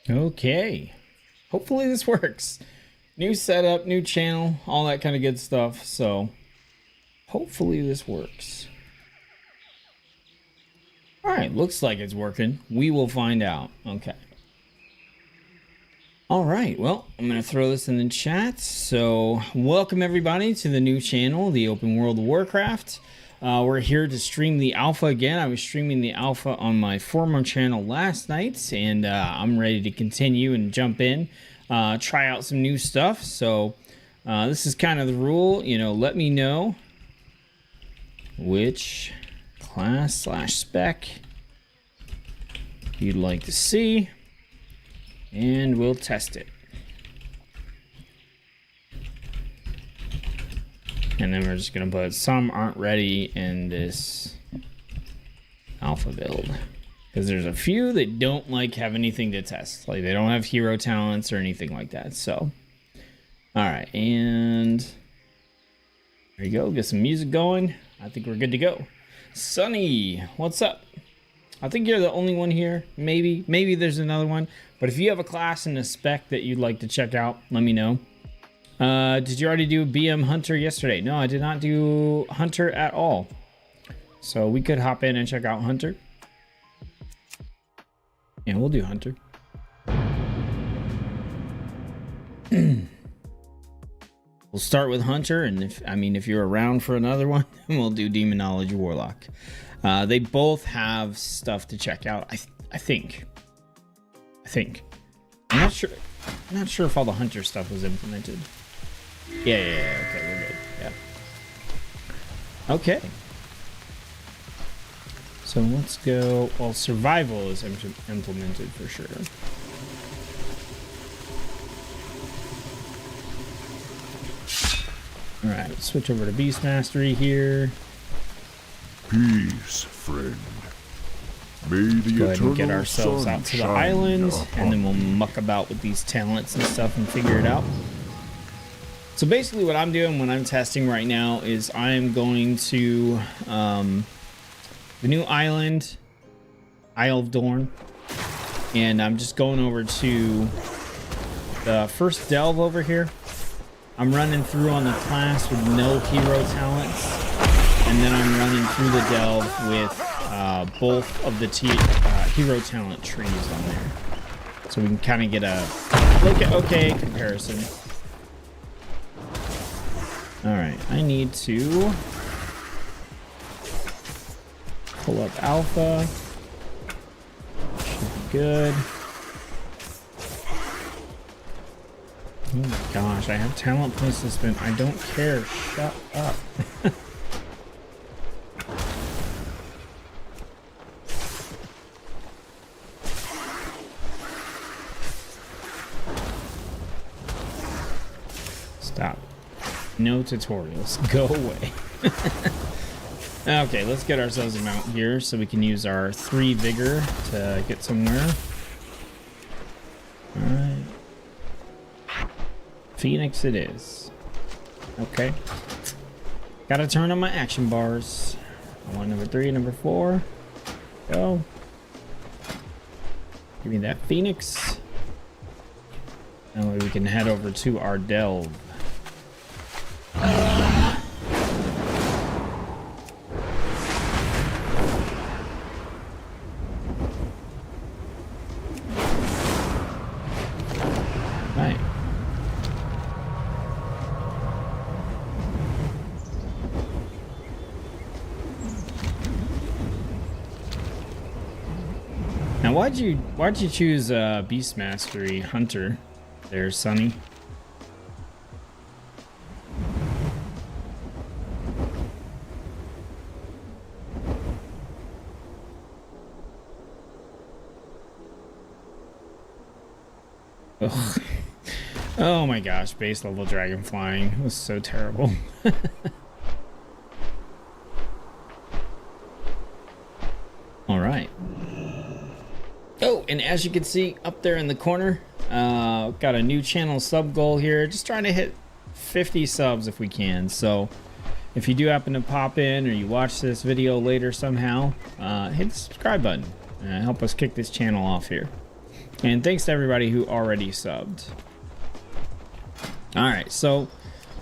Okay. Hopefully this works. New setup, new channel, all that kind of good stuff. So hopefully this works. All right, looks like it's working. We will find out. Okay. All right, well, I'm going to throw this in the chat. So welcome everybody to the new channel, the Open World of Warcraft. We're here to stream the alpha again. I was streaming the alpha on my former channel last night, and I'm ready to continue and jump in, try out some new stuff. So this is kind of the rule, you know, let me know which class / spec you'd like to see, and we'll test it. And then we're just gonna put some aren't ready in this alpha build, because there's a few that don't like have anything to test, like they don't have hero talents or anything like that. So all right, and there you go, get some music going. I think we're good to go. Sunny, what's up? I think you're the only one here. Maybe there's another one, but if you have a class and a spec that you'd like to check out, let me know. Did you already do BM Hunter yesterday? No, I did not do Hunter at all. So we could hop in and check out Hunter. Yeah, we'll do Hunter. We'll start with Hunter, and if you're around for another one, we'll do Demonology Warlock. They both have stuff to check out. I think. I'm not sure if all the Hunter stuff was implemented. Yeah. Okay, we're good. Yeah. Okay. So let's go. Well, survival is implemented for sure. All right, let's switch over to Beast Mastery here. Peace, friend. May the Go ahead and get eternal ourselves sun out to the shine island, upon and then we'll muck about with these talents and stuff and figure it out. So basically what I'm doing when I'm testing right now is I'm going to the new island, Isle of Dorn, and I'm just going over to the first delve over here. I'm running through on the class with no hero talents, and then I'm running through the delve with both of the hero talent trees on there, so we can kind of get a okay comparison. All right, I need to pull up alpha. Should be good. Oh my gosh, I have talent points to spend. I don't care. Shut up. Stop. No tutorials. Go away. Okay, let's get ourselves a mount here so we can use our 3 vigor to get somewhere. Alright. Phoenix it is. Okay. Gotta turn on my action bars. I want number 3, number 4. Go. Give me that Phoenix. That way we can head over to our delve. Right. Now, why'd you choose Beast Mastery Hunter there, Sunny? Ugh. Oh my gosh, base level dragon flying. It was so terrible. All right. Oh, and as you can see up there in the corner, got a new channel sub goal here. Just trying to hit 50 subs if we can. So if you do happen to pop in or you watch this video later somehow, hit the subscribe button. Help us kick this channel off here. And thanks to everybody who already subbed. Alright, so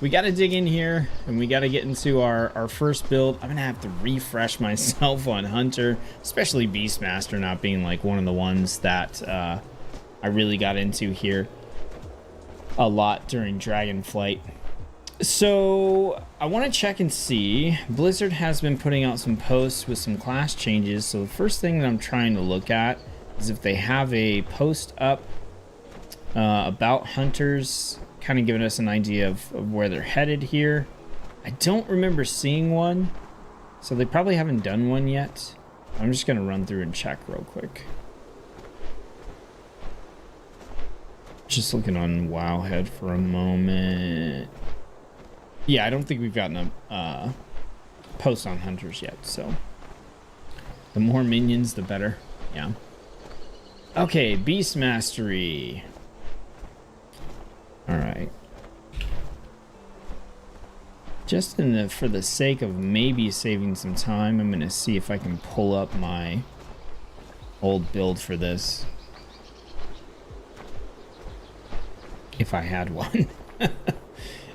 we got to dig in here and we got to get into our first build. I'm going to have to refresh myself on Hunter, especially Beastmaster not being like one of the ones that I really got into here a lot during Dragonflight. So I want to check and see. Blizzard has been putting out some posts with some class changes. So the first thing that I'm trying to look at is if they have a post up about hunters, kind of giving us an idea of where they're headed here. I don't remember seeing one, so they probably haven't done one yet. I'm just going to run through and check real quick. Just looking on Wowhead for a moment. Yeah, I don't think we've gotten a post on hunters yet, so the more minions, the better. Yeah. Okay, Beast Mastery. All right. Just for the sake of maybe saving some time, I'm gonna see if I can pull up my old build for this. If I had one.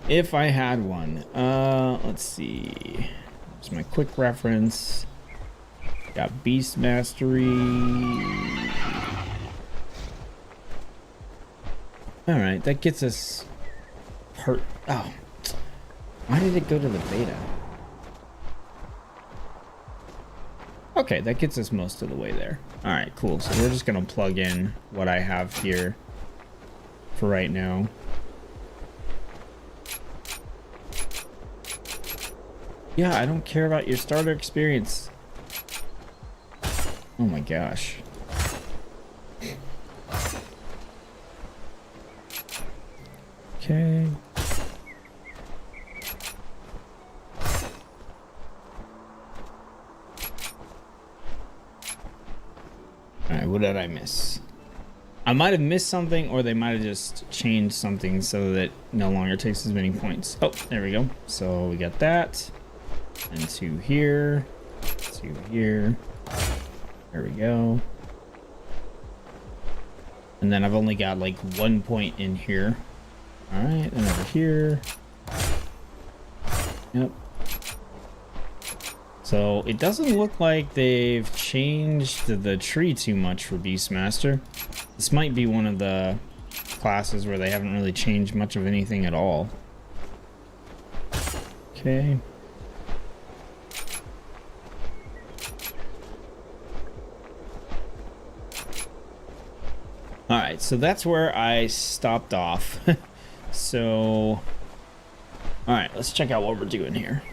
If I had one. Let's see. Here's my quick reference. Got Beast Mastery. Alright, that gets us oh. Why did it go to the beta? Okay, that gets us most of the way there. Alright, cool. So we're just gonna plug in what I have here for right now. Yeah, I don't care about your starter experience. Oh my gosh. Okay. Alright, what did I miss? I might have missed something, or they might have just changed something so that it no longer takes as many points. Oh, there we go. So we got that. And 2 here. 2 here. There we go. And then I've only got like 1 point in here. Alright, and over here. Yep. So it doesn't look like they've changed the tree too much for Beastmaster. This might be one of the classes where they haven't really changed much of anything at all. Okay. Alright, so that's where I stopped off. So, alright, let's check out what we're doing here.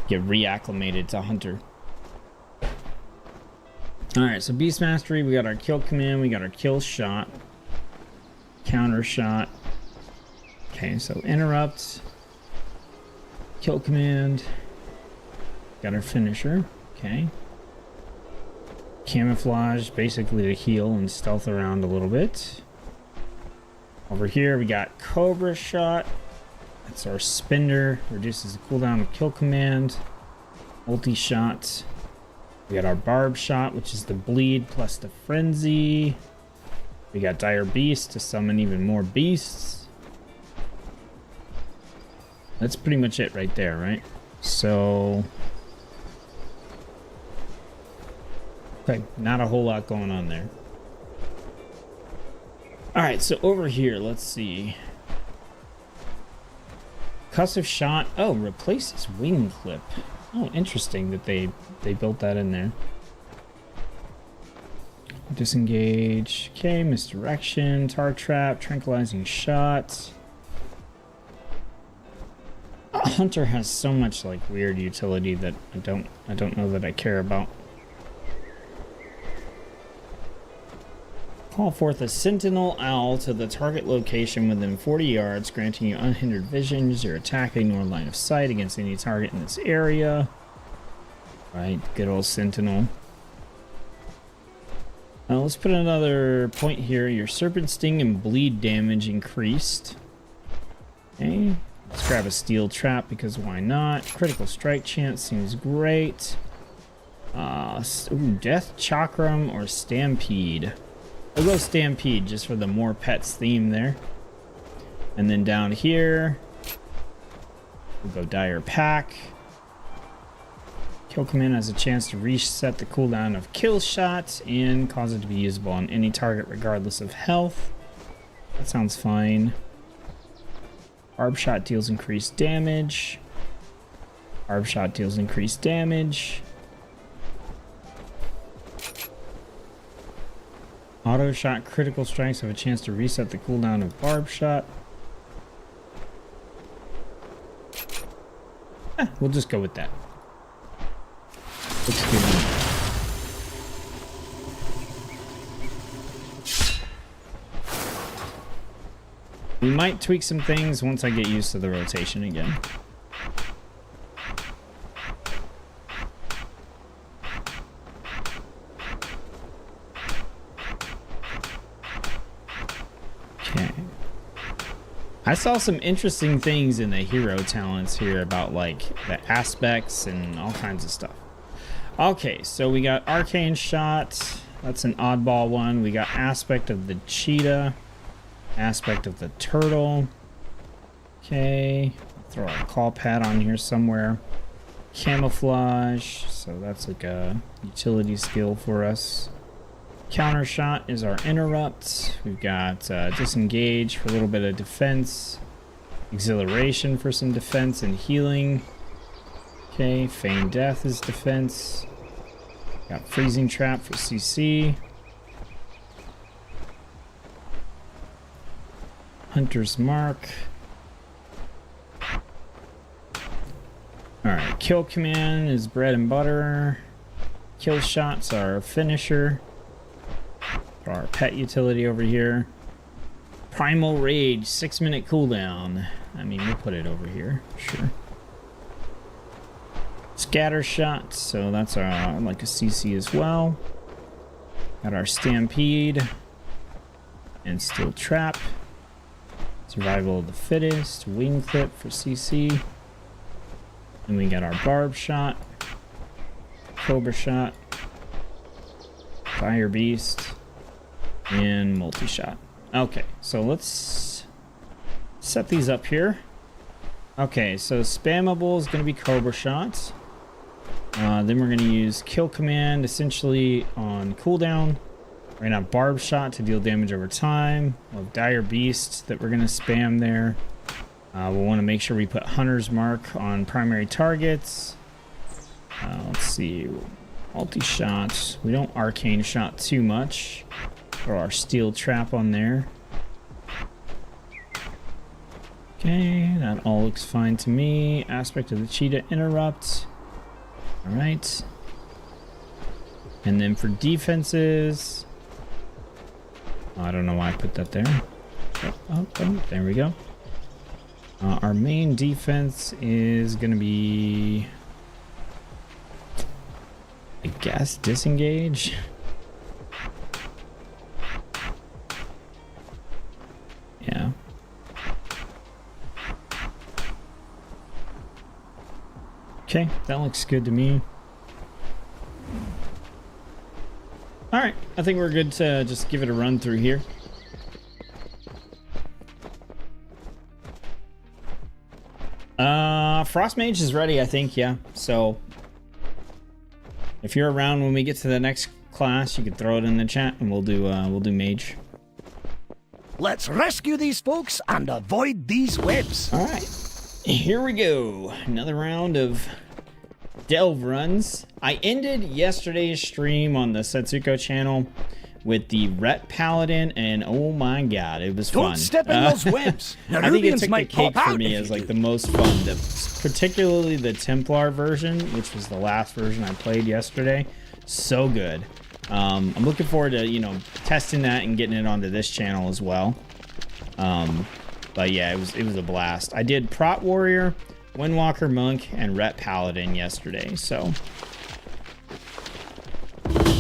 Get reacclimated to Hunter. Alright, so Beast Mastery, we got our kill command, we got our kill shot, counter shot. Okay, so interrupt, kill command, got our finisher, okay. Camouflage, basically to heal and stealth around a little bit. Over here we got Cobra Shot. That's our spinner, reduces the cooldown of kill command. Multi shot. We got our Barb Shot, which is the bleed plus the frenzy. We got Dire Beast to summon even more beasts. That's pretty much it right there, right? So okay, not a whole lot going on there. Alright, so over here, let's see. Concussive Shot. Oh, replaces wing clip. Oh, interesting that they built that in there. Disengage. Okay, misdirection, tar trap, tranquilizing shot. Hunter has so much like weird utility that I don't know that I care about. Call forth a sentinel owl to the target location within 40 yards, granting you unhindered vision. Use your attack, ignore line of sight against any target in this area. Right, good old sentinel. Now let's put another point here. Your serpent sting and bleed damage increased. Okay, let's grab a steel trap because why not? Critical strike chance seems great. Death Chakram or Stampede. We'll go Stampede just for the more pets theme there. And then down here, we'll go Dire Pack. Kill Command has a chance to reset the cooldown of Kill Shot and cause it to be usable on any target regardless of health. That sounds fine. Barb Shot deals increased damage. Barb Shot deals increased damage. Auto Shot critical strikes have a chance to reset the cooldown of Barb Shot. We'll just go with that. Looks good. We might tweak some things once I get used to the rotation again. Okay. I saw some interesting things in the hero talents here about like the aspects and all kinds of stuff. Okay, so we got Arcane Shot. That's an oddball one. We got Aspect of the Cheetah. Aspect of the Turtle. Okay. Throw a call pad on here somewhere. Camouflage. So that's like a utility skill for us. Counter Shot is our Interrupt. We've got Disengage for a little bit of defense. Exhilaration for some defense and healing. Okay. Feign Death is defense. Got Freezing Trap for CC. Hunter's Mark. Alright, Kill Command is bread and butter. Kill Shots are finisher. For our pet utility over here. Primal Rage, 6-minute cooldown. I mean, we'll put it over here, sure. Scatter Shot, so that's our, like a CC as well. Got our Stampede. And Steel Trap. Survival of the Fittest, Wing Clip for CC. And we got our Barb Shot, Cobra Shot, Fire Beast, and Multi-Shot. Okay, so let's set these up here. Okay, so spammable is going to be Cobra Shot. Then we're going to use Kill Command essentially on cooldown. We're going to have Barb Shot to deal damage over time. We'll have Dire Beast that we're going to spam there. We'll want to make sure we put Hunter's Mark on primary targets. Let's see. Multi-Shot. We don't Arcane Shot too much. Throw our Steel Trap on there. Okay, that all looks fine to me. Aspect of the Cheetah Interrupt. Alright. And then for defenses... I don't know why I put that there. Oh, there we go. Our main defense is going to be... I guess Disengage. Yeah. Okay, that looks good to me. Alright, I think we're good to just give it a run through here. Frost Mage is ready, I think, yeah. So, if you're around when we get to the next class, you can throw it in the chat and we'll do Mage. Let's rescue these folks and avoid these webs. Alright, here we go. Another round of Delve runs. I ended yesterday's stream on the Setsuko channel with the Ret Paladin, and oh my god, it was fun. Don't step in those webs. I think it took the cake for me as like the most fun, particularly the Templar version, which was the last version I played yesterday. So good. I'm looking forward to, you know, testing that and getting it onto this channel as well. But yeah, it was a blast. I did Prot Warrior, Windwalker Monk, and Ret Paladin yesterday, so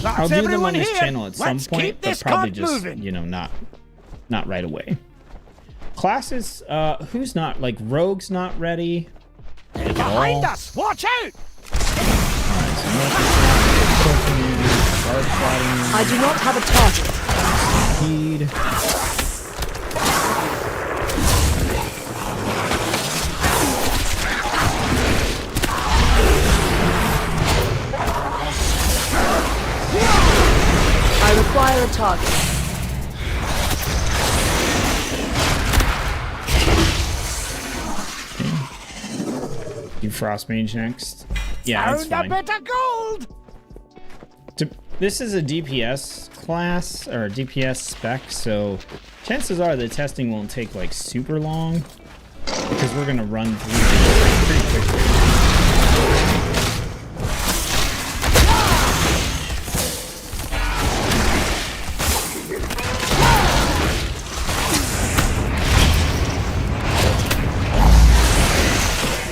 I'll do them on this channel at some point, but probably just, you know, not right away. Classes, who's not, like, Rogue's not ready. Behind us! Watch out! Alright, so start plotting. I do not have a target. Speed. I require a target. Do Frost Mage next. Yeah, that's Found fine. a bit of gold! This is a DPS class, or a DPS spec, so chances are the testing won't take like super long, because we're gonna run through this pretty quickly.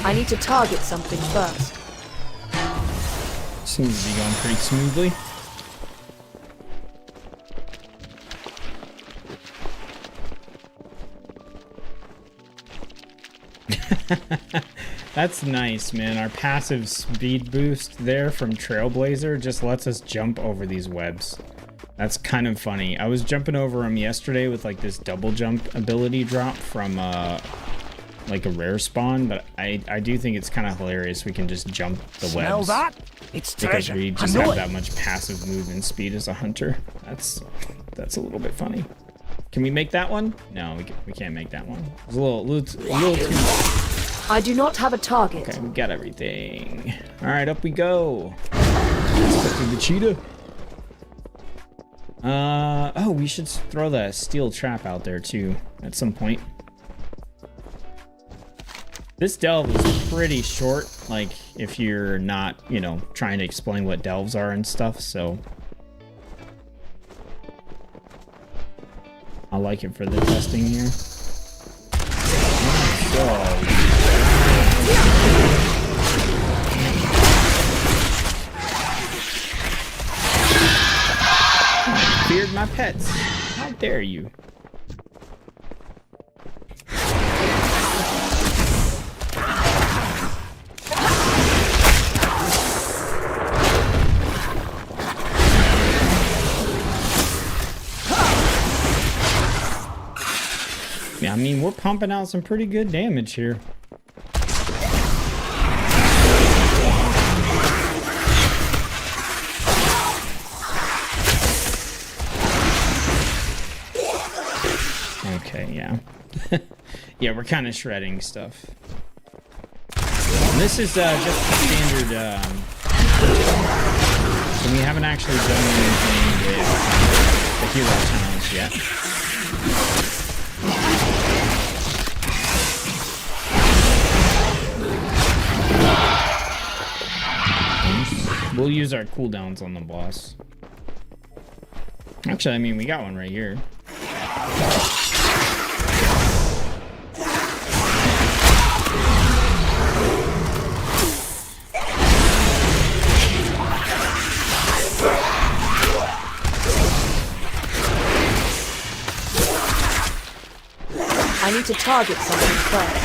I need to target something first. Seems to be going pretty smoothly. That's nice, man. Our passive speed boost there from Trailblazer just lets us jump over these webs. That's kind of funny. I was jumping over them yesterday with like this double jump ability drop from like a rare spawn, but I do think it's kind of hilarious we can just jump the Smell webs. that? It's Because treasure. we I just know have it. that much passive movement speed as a hunter. That's a little bit funny. Can we make that one? No, we can't make that one. It's a little too much. I do not have a target. Okay, we got everything. All right, up we go. Let's go through the cheetah. Oh, we should throw that steel trap out there too at some point. This delve is pretty short, like if you're not, you know, trying to explain what delves are and stuff, so I like it for the testing here. Feared my pets. How dare you? Yeah, I mean, we're pumping out some pretty good damage here. Okay, yeah. Yeah, we're kind of shredding stuff. And this is just standard, so we haven't actually done anything with the hero talents yet. We'll use our cooldowns on the boss. Actually, I mean, we got one right here. I need to target something first.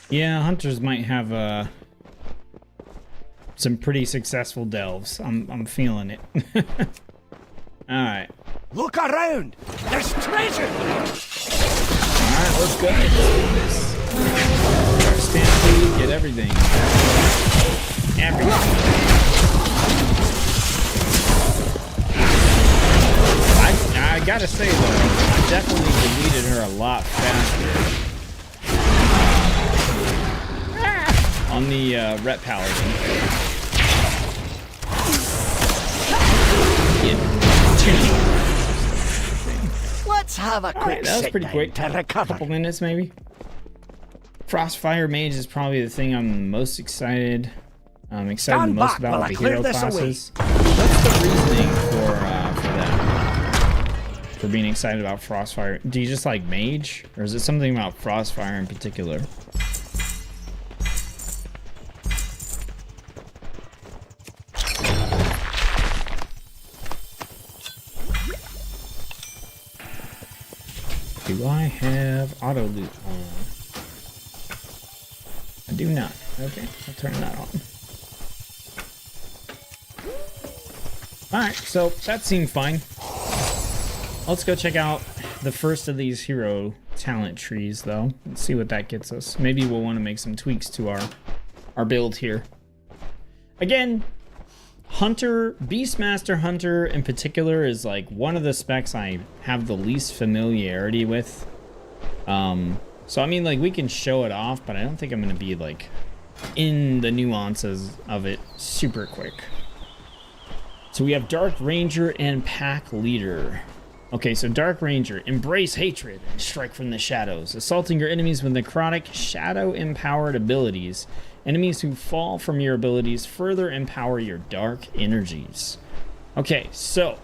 Yeah, hunters might have some pretty successful delves. I'm feeling it. All right. Look around! There's treasure! All right, let's go. Let's do this. Start stampede, get everything. Everything. I gotta say though, I definitely deleted her a lot faster. On the Ret Paladin. Let's have a quick Alright, that was sit pretty down quick. to recover. Couple minutes maybe. Frostfire Mage is probably the thing I'm most excited. I'm excited Stand most back about while I the clear hero this away. classes. What's the reasoning for that? For being excited about Frostfire? Do you just like Mage, or is it something about Frostfire in particular? Do I have auto loot on? do not. Okay, I'll turn that on. Alright, so that seemed fine. Let's go check out the first of these hero talent trees, though. Let's see what that gets us. Maybe we'll want to make some tweaks to our build here. Again, Hunter, Beastmaster Hunter in particular is like one of the specs I have the least familiarity with. So I mean, like, we can show it off, but I don't think I'm going to be like in the nuances of it super quick. So we have Dark Ranger and Pack Leader. Okay, so Dark Ranger, embrace hatred and strike from the shadows, assaulting your enemies with necrotic, shadow-empowered abilities. Enemies who fall from your abilities further empower your dark energies. Okay, so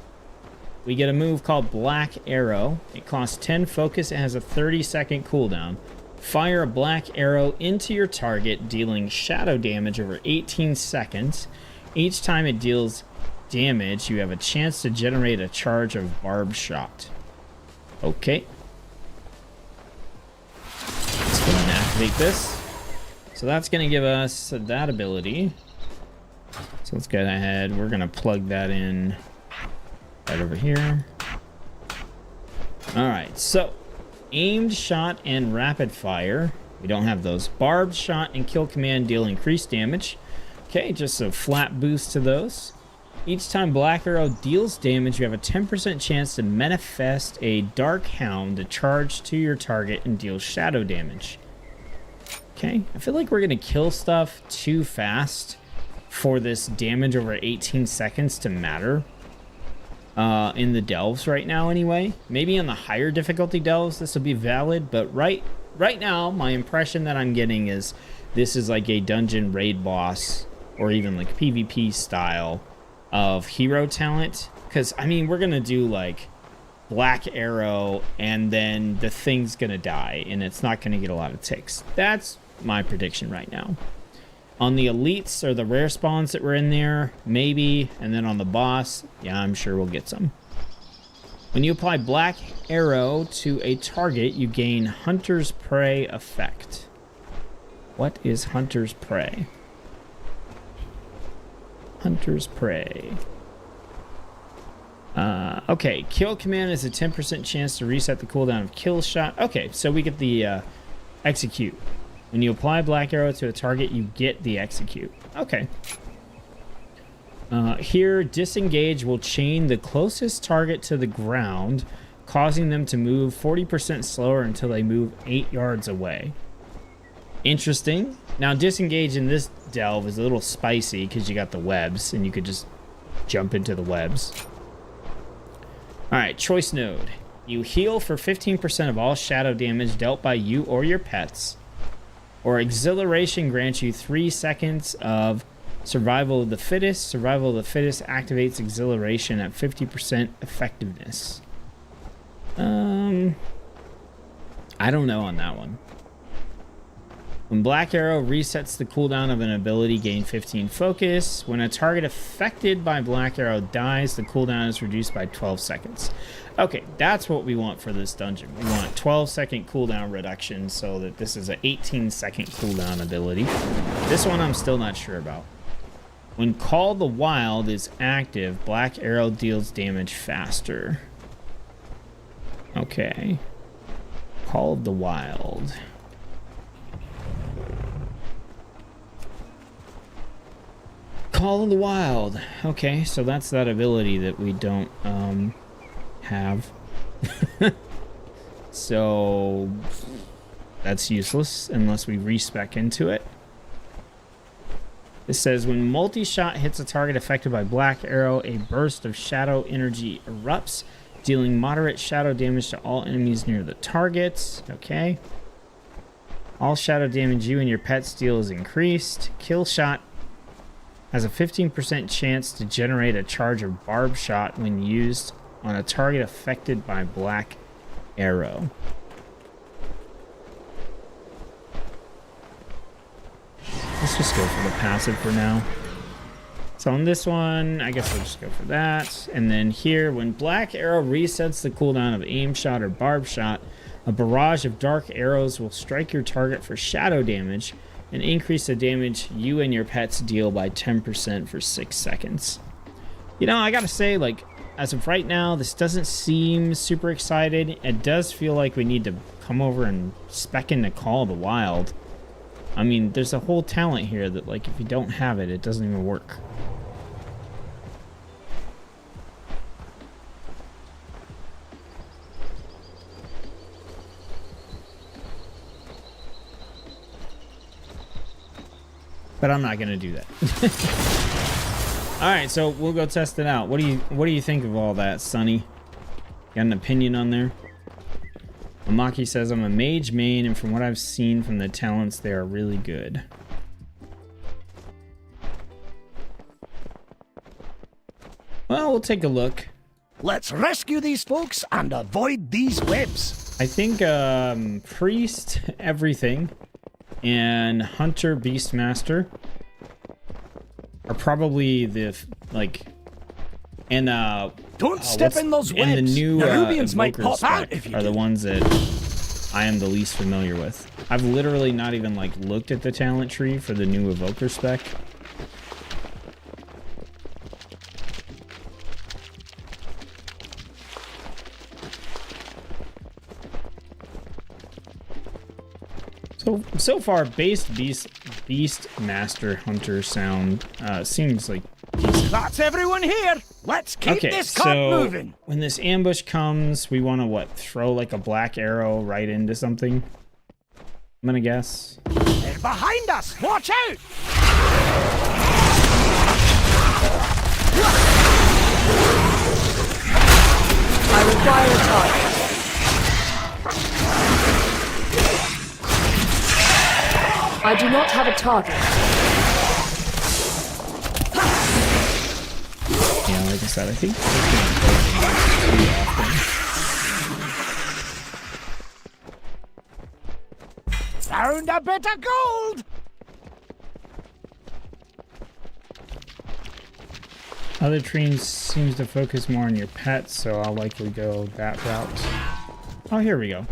we get a move called Black Arrow. It costs 10 focus. It has a 30-second cooldown. Fire a black arrow into your target, dealing shadow damage over 18 seconds. Each time it deals damage, you have a chance to generate a charge of barbed shot. Okay. Let's go and activate this. So that's going to give us that ability. So let's go ahead. We're going to plug that in right over here. All right. So aimed shot and rapid fire. We don't have those. Barbed shot and kill command deal increased damage. Okay, just a flat boost to those. Each time Black Arrow deals damage, you have a 10% chance to manifest a Dark Hound to charge to your target and deal shadow damage. Okay, I feel like we're going to kill stuff too fast for this damage over 18 seconds to matter. In the delves right now anyway. Maybe on the higher difficulty delves this will be valid, but right now my impression that I'm getting is this is like a dungeon raid boss or even like PvP style of hero talent, because I mean we're gonna do like Black Arrow and then the thing's gonna die and it's not gonna get a lot of ticks. That's my prediction right now. On the elites or the rare spawns that were in there, maybe, and then on the boss, yeah, I'm sure we'll get some. When you apply Black Arrow to a target, you gain Hunter's Prey effect. What is Hunter's Prey? Hunter's Prey. Okay, kill command is a 10% chance to reset the cooldown of kill shot. Okay, so we get the execute. When you apply Black Arrow to a target, you get the execute. Okay. Here, disengage will chain the closest target to the ground, causing them to move 40% slower until they move 8 yards away. Interesting. Now, disengage in this delve is a little spicy because you got the webs and you could just jump into the webs. All right, choice node. You heal for 15% of all shadow damage dealt by you or your pets. Or exhilaration grants you 3 seconds of survival of the fittest. Survival of the fittest activates exhilaration at 50% effectiveness. I don't know on that one. When Black Arrow resets the cooldown of an ability, gain 15 focus. When a target affected by Black Arrow dies, the cooldown is reduced by 12 seconds. Okay, that's what we want for this dungeon. We want 12-second cooldown reduction so that this is an 18-second cooldown ability. This one I'm still not sure about. When Call the Wild is active, Black Arrow deals damage faster. Okay. Call of the Wild. Call of the Wild. Okay, so that's that ability that we don't have. So that's useless unless we respec into it. It says when multi-shot hits a target affected by Black Arrow, a burst of shadow energy erupts, dealing moderate shadow damage to all enemies near the targets. Okay. All shadow damage you and your pets deal is increased. Kill shot has a 15% chance to generate a charge of barbed shot when used on a target affected by Black Arrow. Let's just go for the passive for now. So on this one, I guess we'll just go for that. And then here, when Black Arrow resets the cooldown of aim shot or barbed shot, a barrage of dark arrows will strike your target for shadow damage. and increase the damage you and your pets deal by 10% for 6 seconds. You know, I gotta say, like, as of right now, this doesn't seem super excited. It does feel like we need to come over and spec in the Call of the Wild. I mean, there's a whole talent here that, like, if you don't have it, it doesn't even work. But I'm not gonna do that. All right, so we'll go test it out. What do you think of all that, Sonny? Got an opinion on there? Amaki says I'm a mage main, and from what I've seen from the talents, they are really good. Well, we'll take a look. Let's rescue these folks and avoid these webs. I think priest everything and hunter beastmaster are probably the and Don't step in those webs. and the new Nerubians might invoker pop out spec if you are the do. ones that I am the least familiar with. I've literally not even like looked at the talent tree for the new evoker spec. So far, beast master hunter sound seems like decent. That's everyone here. Let's keep this cart moving. When this ambush comes, we want to what? Throw like a black arrow right into something. I'm gonna guess. They're behind us. Watch out! I require a target. I do not have a target. Yeah, like I said, I think Found a bit of gold. other tree seems to focus more on your pets, so I'll likely go that route. Oh, here we go.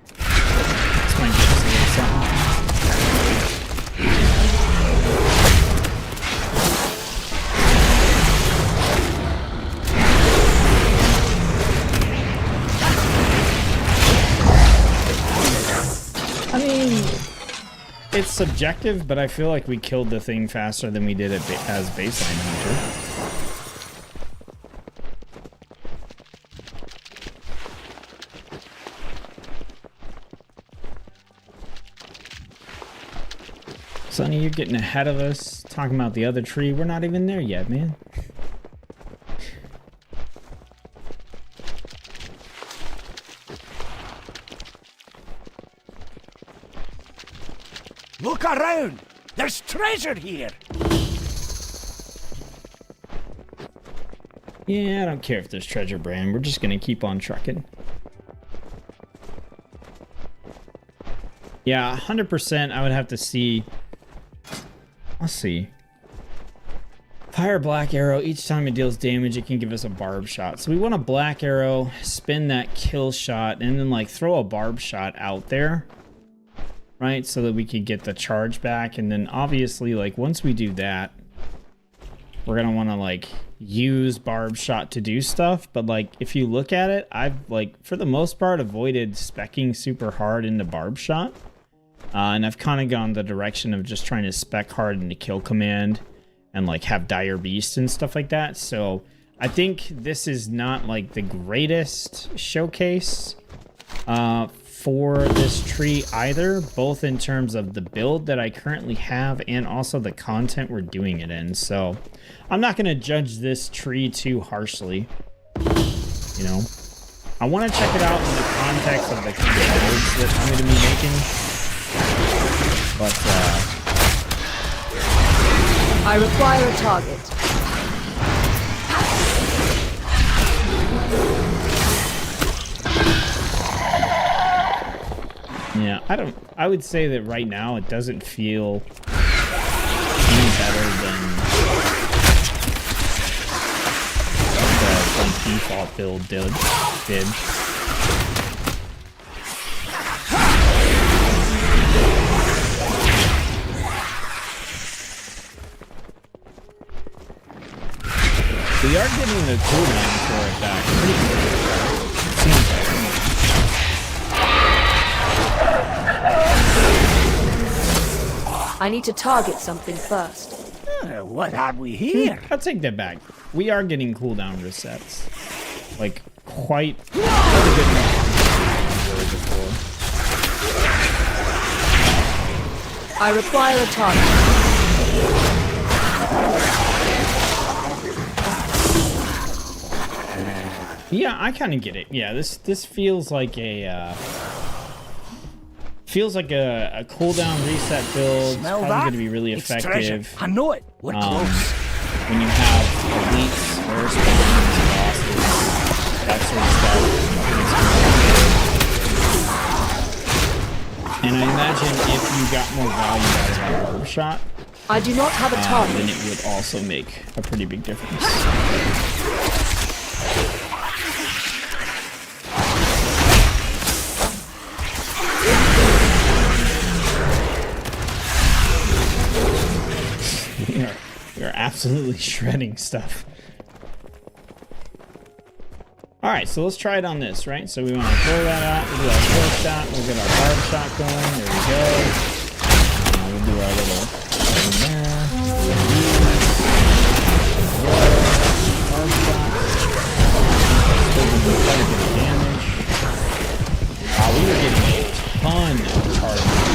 This might give us a little something. I mean, it's subjective, but I feel like we killed the thing faster than we did it as baseline hunter. Sonny, you're getting ahead of us, talking about the other tree. We're not even there yet, man. Look around. There's treasure here. Yeah, I don't care if there's treasure, Bran. We're just gonna keep on trucking. Yeah, 100% I would have to see. Let's see. Fire black arrow. Each time it deals damage, it can give us a barb shot. So we want a black arrow, spin that kill shot, and then like throw a barb shot out there. Right? So that we could get the charge back. And then obviously, like, once we do that, we're gonna want to like use barb shot to do stuff. But like, if you look at it, I've like, for the most part, avoided speccing super hard into barb shot. And I've kind of gone the direction of just trying to spec hard into kill command and like have dire beast and stuff like that. So I think this is not like the greatest showcase for this tree either, both in terms of the build that I currently have and also the content we're doing it in. So I'm not going to judge this tree too harshly. You know, I want to check it out in the context of the kind of builds that I'm going to be making. But, I require a target. yeah, I would say that right now it doesn't feel any better than the default build did. are getting the cooldown for it back pretty quick. It seems like, I need to target something first. What have we here? I'll take that back. We are getting cooldown resets. Like, quite a good amount than before. I require a target. Yeah, I kind of get it. Yeah, this feels like a cooldown reset build. Smell it's probably that? going to be really It's treasure. effective I know it. We're close. when you have elites or spawns, bosses, that sort of stuff. And I imagine if you got more value out of that orb shot, I do not have a target. then it would also make a pretty big difference. We are absolutely shredding stuff. Alright, so let's try it on this, right? So we want to throw that out, we'll do our first shot, we'll get our barb shot going, there we go. We'll do our little thing there. Barb shot. Still doing quite a bit of damage. Wow, we were getting a ton of targets.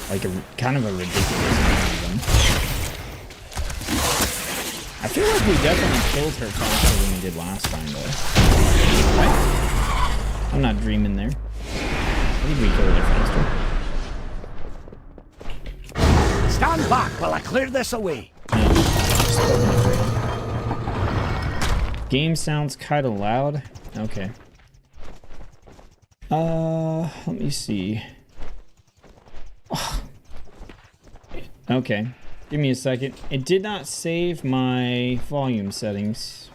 Like kind of a ridiculous amount of them. I feel like we definitely killed her faster than we did last time, though. Right? I'm not dreaming there. I think we killed her faster. Stand back while I clear this away. Game sounds kind of loud. Okay. Let me see. Okay. Give me a second. It did not save my volume settings.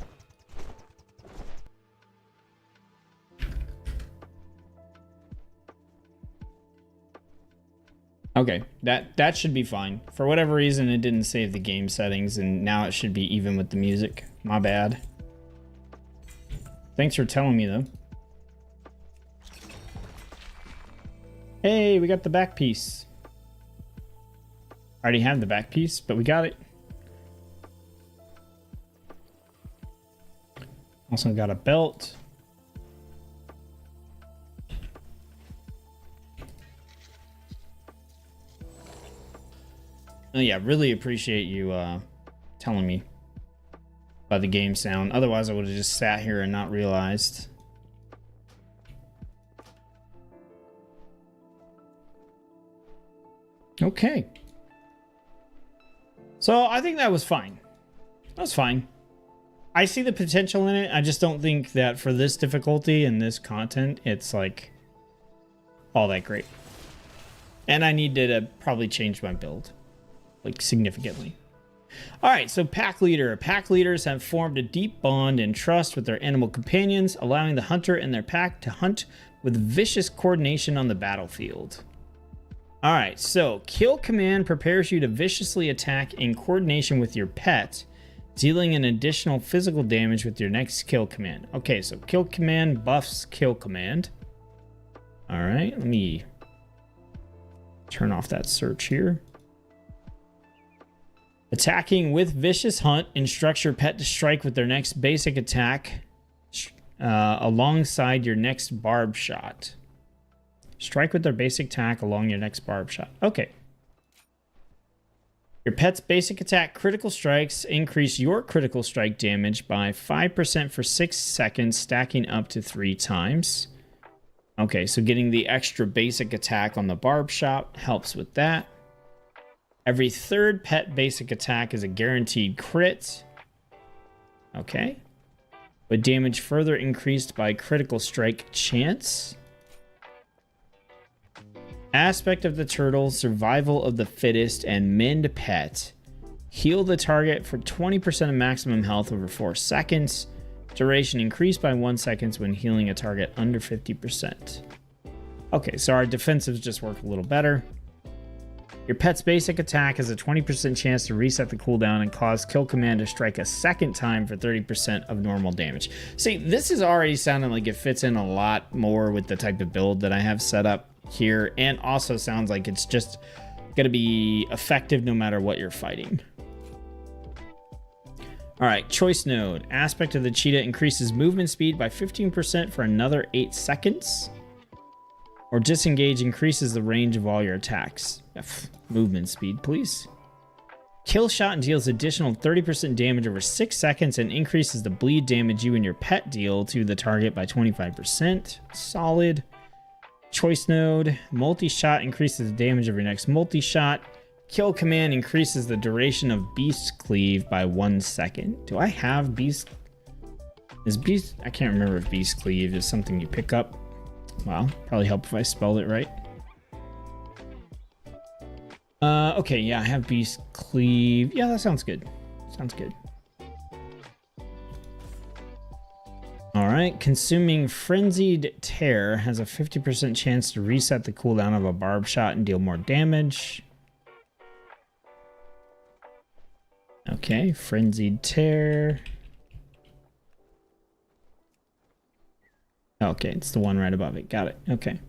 Okay, that should be fine. For whatever reason, it didn't save the game settings, and now it should be even with the music. My bad. Thanks for telling me, though. Hey, we got the back piece. I already have the back piece, but we got it. Also got a belt. Oh yeah, really appreciate you telling me about the game sound. Otherwise, I would have just sat here and not realized. Okay. So I think that was fine. That was fine. I see the potential in it. I just don't think that for this difficulty and this content, it's like all that great. And I need to probably change my build, like significantly. All right, so pack leader. Pack leaders have formed a deep bond and trust with their animal companions, allowing the hunter and their pack to hunt with vicious coordination on the battlefield. All right, so kill command prepares you to viciously attack in coordination with your pet, dealing an additional physical damage with your next kill command. Okay, so kill command buffs kill command. All right, let me turn off that search here. Attacking with vicious hunt instructs your pet to strike with their next basic attack alongside your next barb shot. Strike with their basic attack along your next barb shot. Okay. Your pet's basic attack critical strikes increase your critical strike damage by 5% for 6 seconds, stacking up to 3 times. Okay, so getting the extra basic attack on the barb shot helps with that. Every third pet basic attack is a guaranteed crit. Okay. With damage further increased by critical strike chance. Aspect of the turtle, survival of the fittest, and mend pet. Heal the target for 20% of maximum health over 4 seconds. Duration increased by 1 second when healing a target under 50%. Okay, so our defensives just work a little better. Your pet's basic attack has a 20% chance to reset the cooldown and cause kill command to strike a second time for 30% of normal damage. See, this is already sounding like it fits in a lot more with the type of build that I have set up here, and also sounds like it's just going to be effective no matter what you're fighting. All right, choice node. Aspect of the cheetah increases movement speed by 15% for another 8 seconds. Or disengage increases the range of all your attacks. Movement speed, please. Kill shot deals additional 30% damage over 6 seconds and increases the bleed damage you and your pet deal to the target by 25%. Solid. Choice node. Multi-shot increases the damage of your next multi-shot. Kill command increases the duration of beast cleave by 1 second. Do I have beast? Is beast? I can't remember if beast cleave is something you pick up. Wow, probably help if I spelled it right. Okay, yeah, I have beast cleave. Yeah, that sounds good. Sounds good. All right, consuming frenzied tear has a 50% chance to reset the cooldown of a barb shot and deal more damage. Okay, frenzied tear. Okay, it's the one right above it. Got it. Okay.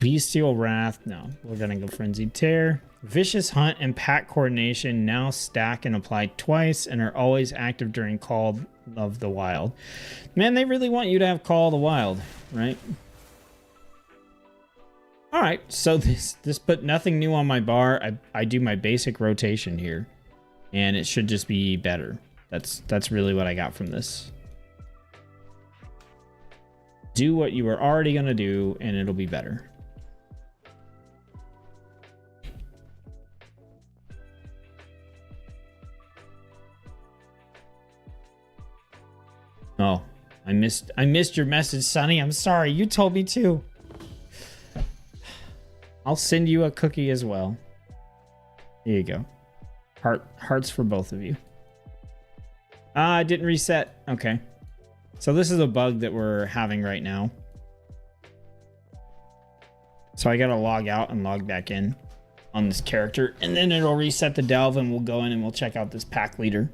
Bestial Wrath. No, we're going to go Frenzied Tear. Vicious Hunt and Pack Coordination now stack and apply twice and are always active during Call of the Wild. Man, they really want you to have Call of the Wild, right? All right, so this put nothing new on my bar. I do my basic rotation here, and it should just be better. That's really what I got from this. Do what you were already going to do, and it'll be better. Oh, I missed your message, Sonny. I'm sorry. You told me to. I'll send you a cookie as well. Here you go. Hearts for both of you. Ah, it didn't reset. Okay. So this is a bug that we're having right now. So I gotta log out and log back in on this character, and then it'll reset the delve, and we'll go in and we'll check out this pack leader.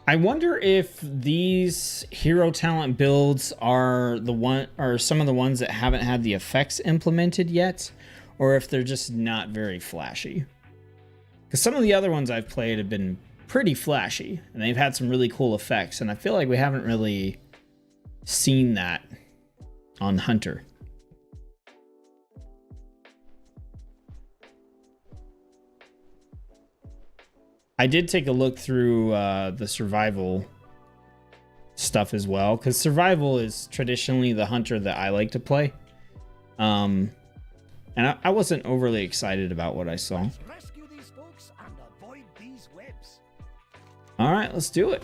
I wonder if these hero talent builds are some of the ones that haven't had the effects implemented yet, or if they're just not very flashy. Because some of the other ones I've played have been pretty flashy, and they've had some really cool effects, and I feel like we haven't really seen that on Hunter. I did take a look through the survival stuff as well, because survival is traditionally the Hunter that I like to play. And I wasn't overly excited about what I saw. All right, let's do it.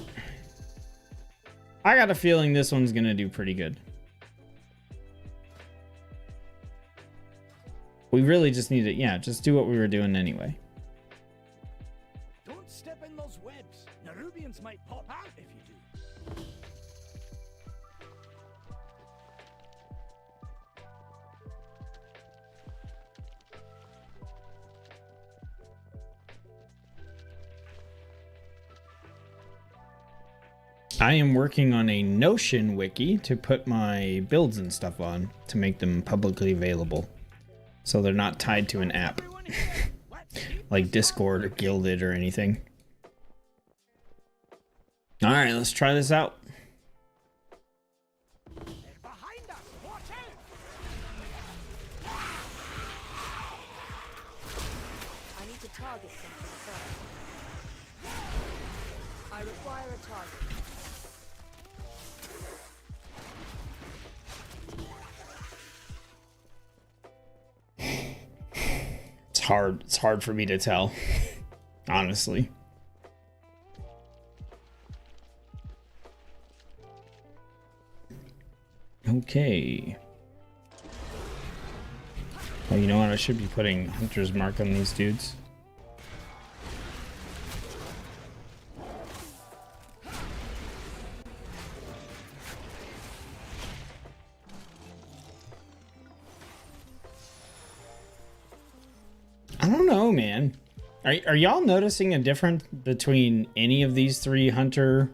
I got a feeling this one's gonna do pretty good. We really just need to, yeah, just do what we were doing anyway. Don't step in those webs. Nerubians might pop out if you do. I am working on a Notion wiki to put my builds and stuff on to make them publicly available, so they're not tied to an app like Discord or Guilded or anything. All right, let's try this out. Behind us, watch out! I need to target something first. I require a target. It's hard for me to tell, honestly. Okay. Well, you know what? I should be putting Hunter's Mark on these dudes. don't know, man. Are y'all noticing a difference between any of these three hunter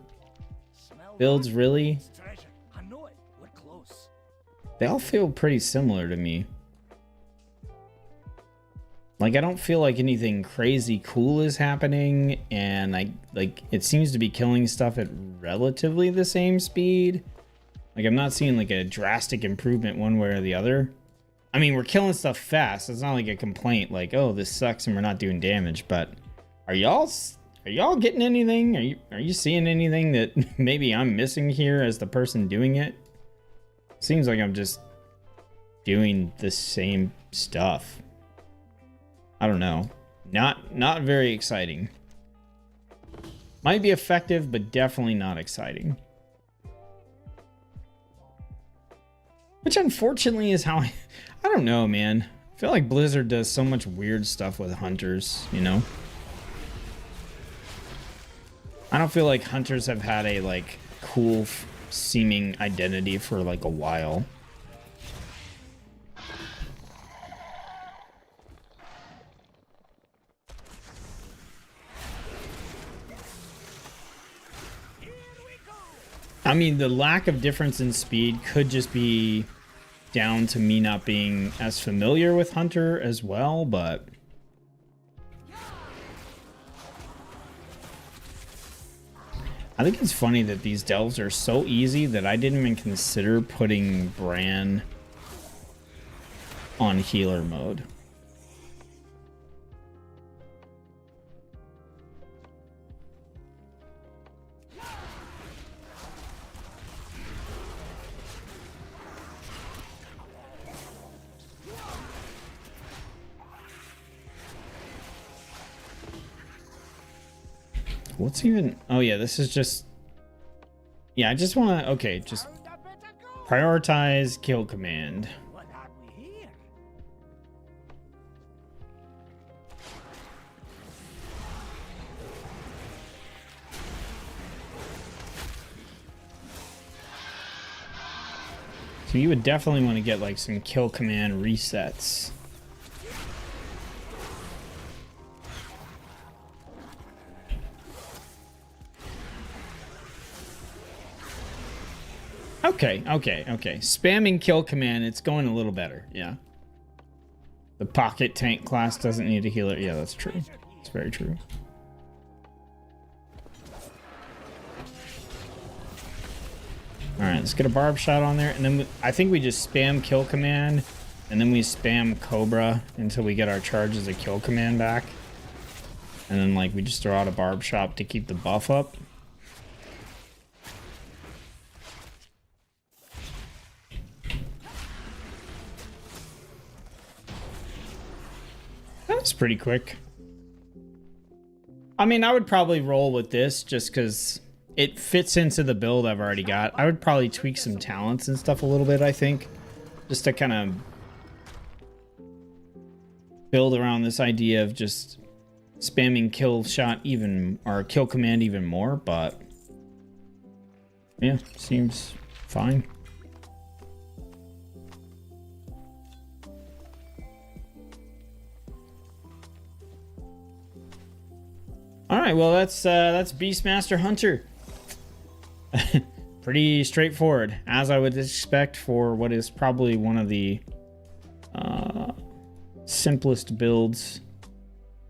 builds, really? It's treasure. I know it. We're close. They all feel pretty similar to me. Like, I don't feel like anything crazy cool is happening, and it seems to be killing stuff at relatively the same speed. Like, I'm not seeing like a drastic improvement one way or the other. I mean, we're killing stuff fast. It's not like a complaint like, oh, this sucks and we're not doing damage, but are y'all getting anything? Are you seeing anything that maybe I'm missing here as the person doing it? Seems like I'm just doing the same stuff. I don't know. Not very exciting. Might be effective, but definitely not exciting. Which unfortunately is how I don't know, man. I feel like Blizzard does so much weird stuff with hunters, you know? I don't feel like hunters have had a like cool seeming identity for like a while. I mean, the lack of difference in speed could just be down to me not being as familiar with Hunter as well, but I think it's funny that these delves are so easy that I didn't even consider putting Bran on healer mode. What's even... Oh, yeah, this is just... Yeah, I just want to... Okay, just prioritize kill command. What have we here? So you would definitely want to get, like, some kill command resets. Okay. Spamming kill command, it's going a little better, yeah. The pocket tank class doesn't need a healer. Yeah, that's true. It's very true. Alright, let's get a barb shot on there, and then I think we just spam kill command, and then we spam Cobra until we get our charges of kill command back. And then, like, we just throw out a barb shot to keep the buff up. That's pretty quick. I mean, I would probably roll with this just because it fits into the build I've already got. I would probably tweak some talents and stuff a little bit, I think, just to kind of build around this idea of just spamming kill shot even, or kill command even more, but yeah, seems fine. All right, well, that's Beastmaster Hunter. Pretty straightforward, as I would expect for what is probably one of the simplest builds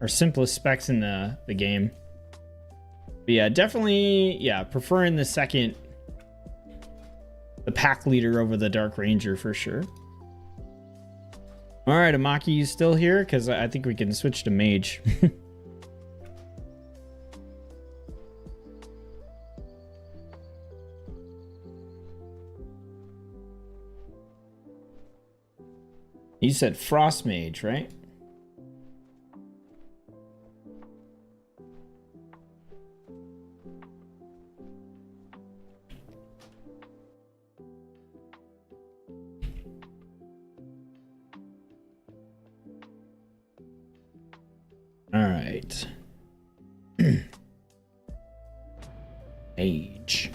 or simplest specs in the game. But yeah, definitely, yeah, preferring the pack leader over the Dark Ranger for sure. All right, Amaki, you still here? Because I think we can switch to Mage. You said Frost Mage, right? All right. Mage.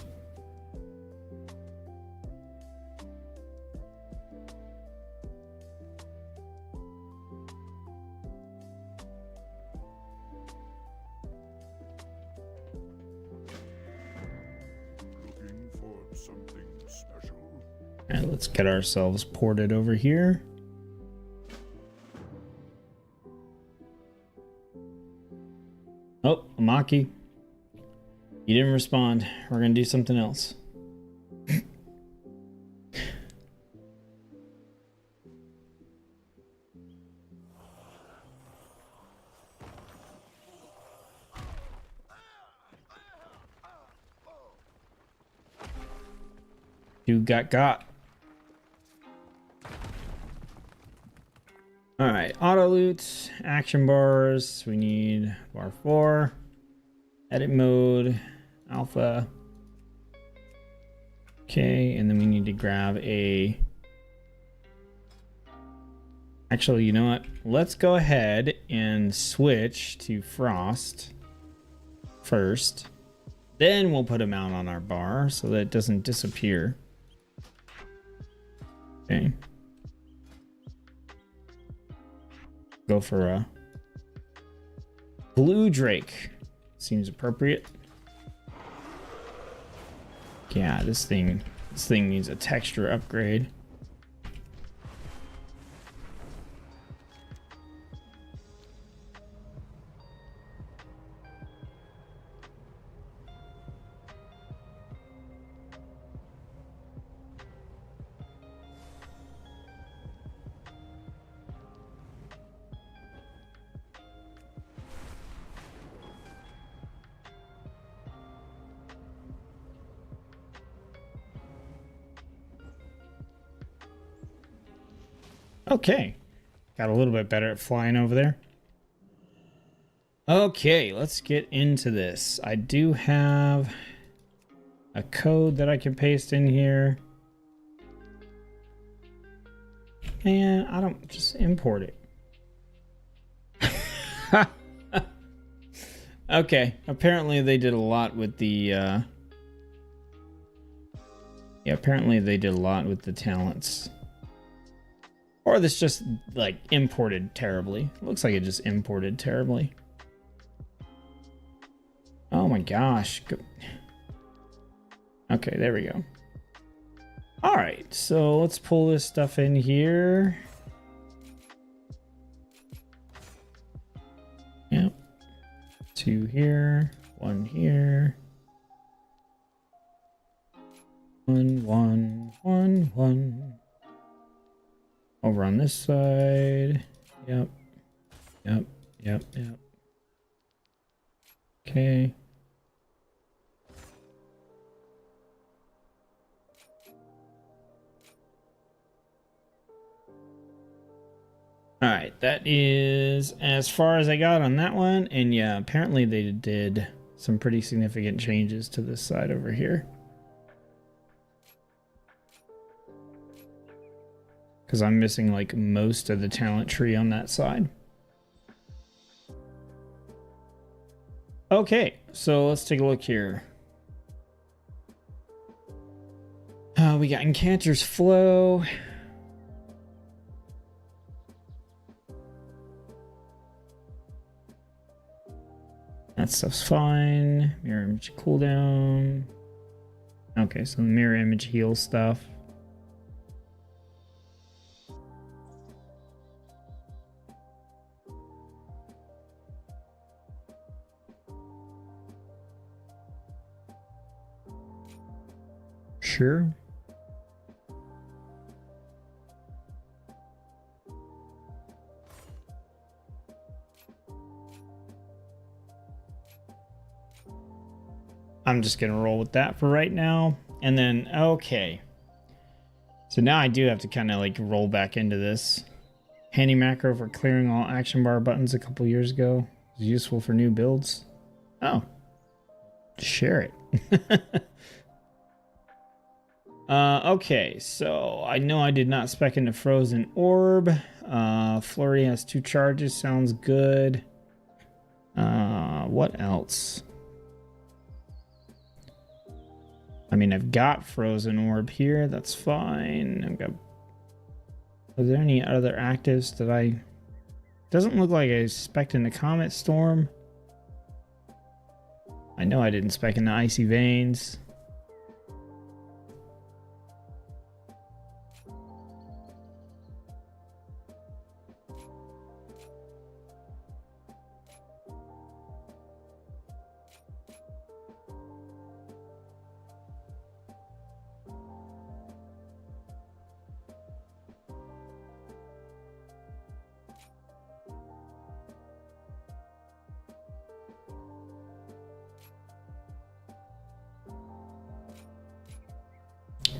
All right, let's get ourselves ported over here. Oh, Amaki. You didn't respond. We're gonna do something else. You got. All right, auto loot, action bars. We need bar 4, edit mode, alpha. Okay, and then we need to grab a. Actually, you know what? Let's go ahead and switch to frost first. Then we'll put a mount on our bar so that it doesn't disappear. Okay. Go for a blue drake. Seems appropriate. Yeah, this thing needs a texture upgrade. Okay, got a little bit better at flying over there. Okay, let's get into this. I do have a code that I can paste in here. And I don't just import it. Okay, apparently they did a lot with the yeah, apparently they did a lot with the talents. Or this just like imported terribly. Looks like it just imported terribly. Oh my gosh. Okay, there we go. All right, so let's pull this stuff in here. Yep. 2 here, 1 here. 1, 1, 1, 1. Over on this side. Yep. Okay. All right, that is as far as I got on that one. And yeah, apparently they did some pretty significant changes to this side over here. Because I'm missing like most of the talent tree on that side. Okay, so let's take a look here. We got Incanter's Flow. That stuff's fine. Mirror image cooldown. Okay, so the mirror image heal stuff. Sure. I'm just gonna roll with that for right now. And then, okay. So now I do have to kind of like roll back into this. Handy macro for clearing all action bar buttons a couple years ago. Is useful for new builds. Oh. Share it. Okay, so I know I did not spec into Frozen Orb. Flurry has 2 charges, sounds good. What else? I mean, I've got Frozen Orb here, that's fine. I've got... Are there any other actives that I... Doesn't look like I spec'd into Comet Storm. I know I didn't spec into Icy Veins.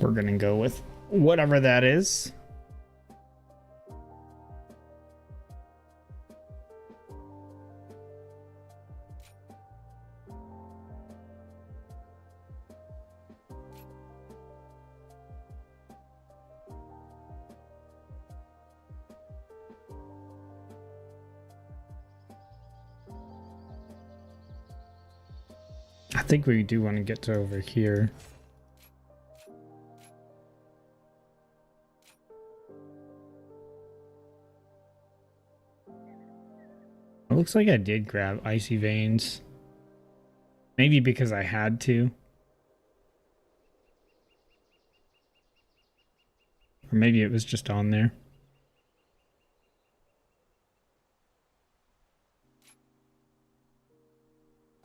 We're gonna go with whatever that is. I think we do want to get to over here. It looks like I did grab Icy Veins. Maybe because I had to. Or maybe it was just on there.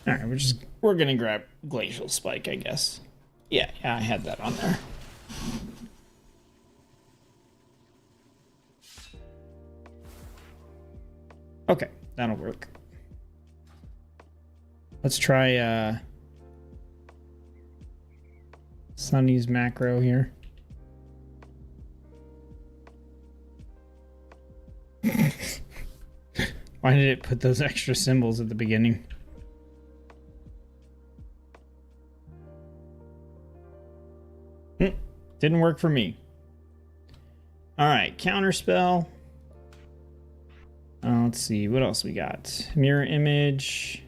Alright, we're gonna grab Glacial Spike, I guess. Yeah, I had that on there. Okay, that'll work. Let's try Sunny's macro here. Why did it put those extra symbols at the beginning? Didn't work for me. Alright, counterspell. Let's see, what else we got? Mirror image.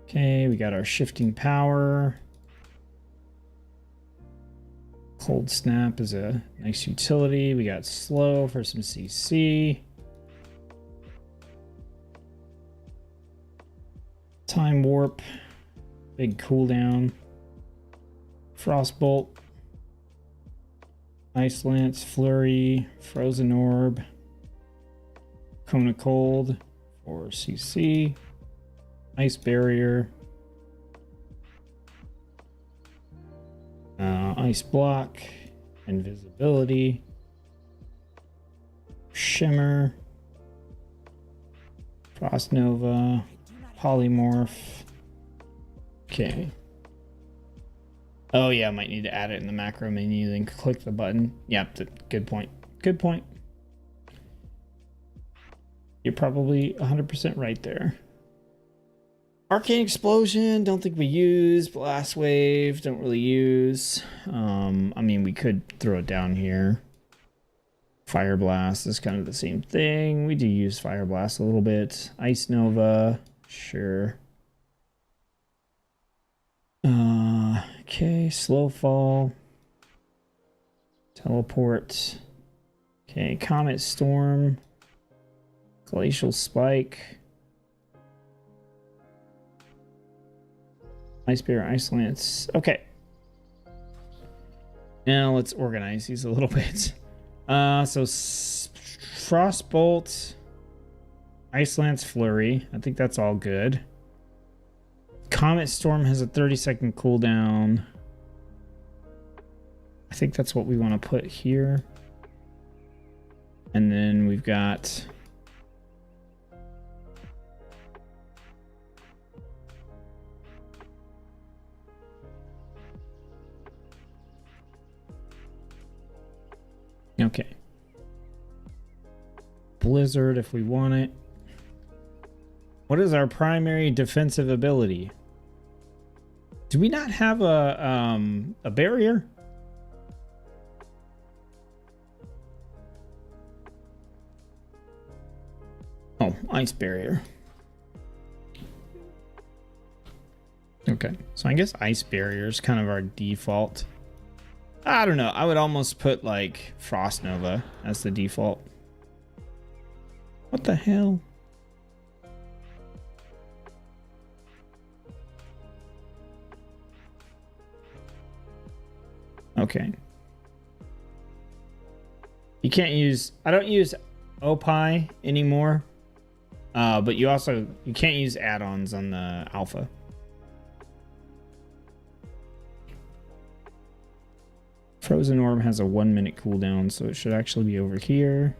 Okay, we got our shifting power. Cold snap is a nice utility. We got slow for some CC. Time warp. Big cooldown. Frostbolt. Ice Lance, Flurry, Frozen Orb, Cone of Cold for CC, Ice Barrier, Ice Block, Invisibility, Shimmer, Frost Nova, Polymorph. Okay. Oh yeah, I might need to add it in the macro menu, then click the button. Yep, good point. Good point. You're probably 100% right there. Arcane Explosion, don't think we use. Blast Wave, don't really use. I mean, we could throw it down here. Fire Blast is kind of the same thing. We do use Fire Blast a little bit. Ice Nova, sure. Okay, Slow Fall. Teleport. Okay, Comet Storm. Glacial Spike. Ice Bear, Ice Lance. Okay. Now let's organize these a little bit. So Frostbolt, Ice Lance, Flurry. I think that's all good. Comet Storm has a 30-second cooldown. I think that's what we want to put here. And then we've got... Okay. Blizzard if we want it. What is our primary defensive ability? Do we not have a barrier? Oh, ice barrier. Okay, so I guess ice barrier is kind of our default. I don't know. I would almost put like Frost Nova as the default. What the hell? Okay. You can't use... I don't use Opie anymore. But you can't use add-ons on the alpha. Frozen Orb has a 1-minute cooldown, so it should actually be over here.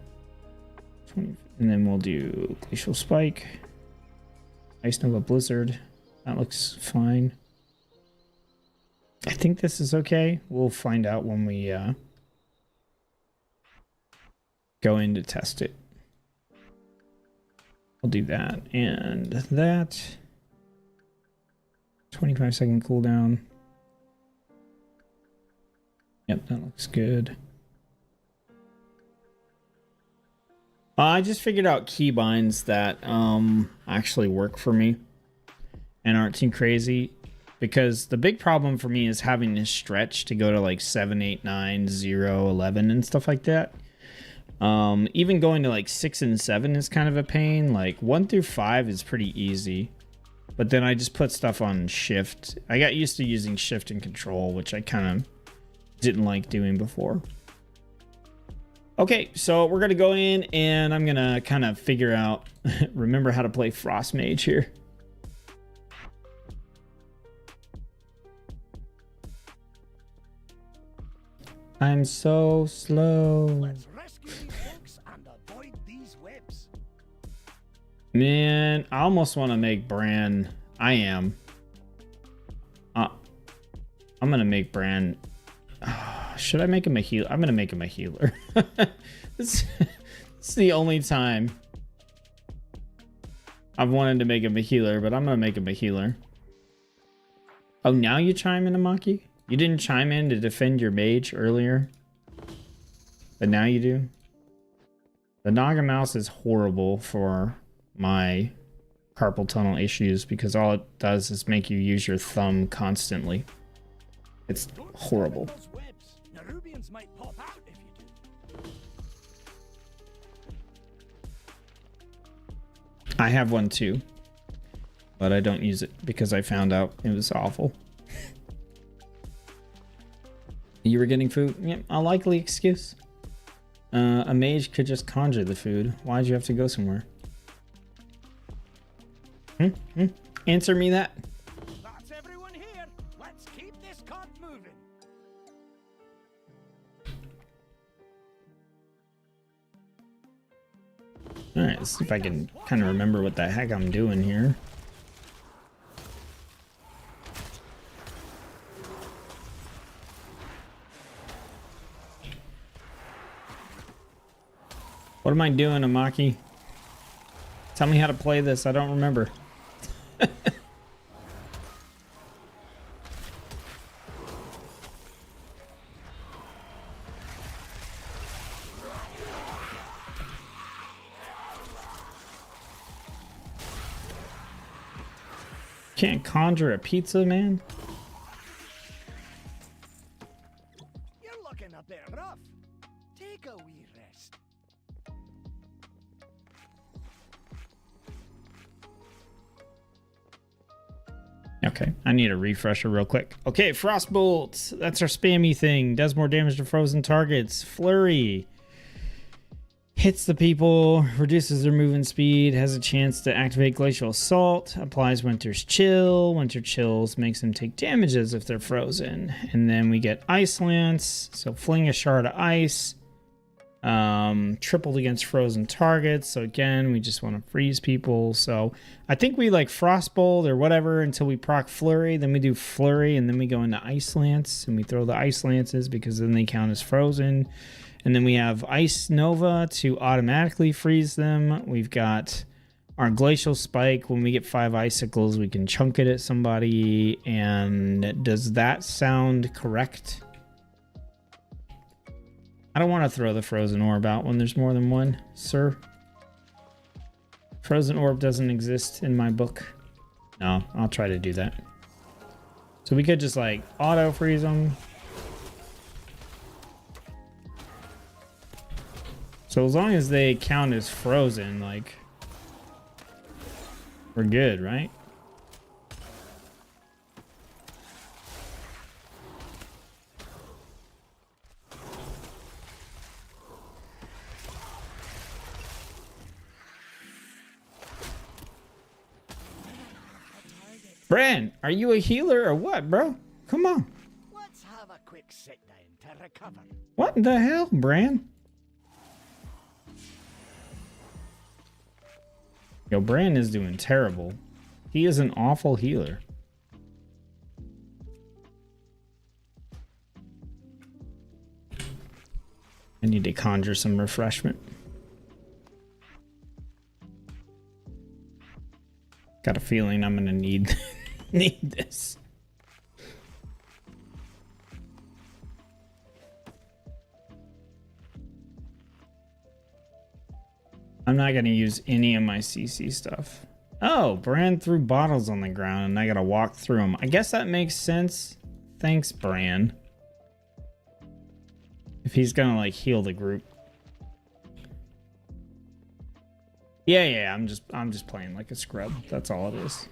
20, and then we'll do Glacial Spike. Ice Nova Blizzard. That looks fine. I think this is okay. We'll find out when we go in to test it. I'll do that and that. 25-second cooldown. Yep, that looks good. I just figured out keybinds that actually work for me and aren't too crazy, because the big problem for me is having this stretch to go to like 7, 8, 9, 0, 11 and stuff like that. Even going to like 6 and 7 is kind of a pain. Like 1 through 5 is pretty easy, but then I just put stuff on shift. I got used to using shift and control, which I kind of didn't like doing before. Okay, so we're gonna go in and I'm gonna kind of figure out, remember how to play Frost Mage here. I'm so slow. Let's rescue these folks and avoid these webs. Man, I almost want to make Bran. I am. I'm gonna make Bran. Should I make him a healer? I'm gonna make him a healer. It's the only time I've wanted to make him a healer, but I'm gonna make him a healer. Oh, now you chime in, Amaki? You didn't chime in to defend your mage earlier, but now you do. The Naga mouse is horrible for my carpal tunnel issues because all it does is make you use your thumb constantly. It's horrible. Those webs. Nerubians might pop out if you do. I have one too, but I don't use it because I found out it was awful. You were getting food? Yep, a likely excuse. A mage could just conjure the food. Why'd you have to go somewhere? Answer me that. That's everyone here. Let's keep this cart moving. Alright, let's see if I can kind of remember what the heck I'm doing here. What am I doing, Amaki? Tell me how to play this. I don't remember. Can't conjure a pizza, man? You're looking a bit rough. Take a wee rest. Okay, I need a refresher real quick. Okay, Frostbolt. That's our spammy thing. Does more damage to frozen targets. Flurry. Hits the people, reduces their movement speed, has a chance to activate Glacial Assault, applies Winter's Chill. Winter Chills makes them take damages if they're frozen. And then we get Ice Lance, so fling a shard of ice. Tripled against frozen targets, so again, we just want to freeze people. So I think we like Frostbolt or whatever until we proc Flurry, then we do Flurry, and then we go into Ice Lance, and we throw the Ice Lances because then they count as frozen. And then we have Ice Nova to automatically freeze them. We've got our Glacial Spike. When we get 5 icicles, we can chunk it at somebody. And does that sound correct? I don't want to throw the Frozen Orb out when there's more than one, sir. Frozen Orb doesn't exist in my book. No, I'll try to do that. So we could just like auto freeze them. So as long as they count as frozen, like, we're good, right? Bran, are you a healer or what, bro? Come on. Let's have a quick sit down to recover. What the hell, Bran? Yo, Bran is doing terrible. He is an awful healer. I need to conjure some refreshment. Got a feeling I'm gonna need need this. I'm not gonna use any of my CC stuff. Oh, Bran threw bottles on the ground and I gotta walk through them. I guess that makes sense. Thanks, Bran. If he's gonna like heal the group. Yeah, I'm just playing like a scrub. That's all it is.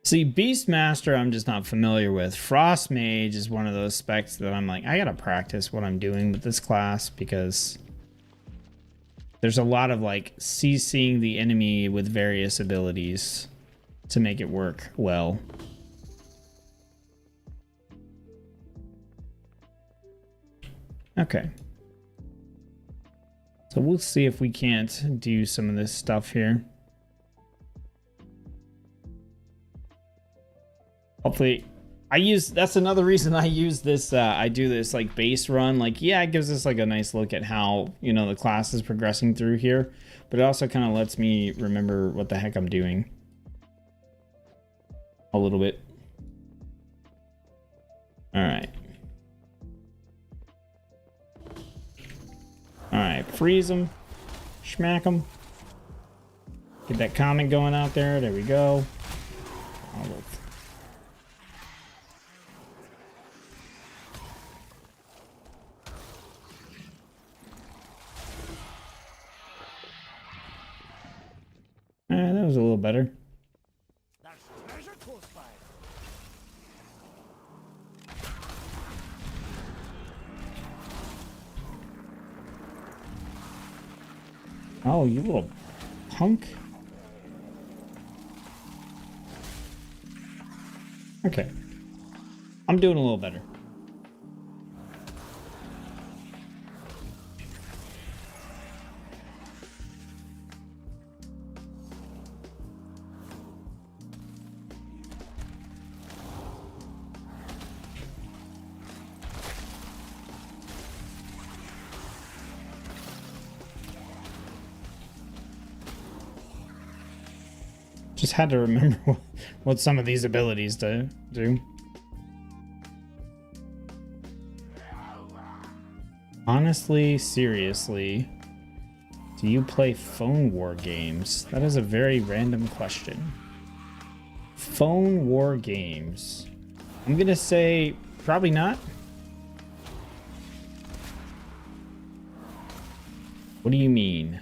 See, Beastmaster I'm just not familiar with. Frost Mage is one of those specs that I'm like, I gotta practice what I'm doing with this class because there's a lot of like CCing the enemy with various abilities to make it work well. Okay. So we'll see if we can't do some of this stuff here. Hopefully, that's another reason I use this, I do this like base run. Like, yeah, it gives us like a nice look at how, you know, the class is progressing through here, but it also kind of lets me remember what the heck I'm doing a little bit. All right. All right, freeze them, smack them. Get that comment going out there. There we go. Oh, look. That was a little better. There's treasure close by. Oh, you little punk. Okay. I'm doing a little better. Just had to remember what some of these abilities do. Honestly, seriously, do you play phone war games? That is a very random question. Phone war games. I'm gonna say probably not. What do you mean?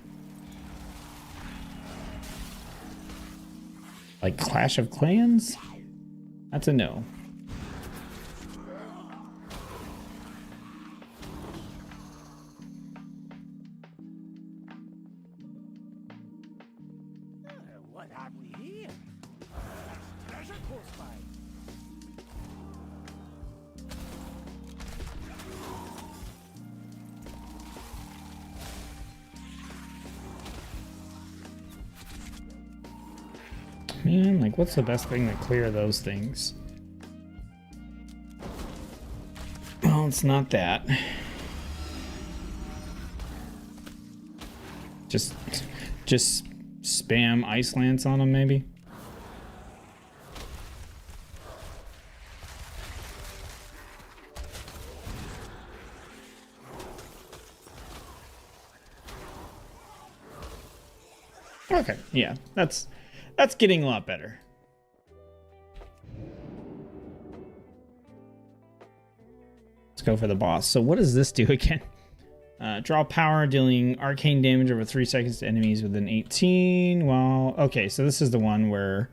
Like Clash of Clans? That's a no. What have we here? There's treasure close by. Man, like what's the best thing to clear those things? Well, it's not that. Just spam ice lance on them, maybe. Okay, yeah, that's getting a lot better. Let's go for the boss. So what does this do again? Draw power, dealing arcane damage over 3 seconds to enemies within 18. Well, okay, so this is the one where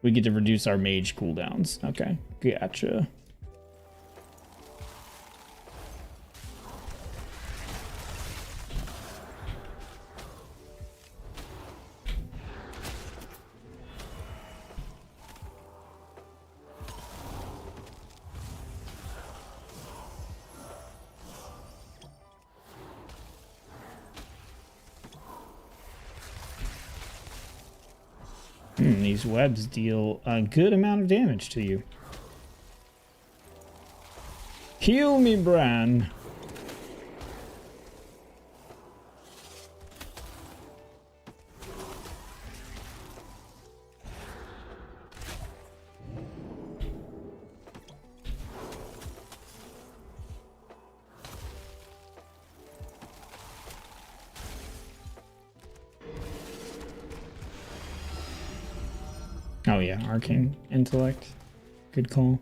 we get to reduce our mage cooldowns. Okay, gotcha. These webs deal a good amount of damage to you. Heal me, Bran. Oh yeah, arcane intellect. Good call.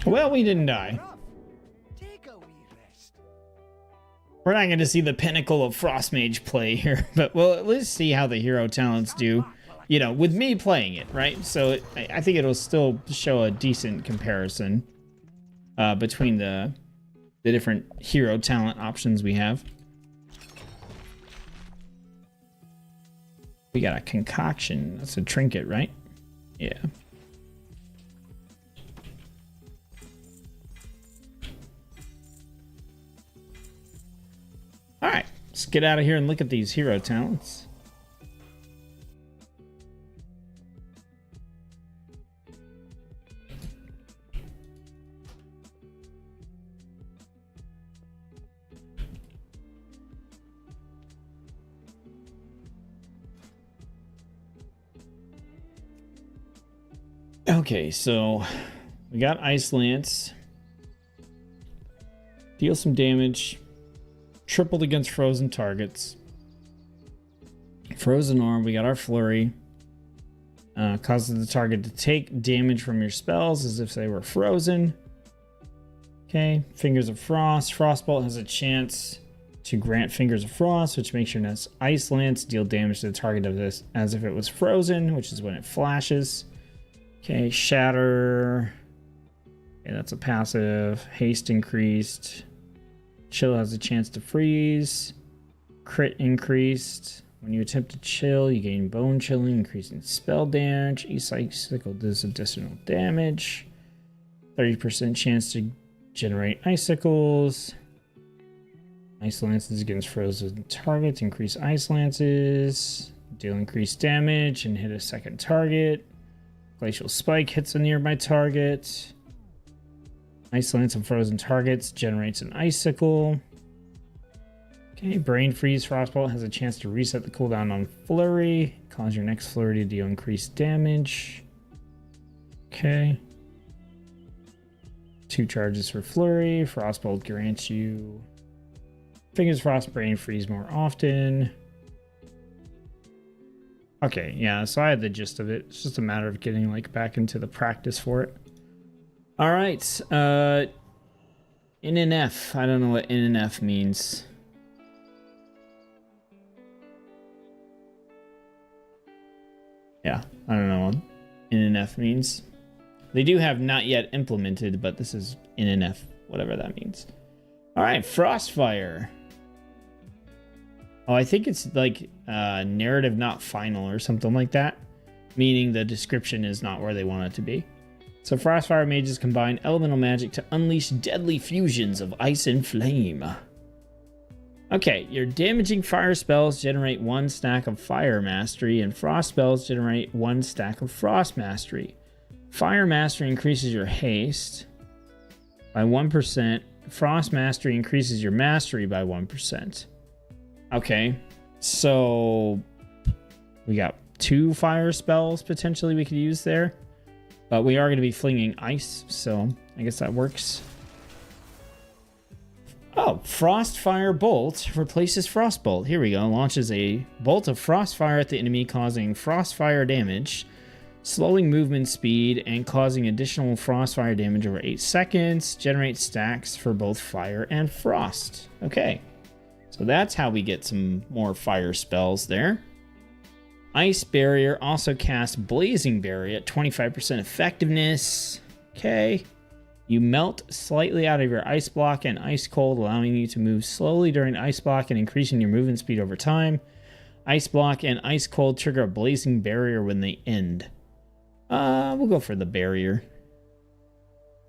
Well, we didn't die. Take a wee rest. We're not going to see the pinnacle of Frost Mage play here, but we'll at least see how the hero talents do, you know, with me playing it, right? So I think it'll still show a decent comparison between the different hero talent options we have. We got a concoction. That's a trinket, right? Yeah. All right, let's get out of here and look at these hero talents. Okay, so we got Ice Lance. Deal some damage. Tripled against frozen targets. Frozen Orb, we got our Flurry. Causes the target to take damage from your spells as if they were frozen. Okay, Fingers of Frost. Frostbolt has a chance to grant Fingers of Frost, which makes your next Ice Lance deal damage to the target of this as if it was frozen, which is when it flashes. Okay, Shatter. Okay, that's a passive. Haste increased. Chill has a chance to freeze. Crit increased. When you attempt to chill, you gain bone chilling, increasing spell damage. Each cycle does additional damage. 30% chance to generate icicles. Ice lances against frozen targets. Increase ice lances. Deal increased damage and hit a second target. Glacial Spike hits a nearby target. Ice Lance on frozen targets generates an icicle. Okay, Brain Freeze. Frostbolt has a chance to reset the cooldown on Flurry. Cause your next Flurry to deal increased damage. Okay. 2 charges for Flurry. Frostbolt grants you Fingers Frost, Brain Freeze more often. Okay, yeah, so I had the gist of it. It's just a matter of getting like back into the practice for it. All right, NNF. I don't know what NNF means. Yeah, I don't know what NNF means. They do have not yet implemented, but this is NNF, whatever that means. All right, Frostfire. Oh, I think it's like narrative not final or something like that, meaning the description is not where they want it to be. So Frostfire mages combine elemental magic to unleash deadly fusions of ice and flame. Okay, your damaging fire spells generate 1 stack of fire mastery, and frost spells generate 1 stack of frost mastery. Fire mastery increases your haste by 1%. Frost mastery increases your mastery by 1%. Okay, so we got 2 fire spells potentially we could use there. But we are going to be flinging ice, so I guess that works. Oh, Frostfire Bolt replaces Frostbolt. Here we go. Launches a bolt of Frostfire at the enemy, causing Frostfire damage, slowing movement speed, and causing additional Frostfire damage over 8 seconds. Generates stacks for both fire and frost. Okay, so that's how we get some more fire spells there. Ice Barrier also casts Blazing Barrier at 25% effectiveness. Okay. You melt slightly out of your ice block and ice cold, allowing you to move slowly during ice block and increasing your movement speed over time. Ice block and ice cold trigger a blazing barrier when they end. We'll go for the barrier.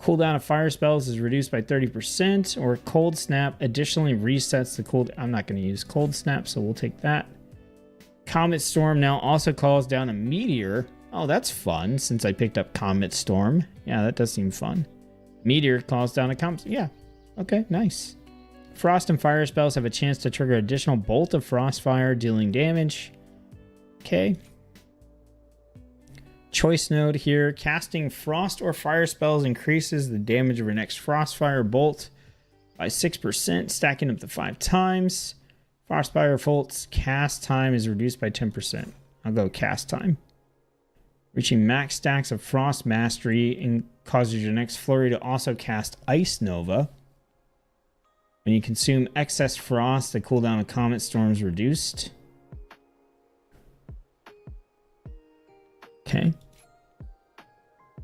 Cooldown of fire spells is reduced by 30%, or cold snap additionally resets the cold. I'm not going to use cold snap, so we'll take that. Comet Storm now also calls down a meteor. Oh, that's fun since I picked up Comet Storm. Yeah, that does seem fun. Meteor calls down a comet. Yeah, okay, nice. Frost and fire spells have a chance to trigger additional bolt of frostfire, dealing damage. Okay. Choice node here. Casting frost or fire spells increases the damage of your next frostfire bolt by 6%, stacking up to 5 times. Frostfire bolt's cast time is reduced by 10%. I'll go cast time. Reaching max stacks of frost mastery and causes your next flurry to also cast Ice Nova. When you consume excess frost, the cooldown of Comet Storm is reduced. Okay.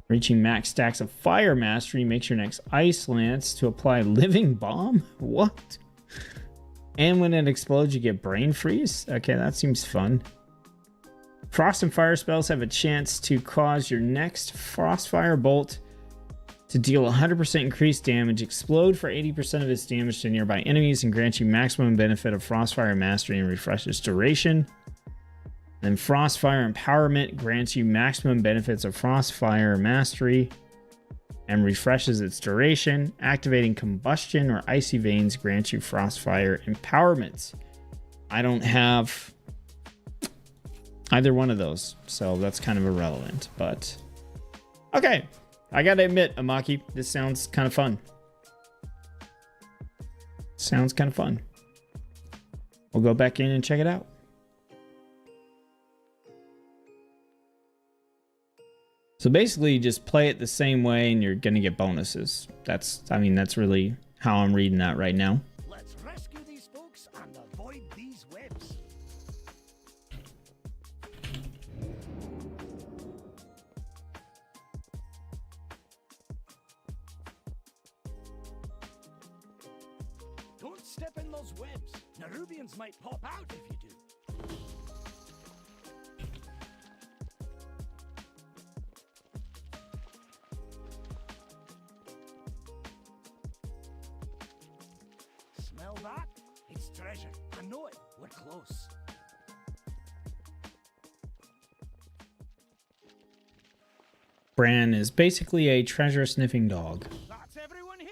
Reaching max stacks of fire mastery makes your next ice lance to apply living bomb? What? And when it explodes, you get brain freeze? Okay, that seems fun. Frost and fire spells have a chance to cause your next frostfire bolt to deal 100% increased damage, explode for 80% of its damage to nearby enemies, and grant you maximum benefit of frostfire mastery and refresh its duration. Then Frostfire Empowerment grants you maximum benefits of Frostfire Mastery and refreshes its duration. Activating Combustion or Icy Veins grants you Frostfire Empowerment. I don't have either one of those, so that's kind of irrelevant, but okay. I gotta admit, Amaki, this sounds kind of fun. Sounds kind of fun. We'll go back in and check it out. So basically, you just play it the same way and you're gonna get bonuses. That's really how I'm reading that right now. Let's rescue these folks and avoid these webs. Don't step in those webs. Nerubians might pop out if you do. Smell that? It's treasure. I know it. We're close. Bran is basically a treasure sniffing dog. That's everyone here.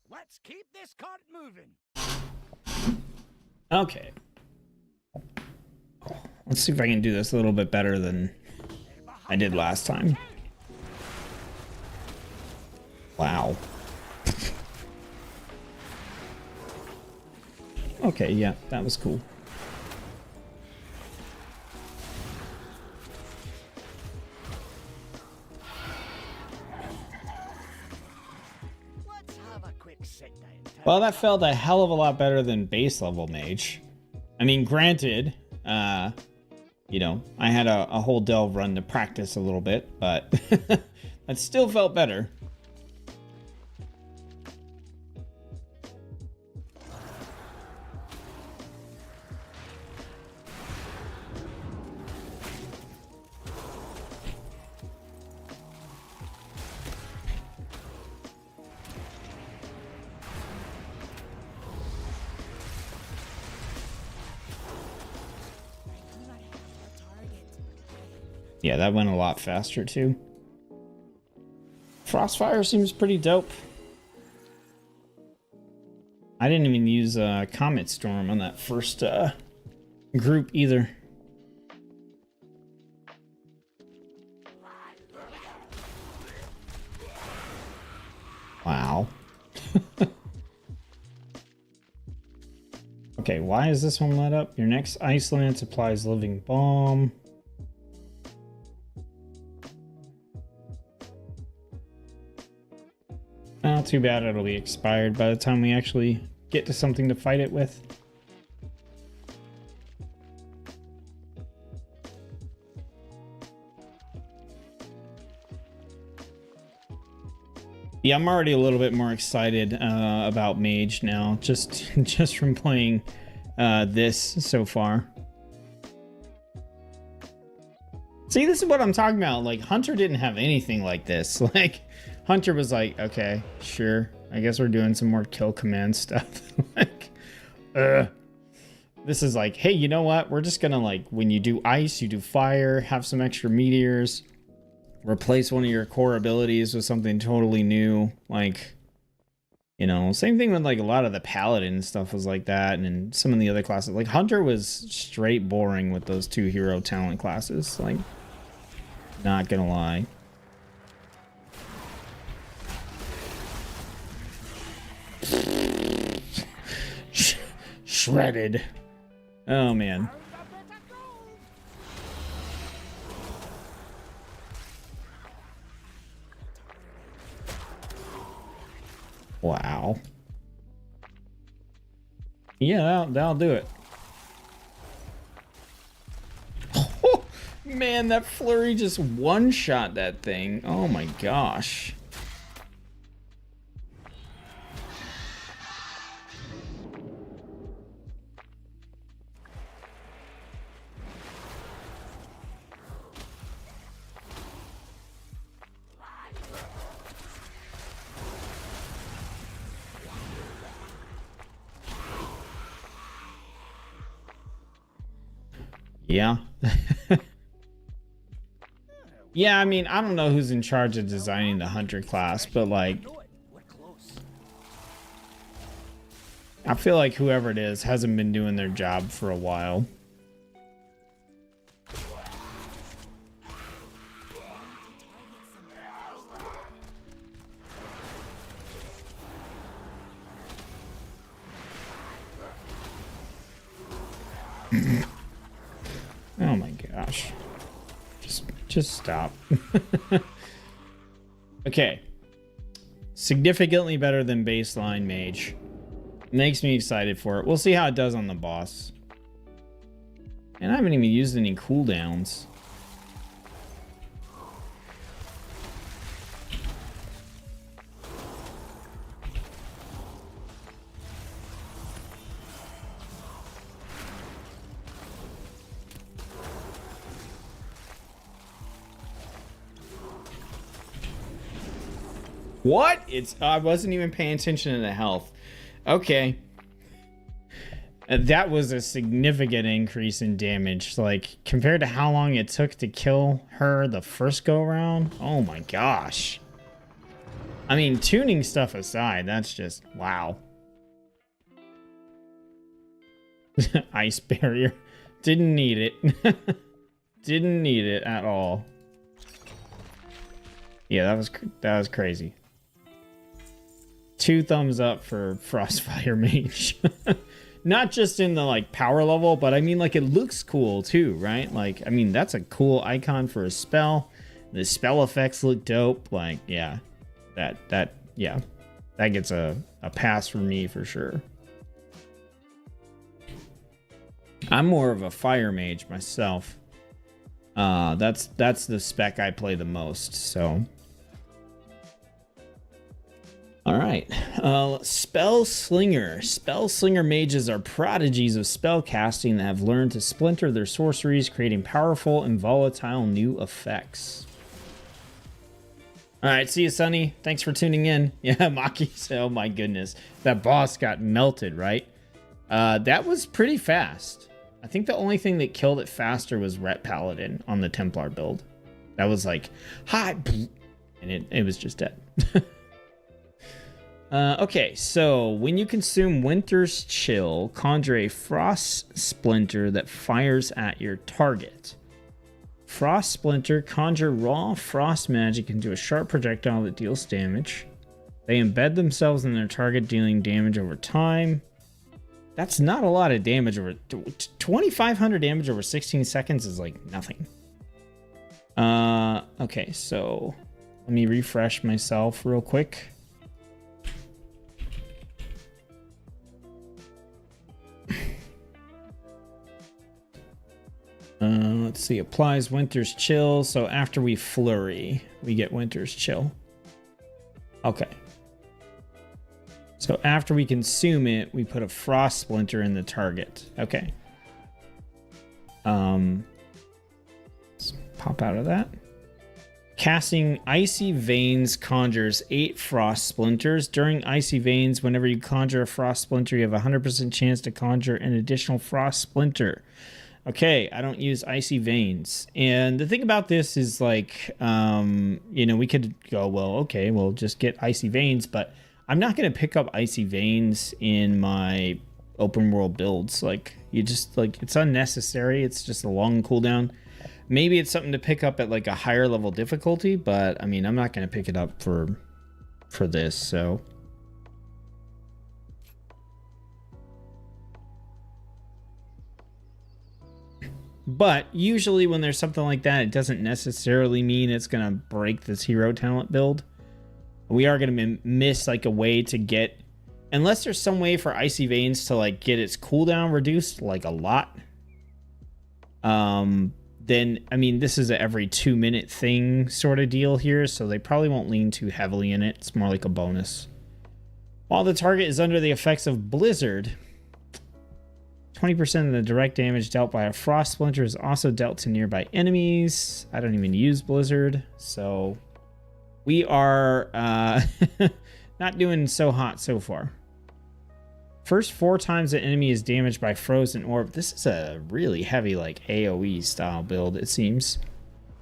Let's keep this cart moving. Okay. Let's see if I can do this a little bit better than I did last time. Wow. Okay, yeah, that was cool. Let's have a quick sit down. Well, that felt a hell of a lot better than base level mage. I mean, granted, you know, I had a whole delve run to practice a little bit, but that still felt better. Yeah, that went a lot faster too. Frostfire seems pretty dope. I didn't even use Comet Storm on that first group either. Wow. Okay, why is this one lit up? Your next Ice Lance applies Living Bomb. Not too bad, it'll be expired by the time we actually get to something to fight it with. Yeah, I'm already a little bit more excited about Mage now, just from playing this so far. See, this is what I'm talking about. Like, Hunter didn't have anything like this. Like, Hunter was like, okay, sure. I guess we're doing some more kill command stuff. Like, this is like, hey, you know what? We're just gonna, like, when you do ice, you do fire, have some extra meteors, replace one of your core abilities with something totally new. Like, you know, same thing with, like, a lot of the paladin stuff was like that, and some of the other classes. Like, Hunter was straight boring with those 2 hero talent classes. Like, not gonna lie. Shredded. Oh man. Wow. Yeah, that'll do it. Oh, man, that flurry just one-shot that thing. Oh my gosh. Yeah. Yeah, I mean, I don't know who's in charge of designing the Hunter class, but like, I feel like whoever it is hasn't been doing their job for a while. Oh my gosh. Just stop. Okay. Significantly better than baseline Mage. Makes me excited for it. We'll see how it does on the boss. And I haven't even used any cooldowns. What? I wasn't even paying attention to the health. Okay. That was a significant increase in damage. Like, compared to how long it took to kill her the first go around. Oh my gosh. I mean, tuning stuff aside, that's just, wow. Ice barrier. Didn't need it. Didn't need it at all. Yeah, that was crazy. 2 thumbs up for Frostfire Mage. Not just in the like power level, but I mean like it looks cool too, right? Like, I mean, that's a cool icon for a spell. The spell effects look dope. Like, yeah, that gets a pass for me for sure. I'm more of a fire mage myself. That's the spec I play the most, so. All right, Spell Slinger. Spell Slinger mages are prodigies of spell casting that have learned to splinter their sorceries, creating powerful and volatile new effects. All right, see you, Sonny. Thanks for tuning in. Yeah, Maki. Oh my goodness, that boss got melted, right? That was pretty fast. I think the only thing that killed it faster was Ret Paladin on the Templar build. That was like, hi, and it was just dead. Okay, so when you consume Winter's Chill, conjure a Frost Splinter that fires at your target. Frost Splinter conjure raw frost magic into a sharp projectile that deals damage. They embed themselves in their target, dealing damage over time. That's not a lot of damage. Over 2,500 damage over 16 seconds is like nothing. Okay, so let me refresh myself real quick. Let's see, applies Winter's Chill. So after we flurry, we get Winter's Chill. Okay. So after we consume it, we put a frost splinter in the target. Okay. Let's pop out of that. Casting Icy Veins conjures 8 frost splinters. During Icy Veins, whenever you conjure a frost splinter, you have a 100% chance to conjure an additional frost splinter. Okay, I don't use Icy Veins. And the thing about this is like, you know, we could go, well, okay, we'll just get Icy Veins, but I'm not going to pick up Icy Veins in my open world builds. Like, you just, like, it's unnecessary. It's just a long cooldown. Maybe it's something to pick up at like a higher level difficulty, but I mean, I'm not going to pick it up for this, so. But usually when there's something like that, it doesn't necessarily mean it's going to break this hero talent build. We are going to miss like a way to get, unless there's some way for Icy Veins to like get its cooldown reduced like a lot. Then, I mean, this is a every 2-minute thing sort of deal here, so they probably won't lean too heavily in it. It's more like a bonus. While the target is under the effects of Blizzard, 20% of the direct damage dealt by a frost splinter is also dealt to nearby enemies. I don't even use Blizzard, so we are not doing so hot so far. First 4 times an enemy is damaged by Frozen Orb. This is a really heavy, like, AoE style build, it seems.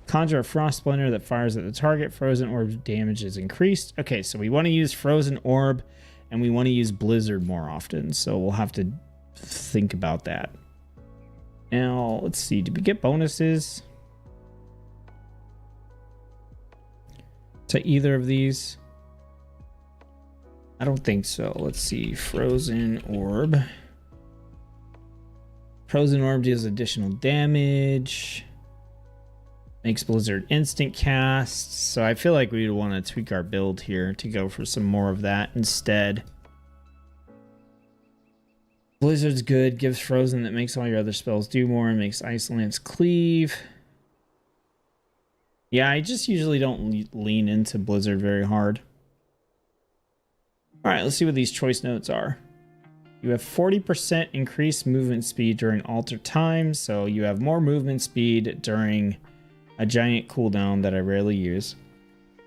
Conjure a Frost Splinter that fires at the target. Frozen Orb damage is increased. Okay, so we want to use Frozen Orb, and we want to use Blizzard more often, so we'll have to think about that. Now, let's see. Did we get bonuses to either of these? I don't think so. Let's see. Frozen Orb. Frozen Orb deals additional damage. Makes Blizzard instant casts. So I feel like we would want to tweak our build here to go for some more of that instead. Blizzard's good. Gives Frozen that makes all your other spells do more. And makes Ice Lance cleave. Yeah, I just usually don't lean into Blizzard very hard. All right, let's see what these choice notes are. You have 40% increased movement speed during alter time, so you have more movement speed during a giant cooldown that I rarely use.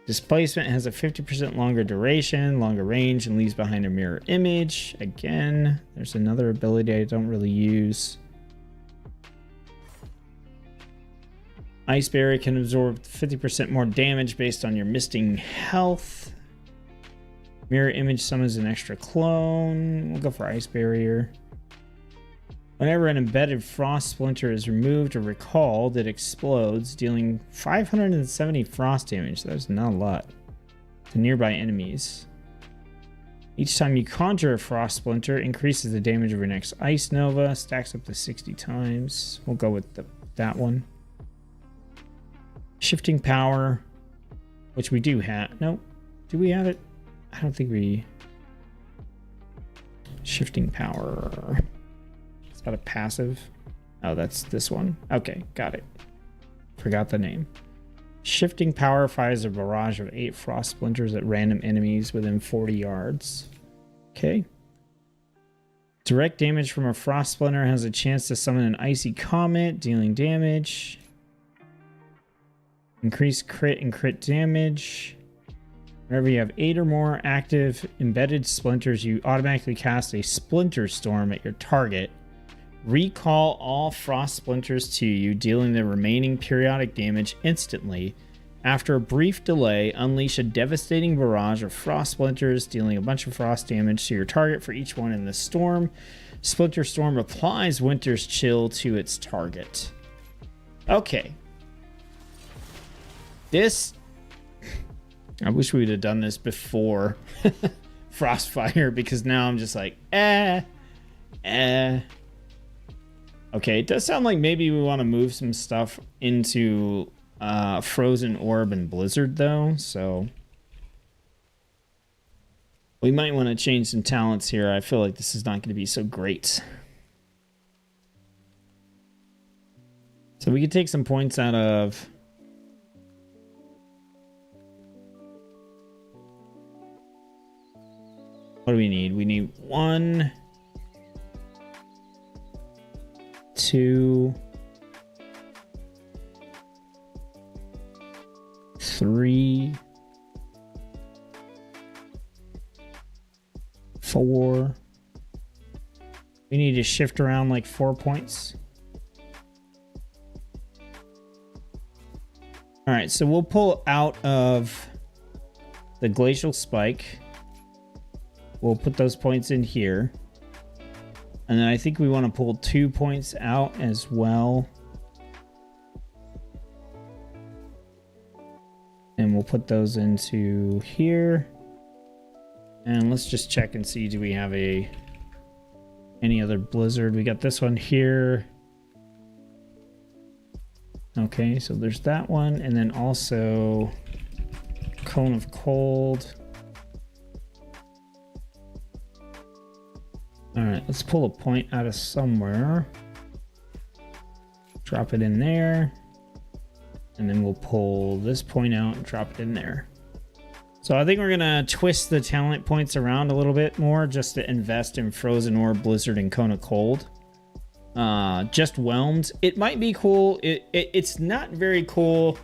Displacement has a 50% longer duration, longer range, and leaves behind a mirror image. Again, there's another ability I don't really use. Ice Barrier can absorb 50% more damage based on your misting health. Mirror image summons an extra clone. We'll go for Ice Barrier. Whenever an embedded frost splinter is removed or recalled, it explodes, dealing 570 frost damage. That's not a lot to nearby enemies. Each time you conjure a frost splinter, increases the damage of your next ice nova. Stacks up to 60 times. We'll go with that one. Shifting power, which we do have. Nope. Do we have it? I don't think we... Shifting power. Is that a passive? Oh, that's this one. Okay, got it. Forgot the name. Shifting power fires a barrage of 8 frost splinters at random enemies within 40 yards. Okay. Direct damage from a frost splinter has a chance to summon an icy comet, dealing damage. Increase crit and crit damage. Whenever you have 8 or more active embedded splinters, you automatically cast a splinter storm at your target. Recall all frost splinters to you, dealing the remaining periodic damage instantly. After a brief delay, unleash a devastating barrage of frost splinters, dealing a bunch of frost damage to your target for each one in the storm. Splinter Storm applies Winter's Chill to its target. Okay. This... I wish we would have done this before Frostfire, because now I'm just like, Okay, it does sound like maybe we want to move some stuff into Frozen Orb and Blizzard, though, so we might want to change some talents here. I feel like this is not going to be so great. So we could take some points out of... What do we need? We need 1, 2, 3, 4. We need to shift around like 4 points. All right, so we'll pull out of the glacial spike. We'll put those points in here. And then I think we want to pull 2 points out as well. And we'll put those into here. And let's just check and see, do we have any other blizzard? We got this one here. Okay, so there's that one. And then also cone of cold. All right, let's pull a point out of somewhere. Drop it in there. And then we'll pull this point out and drop it in there. So I think we're gonna twist the talent points around a little bit more just to invest in Frozen Orb, Blizzard, and Cone of Cold. Just Whelmed. It might be cool. It's not very cool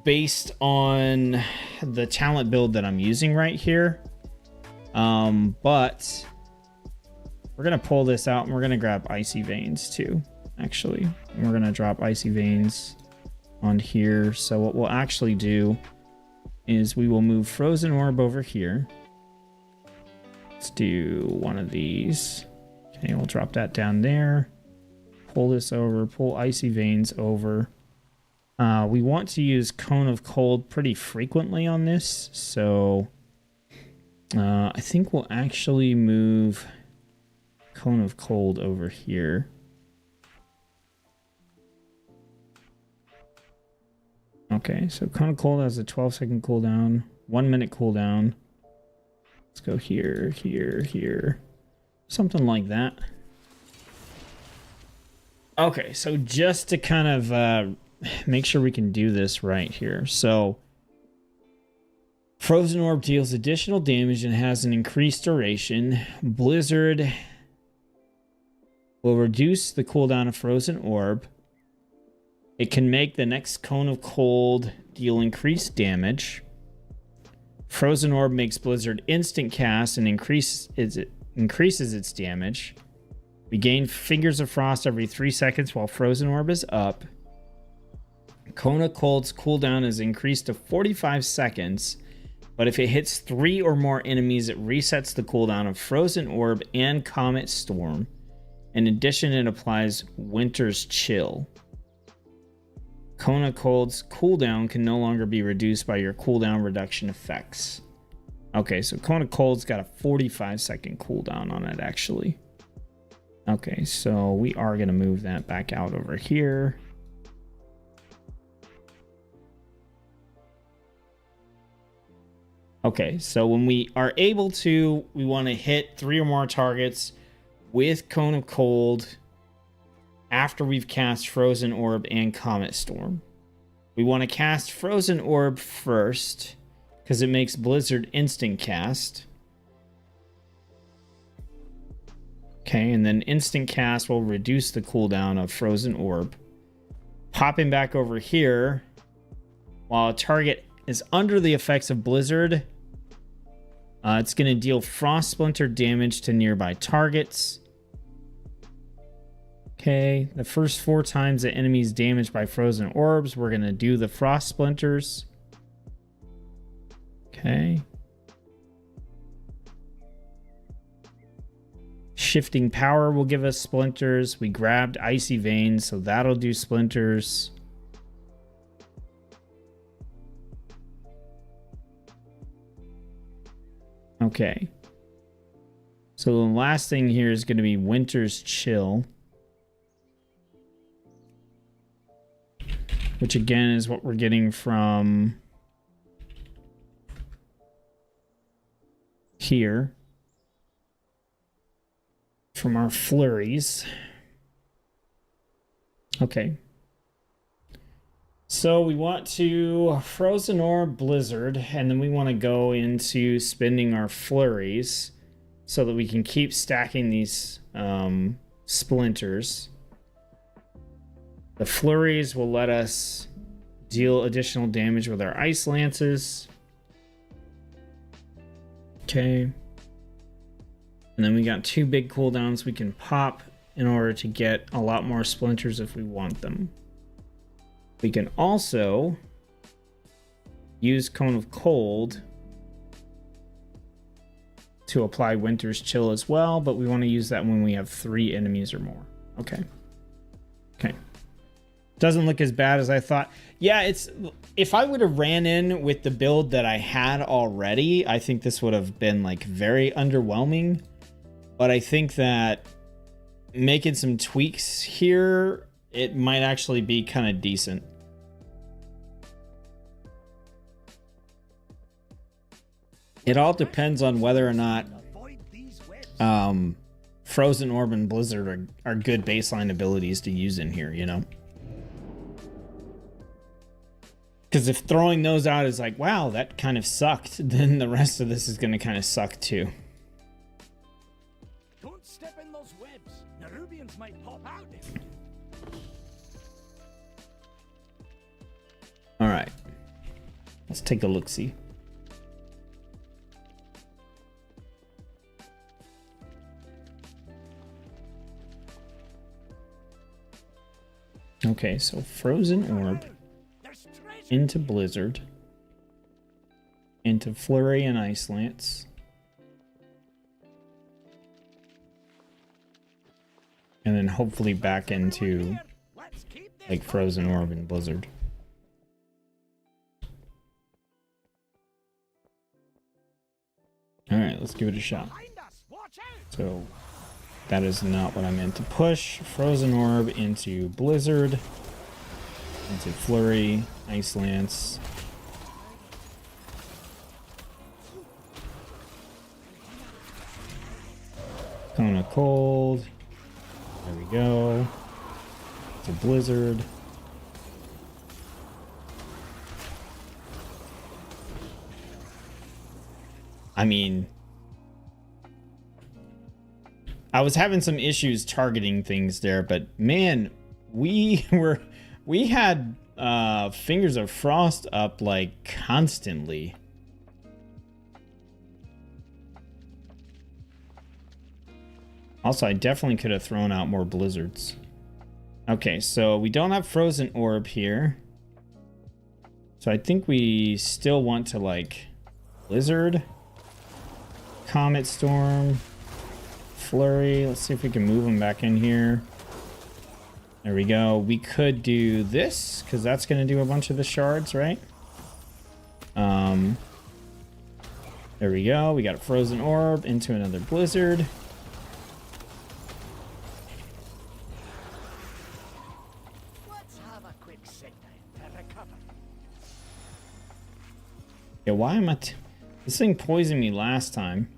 based on the talent build that I'm using right here. But we're gonna pull this out and we're gonna grab Icy Veins too, actually. And we're gonna drop Icy Veins on here. So what we'll actually do is we will move Frozen Orb over here. Let's do one of these. Okay, we'll drop that down there. Pull this over, pull Icy Veins over. We want to use Cone of Cold pretty frequently on this, so I think we'll actually move Cone of Cold over here. Okay, so Cone of Cold has a 12-second cooldown, 1 minute cooldown. Let's go here, here, here. Something like that. Okay, so just to kind of make sure we can do this right here. So, Frozen Orb deals additional damage and has an increased duration. Blizzard will reduce the cooldown of Frozen Orb. It can make the next Cone of Cold deal increased damage. Frozen Orb makes Blizzard instant cast and increases its damage. We gain Fingers of Frost every 3 seconds while Frozen Orb is up. Cone of Cold's cooldown is increased to 45 seconds, but if it hits 3 or more enemies, it resets the cooldown of Frozen Orb and Comet Storm. In addition, it applies Winter's Chill. Cone of Cold's cooldown can no longer be reduced by your cooldown reduction effects. Okay, so Cone of Cold's got a 45-second cooldown on it, actually. Okay, so we are going to move that back out over here. Okay, so when we are able to, we want to hit 3 or more targets with Cone of Cold after we've cast Frozen Orb and Comet Storm. We want to cast Frozen Orb first because it makes Blizzard instant cast. Okay, and then instant cast will reduce the cooldown of Frozen Orb. Popping back over here, while a target is under the effects of Blizzard, it's going to deal Frost Splinter damage to nearby targets. Okay, the first 4 times the enemy's damaged by Frozen Orbs, we're going to do the Frost Splinters. Okay. Shifting Power will give us Splinters. We grabbed Icy Veins, so that'll do Splinters. Okay. So the last thing here is going to be Winter's Chill, which again is what we're getting from here, from our flurries. Okay. So we want to Frozen Orb Blizzard, and then we want to go into spending our flurries so that we can keep stacking these splinters. The flurries will let us deal additional damage with our ice lances. Okay. And then we got 2 big cooldowns we can pop in order to get a lot more splinters if we want them. We can also use Cone of Cold to apply Winter's Chill as well, but we want to use that when we have 3 enemies or more. Okay. Okay. Doesn't look as bad as I thought. Yeah, it's if I would have ran in with the build that I had already, I think this would have been like very underwhelming. But I think that making some tweaks here, it might actually be kind of decent. It all depends on whether or not Frozen Orb and Blizzard are good baseline abilities to use in here, you know? Because if throwing those out is like, wow, that kind of sucked, then the rest of this is going to kind of suck too. Don't step in those webs. Nerubians might pop out if you do. All right. Let's take a look-see. Okay, so Frozen Orb into Blizzard, into Flurry and Ice Lance, and then hopefully back into like Frozen Orb and Blizzard. All right, let's give it a shot. So that is not what I meant to push. Frozen Orb into Blizzard, into Flurry, Ice Lance. Cone of Cold. There we go. To Blizzard. I mean, I was having some issues targeting things there, but man, we had Fingers of Frost up like constantly. Also, I definitely could have thrown out more blizzards. Okay, so we don't have Frozen Orb here. So I think we still want to like Blizzard, Comet Storm, Flurry. Let's see if we can move them back in here. There we go. We could do this because that's going to do a bunch of the shards, right? There we go. We got a Frozen Orb into another Blizzard. Let's have a quick sit down to recover. Yeah, why am I... This thing poisoned me last time.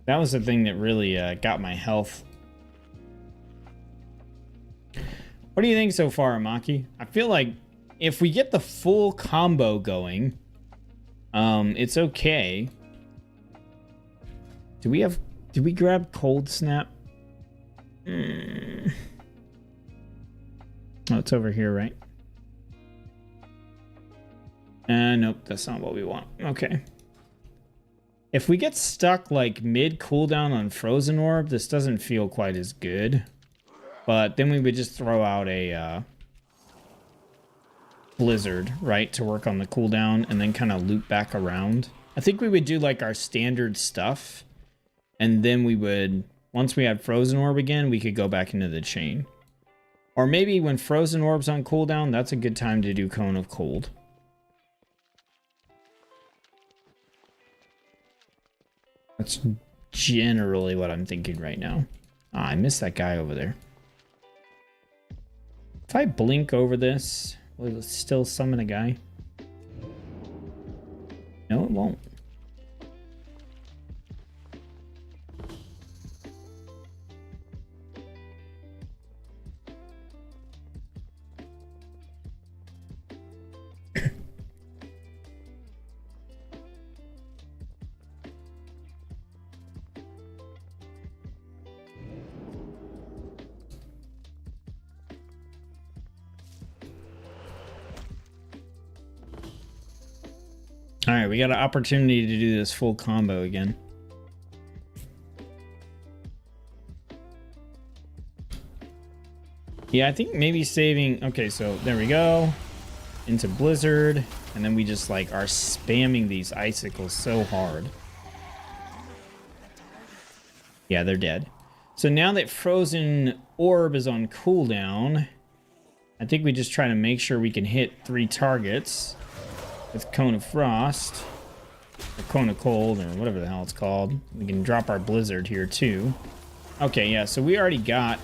That was the thing that really got my health. What do you think so far, Amaki? I feel like if we get the full combo going, it's okay. Did we grab Cold Snap? Oh, it's over here, right? Nope, that's not what we want. Okay. If we get stuck like mid cooldown on Frozen Orb, this doesn't feel quite as good. But then we would just throw out a Blizzard, right, to work on the cooldown and then kind of loop back around. I think we would do like our standard stuff. And then we would, once we had Frozen Orb again, we could go back into the chain. Or maybe when Frozen Orb's on cooldown, that's a good time to do Cone of Cold. That's generally what I'm thinking right now. Ah, I missed that guy over there. If I blink over this, will it still summon a guy? No, it won't. All right, we got an opportunity to do this full combo again. Yeah, I think maybe saving... Okay, so there we go. Into Blizzard. And then we just, like, are spamming these icicles so hard. Yeah, they're dead. So now that Frozen Orb is on cooldown, I think we just try to make sure we can hit 3 targets with Cone of Frost. Or Cone of Cold, or whatever the hell it's called. We can drop our Blizzard here, too. Okay, yeah, so we already got...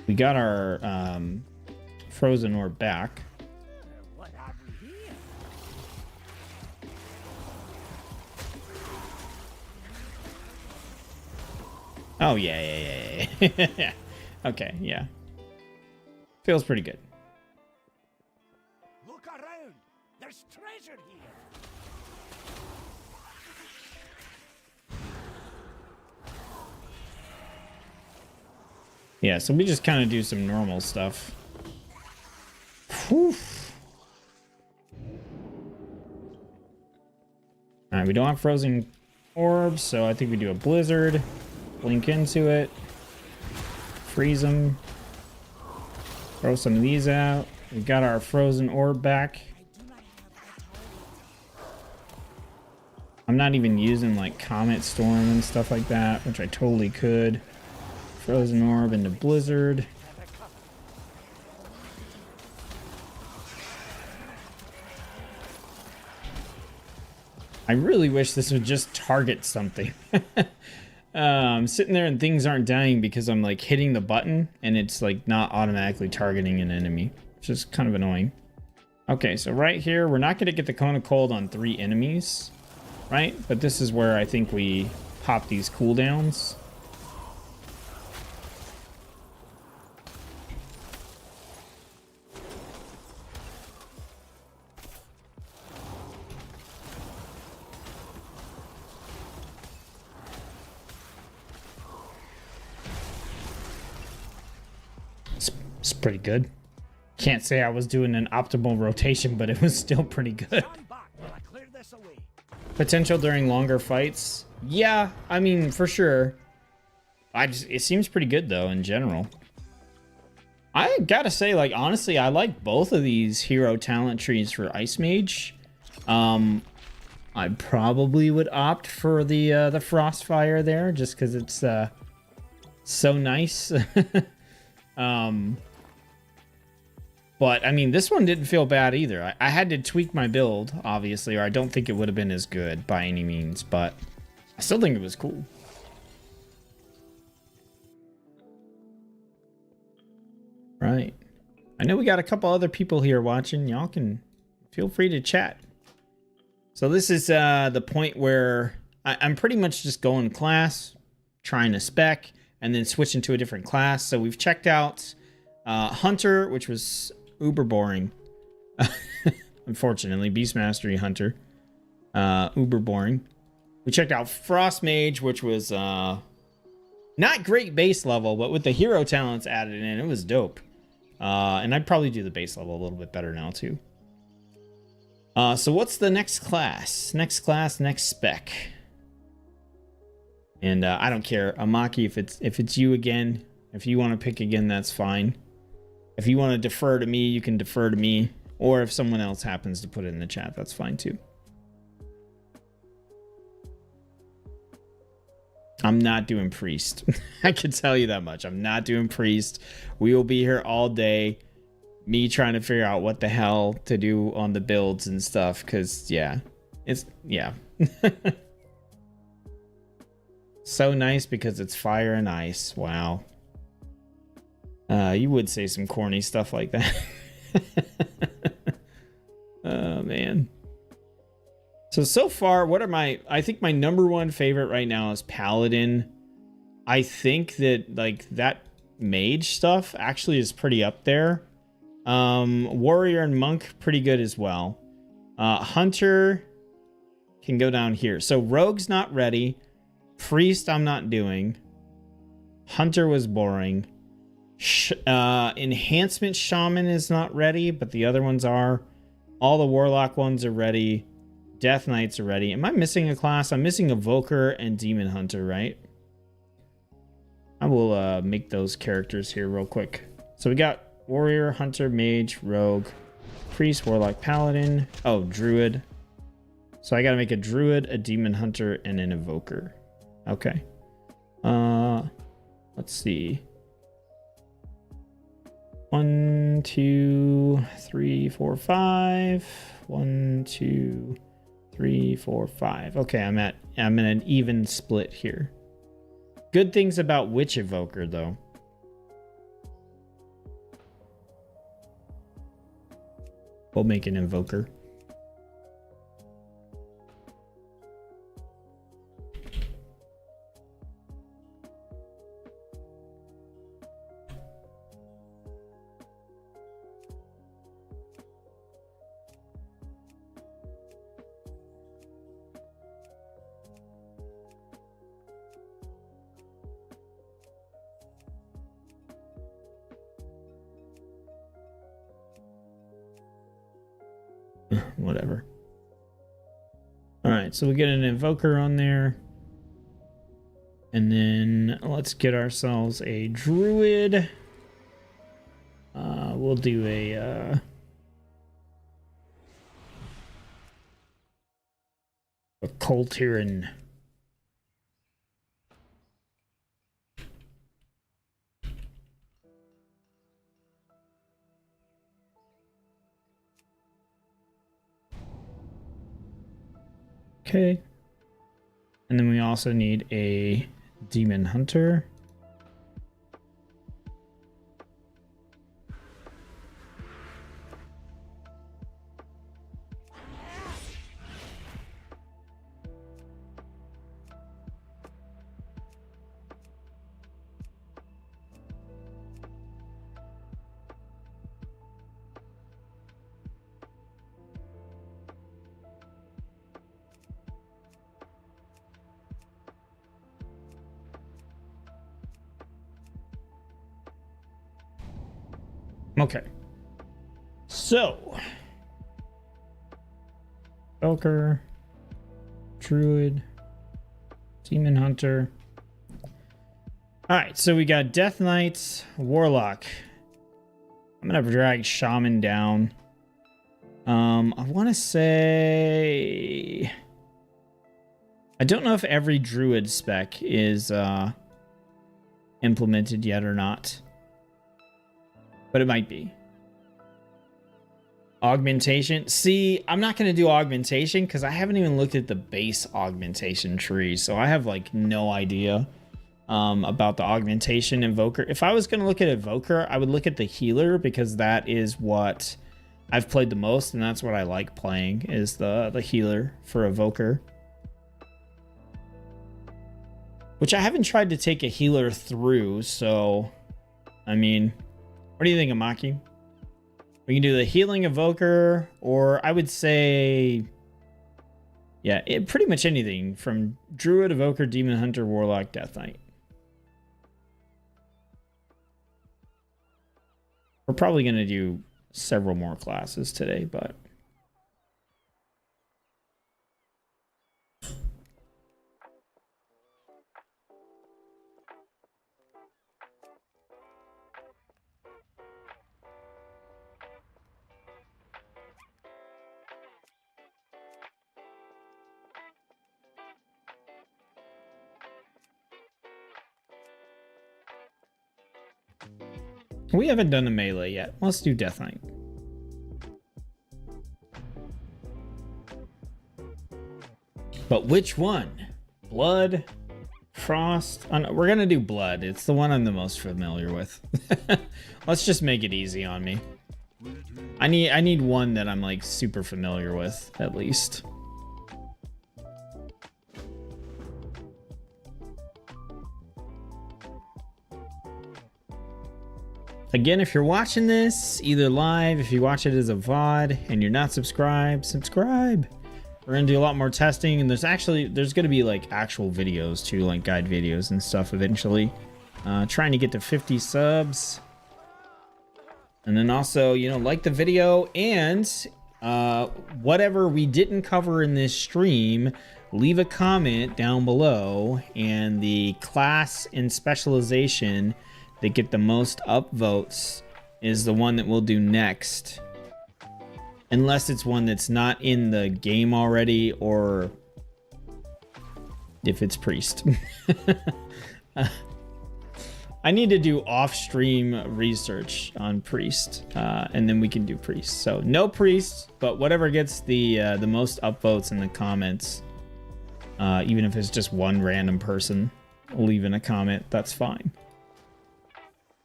we got our Frozen Orb back. What have we here? Oh, yeah. Okay, yeah. Feels pretty good. Look around. There's treasure here. Yeah, so we just kind of do some normal stuff. Whew. Alright, we don't have Frozen Orbs, so I think we do a Blizzard. Blink into it. Freeze them. Throw some of these out. We got our Frozen Orb back. I'm not even using like Comet Storm and stuff like that, which I totally could. Frozen Orb into Blizzard. I really wish this would just target something. I'm sitting there and things aren't dying because I'm like hitting the button and it's like not automatically targeting an enemy, which is kind of annoying. Okay, so right here, we're not going to get the Cone of Cold on 3 enemies, right? But this is where I think we pop these cooldowns. It's pretty good. Can't say I was doing an optimal rotation, but it was still pretty good. Stand back while I clear this away. Potential during longer fights. Yeah, I mean, for sure. It seems pretty good, though, in general. I gotta say, like, honestly, I like both of these hero talent trees for Ice Mage. I probably would opt for the Frostfire there, just because it's so nice. But, I mean, this one didn't feel bad either. I had to tweak my build, obviously, or I don't think it would have been as good by any means, but I still think it was cool. Right. I know we got a couple other people here watching. Y'all can feel free to chat. So this is the point where I'm pretty much just going class, trying to spec, and then switching to a different class. So we've checked out Hunter, which was uber boring. Unfortunately, Beast Mastery Hunter. Uber boring. We checked out Frost Mage, which was not great base level, but with the hero talents added in, it was dope. And I'd probably do the base level a little bit better now, too. So what's the next class? Next class, next spec. And I don't care, Amaki, if it's you again. If you want to pick again, that's fine. If you want to defer to me, you can defer to me. Or if someone else happens to put it in the chat, that's fine too. I'm not doing Priest. I can tell you that much. I'm not doing Priest. We will be here all day. Me trying to figure out what the hell to do on the builds and stuff. Because, yeah. So nice because it's fire and ice. Wow. You would say some corny stuff like that. Oh, man. So far, what are I think my number one favorite right now is Paladin. I think that, like, that mage stuff actually is pretty up there. Warrior and Monk, pretty good as well. Hunter can go down here. So Rogue's not ready. Priest, I'm not doing. Hunter was boring. Enhancement Shaman is not ready, but the other ones are. All the Warlock ones are ready. Death Knights are ready. Am I missing a class? I'm missing Evoker and Demon Hunter, right? I will make those characters here real quick. So we got Warrior, Hunter, Mage, Rogue, Priest, Warlock, Paladin. Oh, Druid. So I gotta make a Druid, a Demon Hunter, and an Evoker. Okay. Let's see. 1, 2, 3, 4, 5. 1, 2, 3, 4, 5. Okay, I'm in an even split here. Good things about which Evoker, though. We'll make an Invoker. Whatever. All right, so we get an Invoker on there. And then let's get ourselves a Druid. We'll do a Coltiran. Okay. And then we also need a Demon Hunter. Okay. So, Evoker, Druid, Demon Hunter. All right, so we got Death Knights, Warlock. I'm gonna drag Shaman down. I want to say, I don't know if every Druid spec is implemented yet or not. But it might be. Augmentation. See, I'm not going to do augmentation because I haven't even looked at the base augmentation tree. So I have like no idea about the augmentation Invoker. If I was going to look at Invoker, I would look at the healer because that is what I've played the most. And that's what I like playing is the healer for Evoker. Which I haven't tried to take a healer through. So, I mean... What do you think, Amaki? We can do the healing Evoker, or I would say, yeah, pretty much anything from Druid, Evoker, Demon Hunter, Warlock, Death Knight. We're probably going to do several more classes today, but... We haven't done a melee yet. Let's do Death Knight. But which one? Blood? Frost? Oh, no, we're gonna do Blood. It's the one I'm the most familiar with. Let's just make it easy on me. I need one that I'm like super familiar with, at least. Again, if you're watching this either live, if you watch it as a VOD and you're not subscribed, subscribe. We're gonna do a lot more testing, and there's gonna be like actual videos too, like guide videos and stuff eventually. Trying to get to 50 subs. And then also, you know, like the video, and whatever we didn't cover in this stream, leave a comment down below, and the class and specialization that get the most upvotes is the one that we'll do next. Unless it's one that's not in the game already, or if it's priest. I need to do off-stream research on priest, and then we can do priest. So no priest, but whatever gets the most upvotes in the comments, even if it's just one random person leaving a comment, that's fine.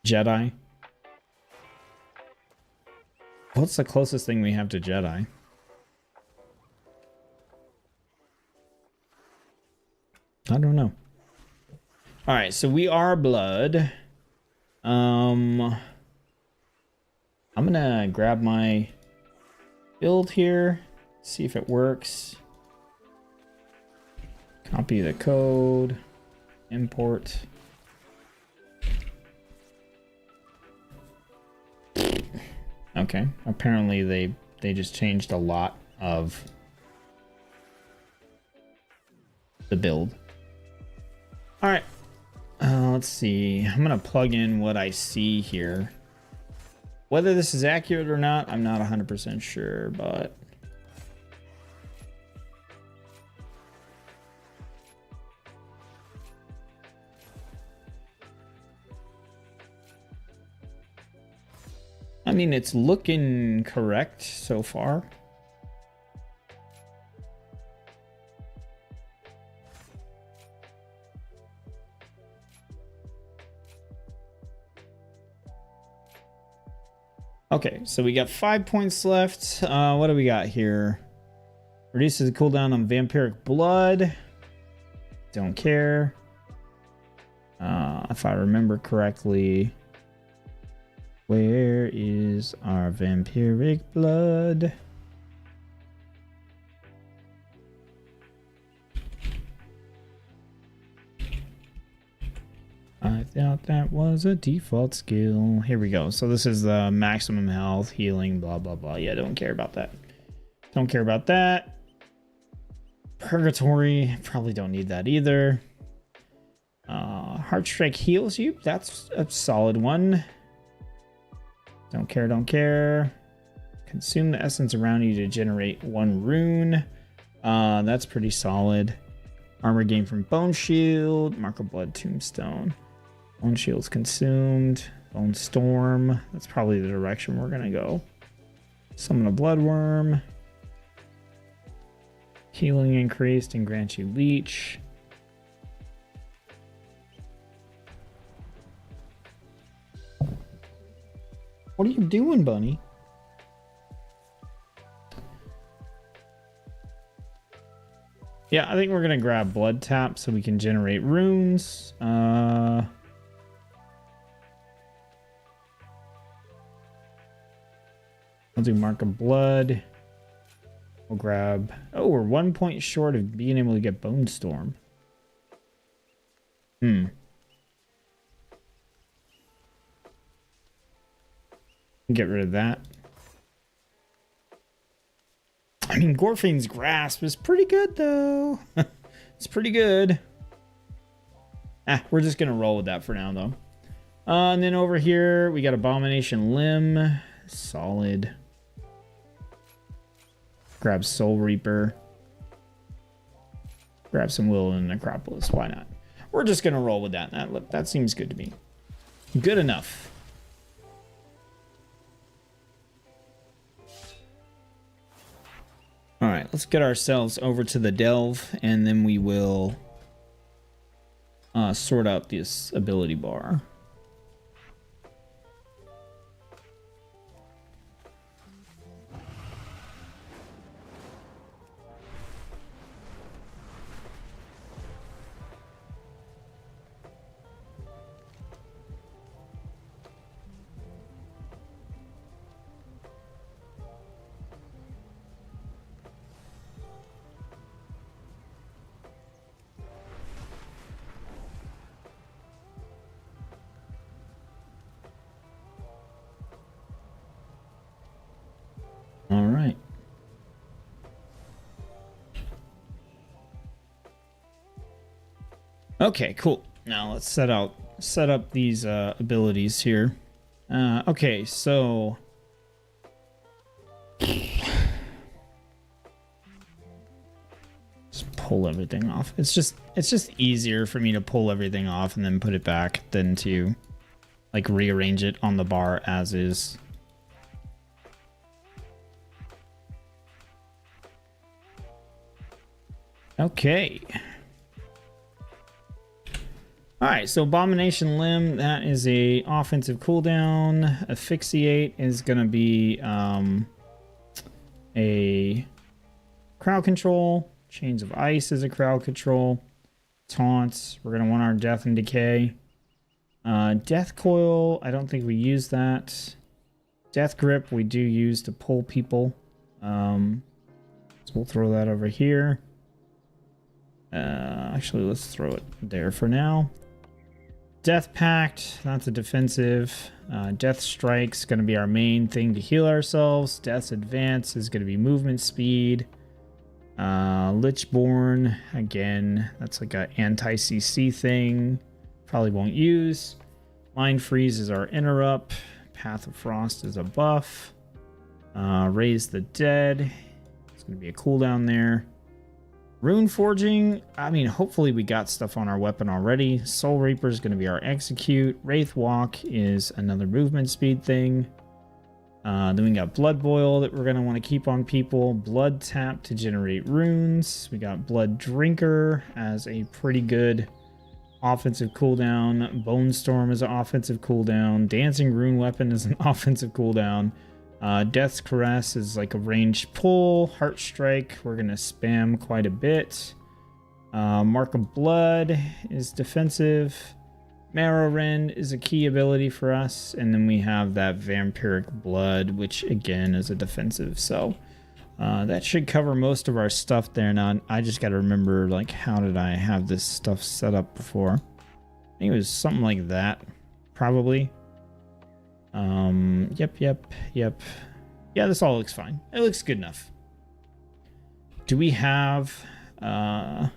Jedi. What's the closest thing we have to Jedi? I don't know. All right, so we are blood. I'm gonna grab my build here, see if it works. Copy the code, import. Okay, apparently they just changed a lot of the build. All right. Let's see. I'm gonna plug in what I see here. Whether this is accurate or not, I'm not 100% sure, but I mean, it's looking correct so far. Okay, so we got 5 points left. What do we got here? Reduces the cooldown on vampiric blood. Don't care. If I remember correctly, where is our vampiric blood? I thought that was a default skill. Here we go. So this is the maximum health, healing, blah, blah, blah. Yeah, don't care about that. Don't care about that. Purgatory, probably don't need that either. Heartstrike heals you. That's a solid one. Don't care, don't care. Consume the essence around you to generate 1 rune. That's pretty solid. Armor gain from Bone Shield. Mark of Blood Tombstone. Bone Shield's consumed. Bone Storm. That's probably the direction we're gonna go. Summon a Bloodworm. Healing increased and grant you Leech. What are you doing, bunny? Yeah, I think we're gonna grab Blood Tap so we can generate runes. I'll do Mark of Blood. We'll grab... Oh, we're 1 point short of being able to get Bone Storm. Get rid of that. I mean, Gorfane's Grasp is pretty good, though. It's pretty good. We're just going to roll with that for now, though. And then over here, we got Abomination Limb. Solid. Grab Soul Reaper. Grab some Will and Necropolis. Why not? We're just going to roll with that. That seems good to me. Good enough. All right, let's get ourselves over to the Delve, and then we will sort out this ability bar. Okay, cool. Now let's set up these abilities here. Okay, so just pull everything off. It's just easier for me to pull everything off and then put it back than to like rearrange it on the bar as is. Okay. Alright, so Abomination Limb, that is a offensive cooldown. Asphyxiate is going to be a crowd control. Chains of Ice is a crowd control. Taunts, we're going to want our Death and Decay. Death Coil, I don't think we use that. Death Grip, we do use to pull people. So we'll throw that over here. Actually, let's throw it there for now. Death Pact, that's a defensive. Death Strike's going to be our main thing to heal ourselves. Death's Advance is going to be movement speed. Lichborn, again, that's like an anti-CC thing. Probably won't use. Mind Freeze is our interrupt. Path of Frost is a buff. Raise the Dead. It's going to be a cooldown there. Rune Forging, I mean, hopefully we got stuff on our weapon already. Soul Reaper is going to be our execute. Wraith Walk is another movement speed thing. Then we got Blood Boil that we're going to want to keep on people. Blood Tap to generate runes. We got Blood Drinker as a pretty good offensive cooldown. Bone Storm is an offensive cooldown. Dancing Rune Weapon is an offensive cooldown. Death's Caress is like a ranged pull. Heart Strike, we're going to spam quite a bit. Mark of Blood is defensive. Marrow Rend is a key ability for us. And then we have that Vampiric Blood, which again is a defensive. So that should cover most of our stuff there. Now, I just got to remember, like, how did I have this stuff set up before? I think it was something like that, probably. Yep. Yeah, this all looks fine. It looks good enough. Do we have, so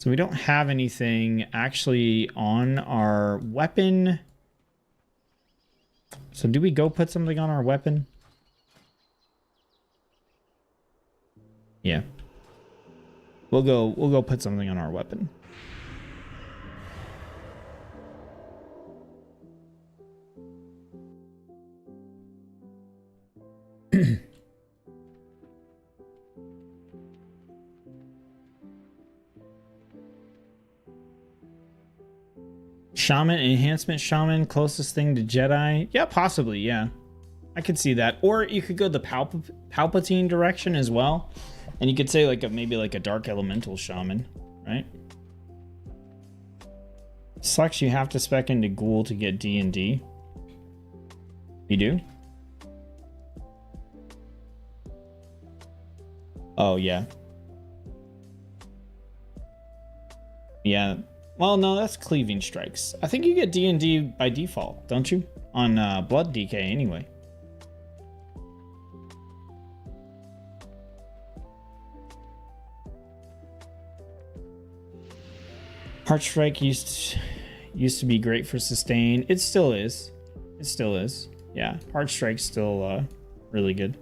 we don't have anything actually on our weapon. So do we go put something on our weapon? Yeah. We'll go put something on our weapon. Shaman, enhancement shaman, closest thing to Jedi. Yeah, possibly, yeah. I could see that. Or you could go the Palpatine direction as well. And you could say like maybe like a dark elemental shaman, right? Sucks you have to spec into Ghoul to get D&D. You do? Oh, yeah. Yeah. Well, no, that's Cleaving Strikes. I think you get D&D by default, don't you? On Blood DK anyway. Heart Strike used to be great for sustain. It still is. It still is. Yeah, Heart Strike's still really good.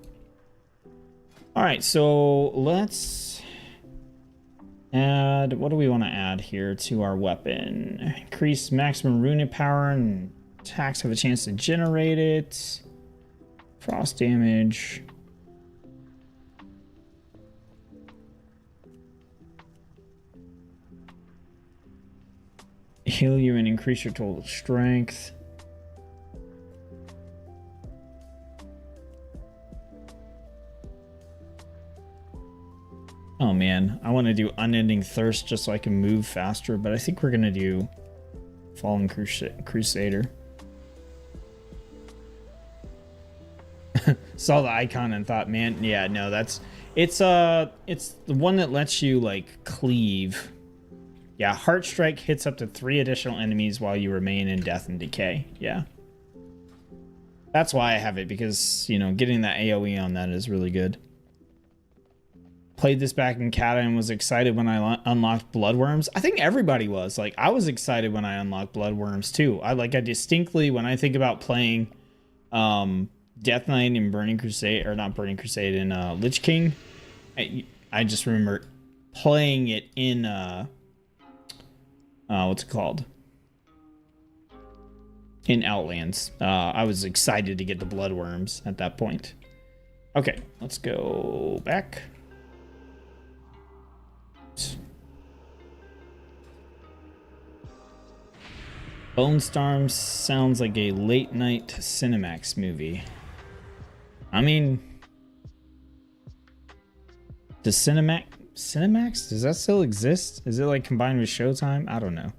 All right, so let's add, what do we want to add here to our weapon? Increase maximum runic power and attacks have a chance to generate it. Frost damage. Heal you and increase your total strength. Oh man, I want to do Unending Thirst just so I can move faster, but I think we're going to do Fallen Crusader. Saw the icon and thought, man, yeah, no, it's the one that lets you like cleave. Yeah, Heart Strike hits up to 3 additional enemies while you remain in Death and Decay. Yeah. That's why I have it, because, you know, getting that AoE on that is really good. played this back in Kata and was excited when I unlocked Bloodworms. I think everybody was. Like, I was excited when I unlocked Bloodworms too. I distinctly, when I think about playing Death Knight and Burning Crusade, or not Burning Crusade, and Lich King, I just remember playing it in what's it called? In Outlands. I was excited to get the Bloodworms at that point. Okay, let's go back. Bone Storm sounds like a late night Cinemax movie. I mean, does Cinemax, does that still exist? Is it like combined with Showtime? I don't know.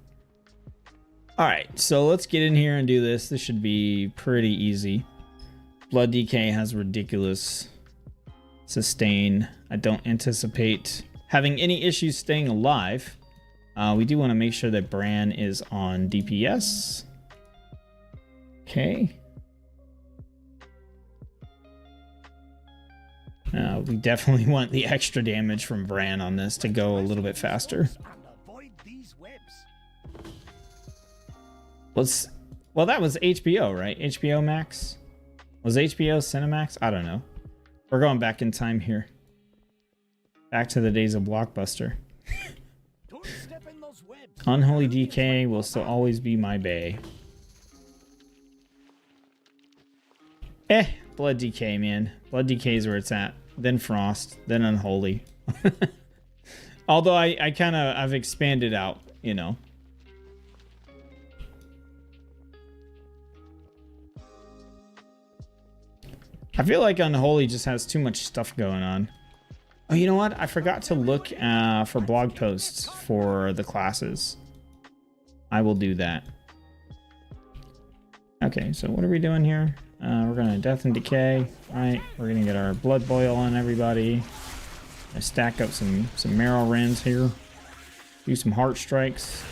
All right, so let's get in here and do this. This should be pretty easy. Blood DK has ridiculous sustain. I don't anticipate having any issues staying alive. We do want to make sure that Bran is on DPS. Okay. We definitely want the extra damage from Bran on this to go a little bit faster. Well, that was HBO, right? HBO Max? Was HBO Cinemax? I don't know. We're going back in time here. Back to the days of Blockbuster. Unholy DK will still always be my bae. Blood DK, man. Blood DK is where it's at. Then Frost. Then Unholy. Although I've expanded out, you know. I feel like Unholy just has too much stuff going on. Oh, you know what? I forgot to look for blog posts for the classes. I will do that. Okay, so what are we doing here? We're going to Death and Decay. All right, we're going to get our Blood Boil on everybody. I stack up some Marrow Rends here. Do some Heart Strikes.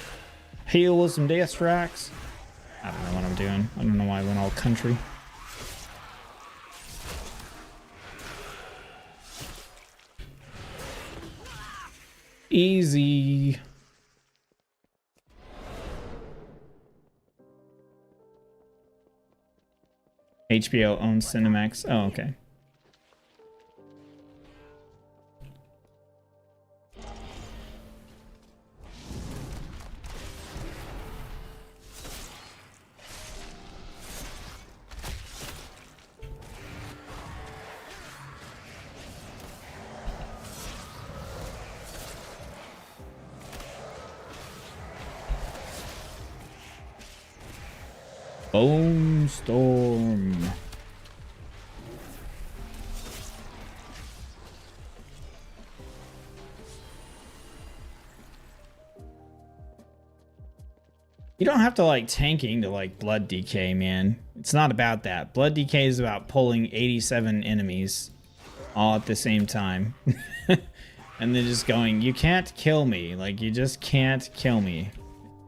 Heal with some Death Strikes. I don't know what I'm doing. I don't know why I went all country. Easy. HBO owns Cinemax. Oh, okay. Bone Storm. You don't have to like tanking to like Blood DK, man. It's not about that. Blood DK is about pulling 87 enemies all at the same time. And then just going, you can't kill me. Like, you just can't kill me.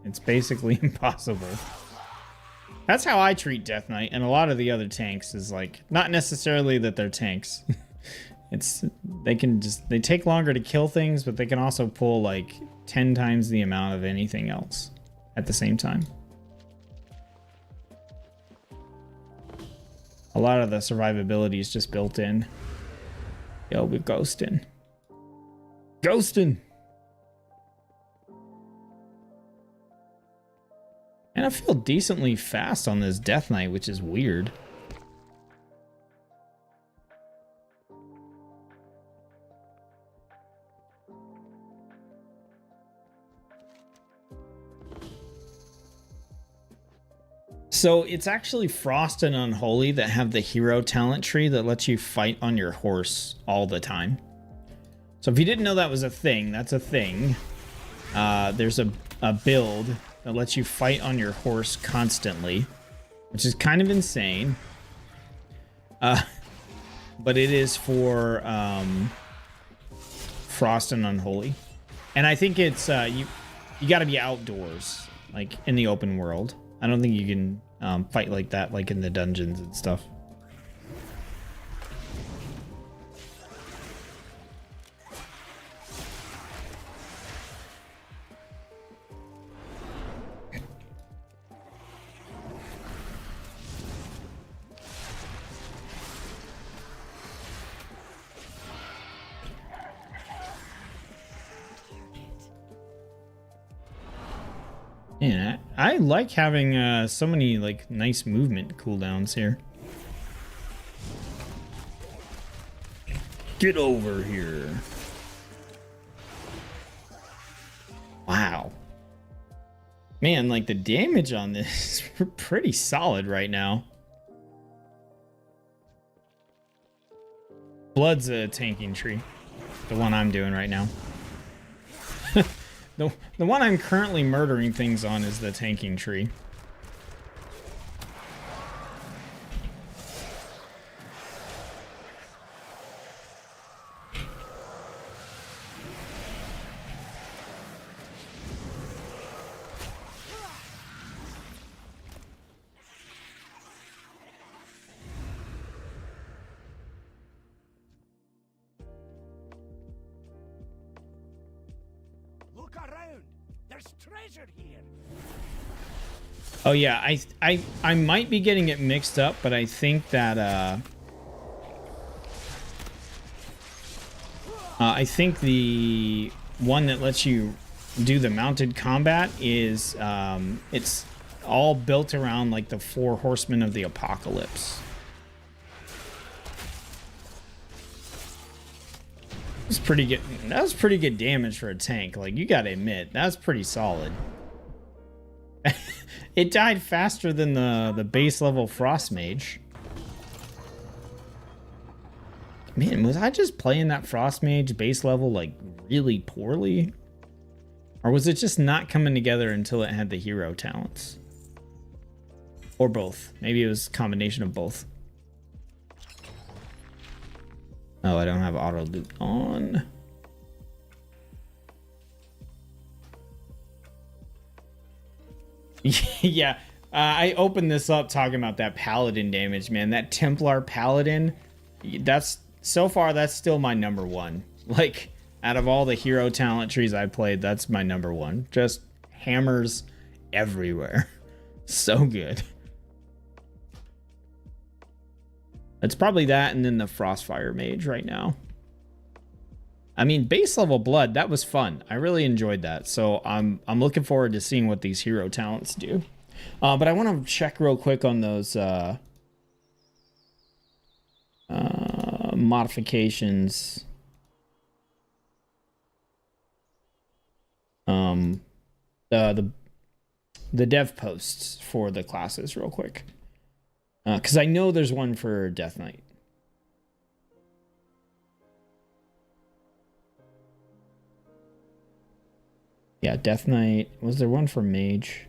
It's basically impossible. That's how I treat Death Knight and a lot of the other tanks, is like, not necessarily that they're tanks. They take longer to kill things, but they can also pull like 10 times the amount of anything else at the same time. A lot of the survivability is just built in. Yo, we're ghosting. Ghosting! And I feel decently fast on this Death Knight, which is weird. So it's actually Frost and Unholy that have the hero talent tree that lets you fight on your horse all the time. So if you didn't know that was a thing, that's a thing. There's a build that lets you fight on your horse constantly, which is kind of insane. But it is for Frost and Unholy. And I think it's, you got to be outdoors, like in the open world. I don't think you can fight like that, like in the dungeons and stuff. Man, I like having so many like nice movement cooldowns here. Get over here. Wow. Man, like the damage on this is pretty solid right now. Blood's a tanking tree. The one I'm doing right now. The one I'm currently murdering things on is the tanking tree. Look around. There's treasure here. Oh yeah, I might be getting it mixed up, but I think that I think the one that lets you do the mounted combat is it's all built around like the 4 horsemen of the apocalypse. It's pretty good. That was pretty good damage for a tank. Like, you gotta admit, that's pretty solid. It died faster than the base level Frost Mage. Man, was I just playing that Frost Mage base level like really poorly? Or was it just not coming together until it had the hero talents? Or both. Maybe it was a combination of both. Oh, I don't have auto loot on. Yeah, I opened this up talking about that paladin damage, man. That Templar paladin, that's so far that's still my number one. Like, out of all the hero talent trees I played, that's my number one. Just hammers everywhere. So good. It's probably that and then the Frostfire Mage right now. I mean, base level Blood, that was fun. I really enjoyed that. So I'm looking forward to seeing what these hero talents do. But I want to check real quick on those modifications. The dev posts for the classes real quick. Because I know there's one for Death Knight. Yeah, Death Knight. Was there one for Mage?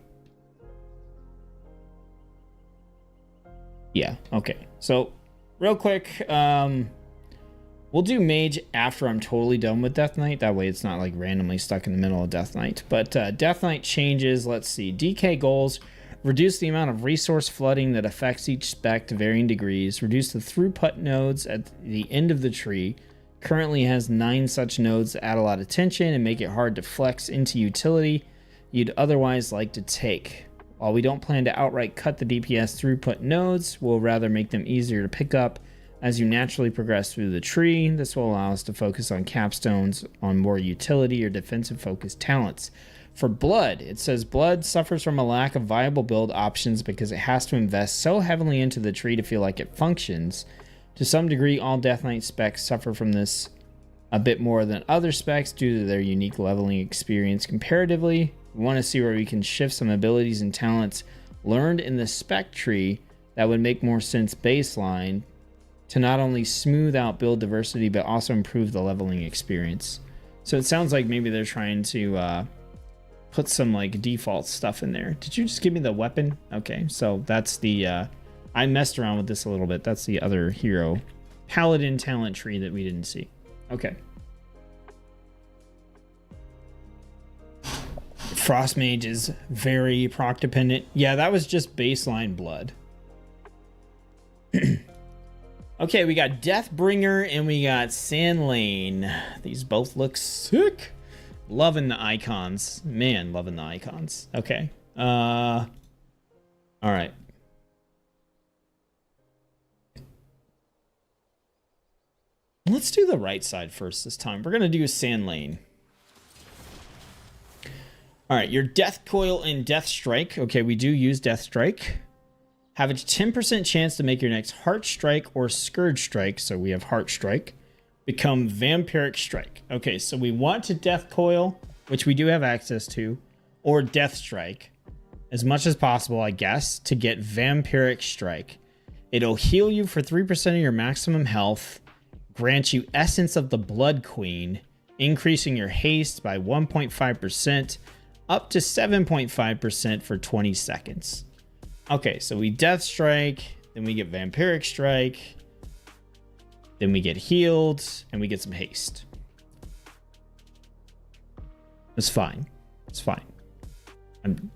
Yeah, okay. So, real quick, we'll do Mage after I'm totally done with Death Knight. That way it's not like randomly stuck in the middle of Death Knight. But Death Knight changes, let's see. DK goals. Reduce the amount of resource flooding that affects each spec to varying degrees. Reduce the throughput nodes at the end of the tree. Currently has 9 such nodes that add a lot of tension and make it hard to flex into utility you'd otherwise like to take. While we don't plan to outright cut the DPS throughput nodes, we'll rather make them easier to pick up as you naturally progress through the tree. This will allow us to focus on capstones on more utility or defensive focused talents. For Blood, it says Blood suffers from a lack of viable build options because it has to invest so heavily into the tree to feel like it functions. To some degree, all Death Knight specs suffer from this a bit more than other specs due to their unique leveling experience comparatively. We want to see where we can shift some abilities and talents learned in the spec tree that would make more sense baseline to not only smooth out build diversity but also improve the leveling experience. So it sounds like maybe they're trying to put some like default stuff in there. Did you just give me the weapon? Okay, so that's the I messed around with this a little bit. That's the other hero paladin talent tree that we didn't see. Okay. Frost Mage is very proc dependent. Yeah, that was just baseline Blood. Okay, we got Deathbringer and we got Sand Lane. These both look sick. Loving the icons. Man, loving the icons. Okay. All right. Let's do the right side first this time. We're going to do Sand Lane. All right, your Death Coil and Death Strike. Okay, we do use Death Strike. Have a 10% chance to make your next Heart Strike or Scourge Strike. So we have Heart Strike. Become Vampiric Strike. Okay, so we want to Death Coil, which we do have access to, or Death Strike, as much as possible, I guess, to get Vampiric Strike. It'll heal you for 3% of your maximum health, grant you Essence of the Blood Queen, increasing your haste by 1.5%, up to 7.5% for 20 seconds. Okay, so we Death Strike, then we get Vampiric Strike, then we get healed, and we get some haste. It's fine. It's fine.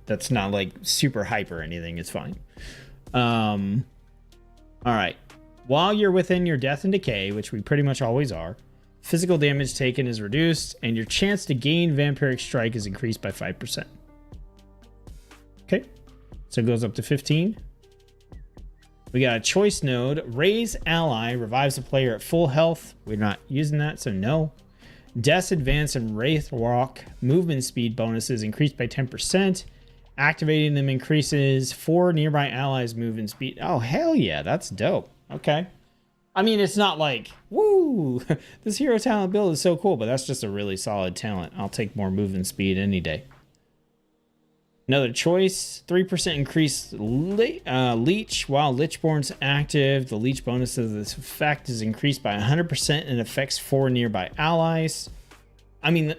That's not like super hype or anything. It's fine. All right. While you're within your death and decay, which we pretty much always are, physical damage taken is reduced, and your chance to gain Vampiric Strike is increased by 5%. Okay. So it goes up to 15. We got a choice node. Raise ally revives a player at full health. We're not using that, so no. Death's Advance and Wraith Walk movement speed bonuses increased by 10%. Activating them increases 4 nearby allies' movement speed. Oh, hell yeah, that's dope. Okay. I mean, it's not like, woo, this hero talent build is so cool, but that's just a really solid talent. I'll take more movement speed any day. Another choice, 3% increased leech. While Lichborn's active, the leech bonus of this effect is increased by 100% and affects 4 nearby allies. I mean,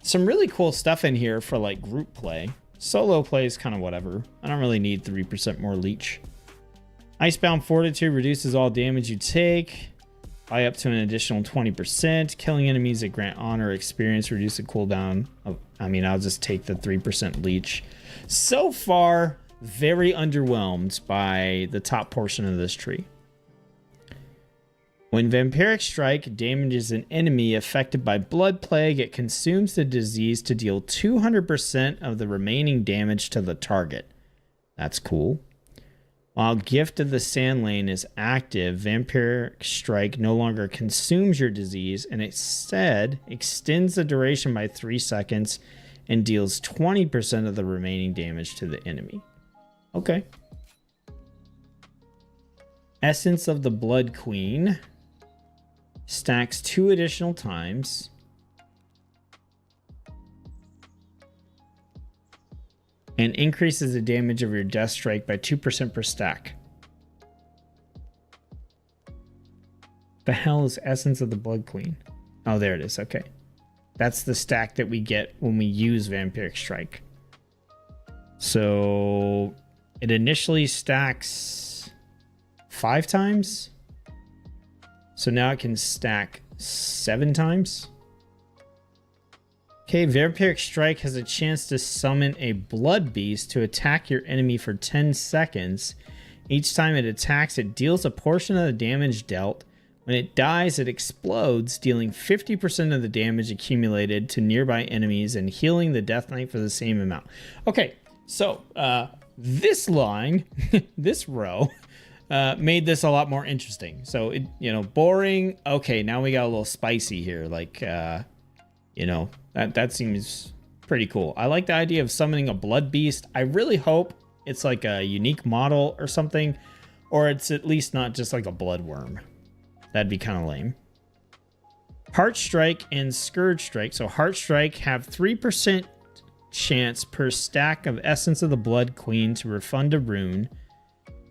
some really cool stuff in here for like group play. Solo play is kind of whatever. I don't really need 3% more leech. Icebound Fortitude reduces all damage you take by up to an additional 20%. Killing enemies that grant honor experience reduce the cooldown of, I mean, I'll just take the 3% leech. So far, very underwhelmed by the top portion of this tree. When Vampiric Strike damages an enemy affected by Blood Plague, it consumes the disease to deal 200% of the remaining damage to the target. That's cool. While Gift of the Sand Lane is active, Vampiric Strike no longer consumes your disease and instead extends the duration by 3 seconds and deals 20% of the remaining damage to the enemy. Okay. Essence of the Blood Queen stacks 2 additional times. And increases the damage of your Death Strike by 2% per stack. The hell is Essence of the Blood Queen? Oh, there it is. Okay. That's the stack that we get when we use Vampiric Strike. So it initially stacks 5 times. So now it can stack 7 times. Okay, Vampiric Strike has a chance to summon a Blood Beast to attack your enemy for 10 seconds. Each time it attacks, it deals a portion of the damage dealt. When it dies, it explodes, dealing 50% of the damage accumulated to nearby enemies and healing the Death Knight for the same amount. Okay, so this line, this row, made this a lot more interesting. So, it, you know, boring. Okay, now we got a little spicy here. Like, you know, that seems pretty cool. I like the idea of summoning a Blood Beast. I really hope it's like a unique model or something, or it's at least not just like a blood worm. That'd be kind of lame. Heart Strike and Scourge Strike. So Heart Strike have 3% chance per stack of Essence of the Blood Queen to refund a rune.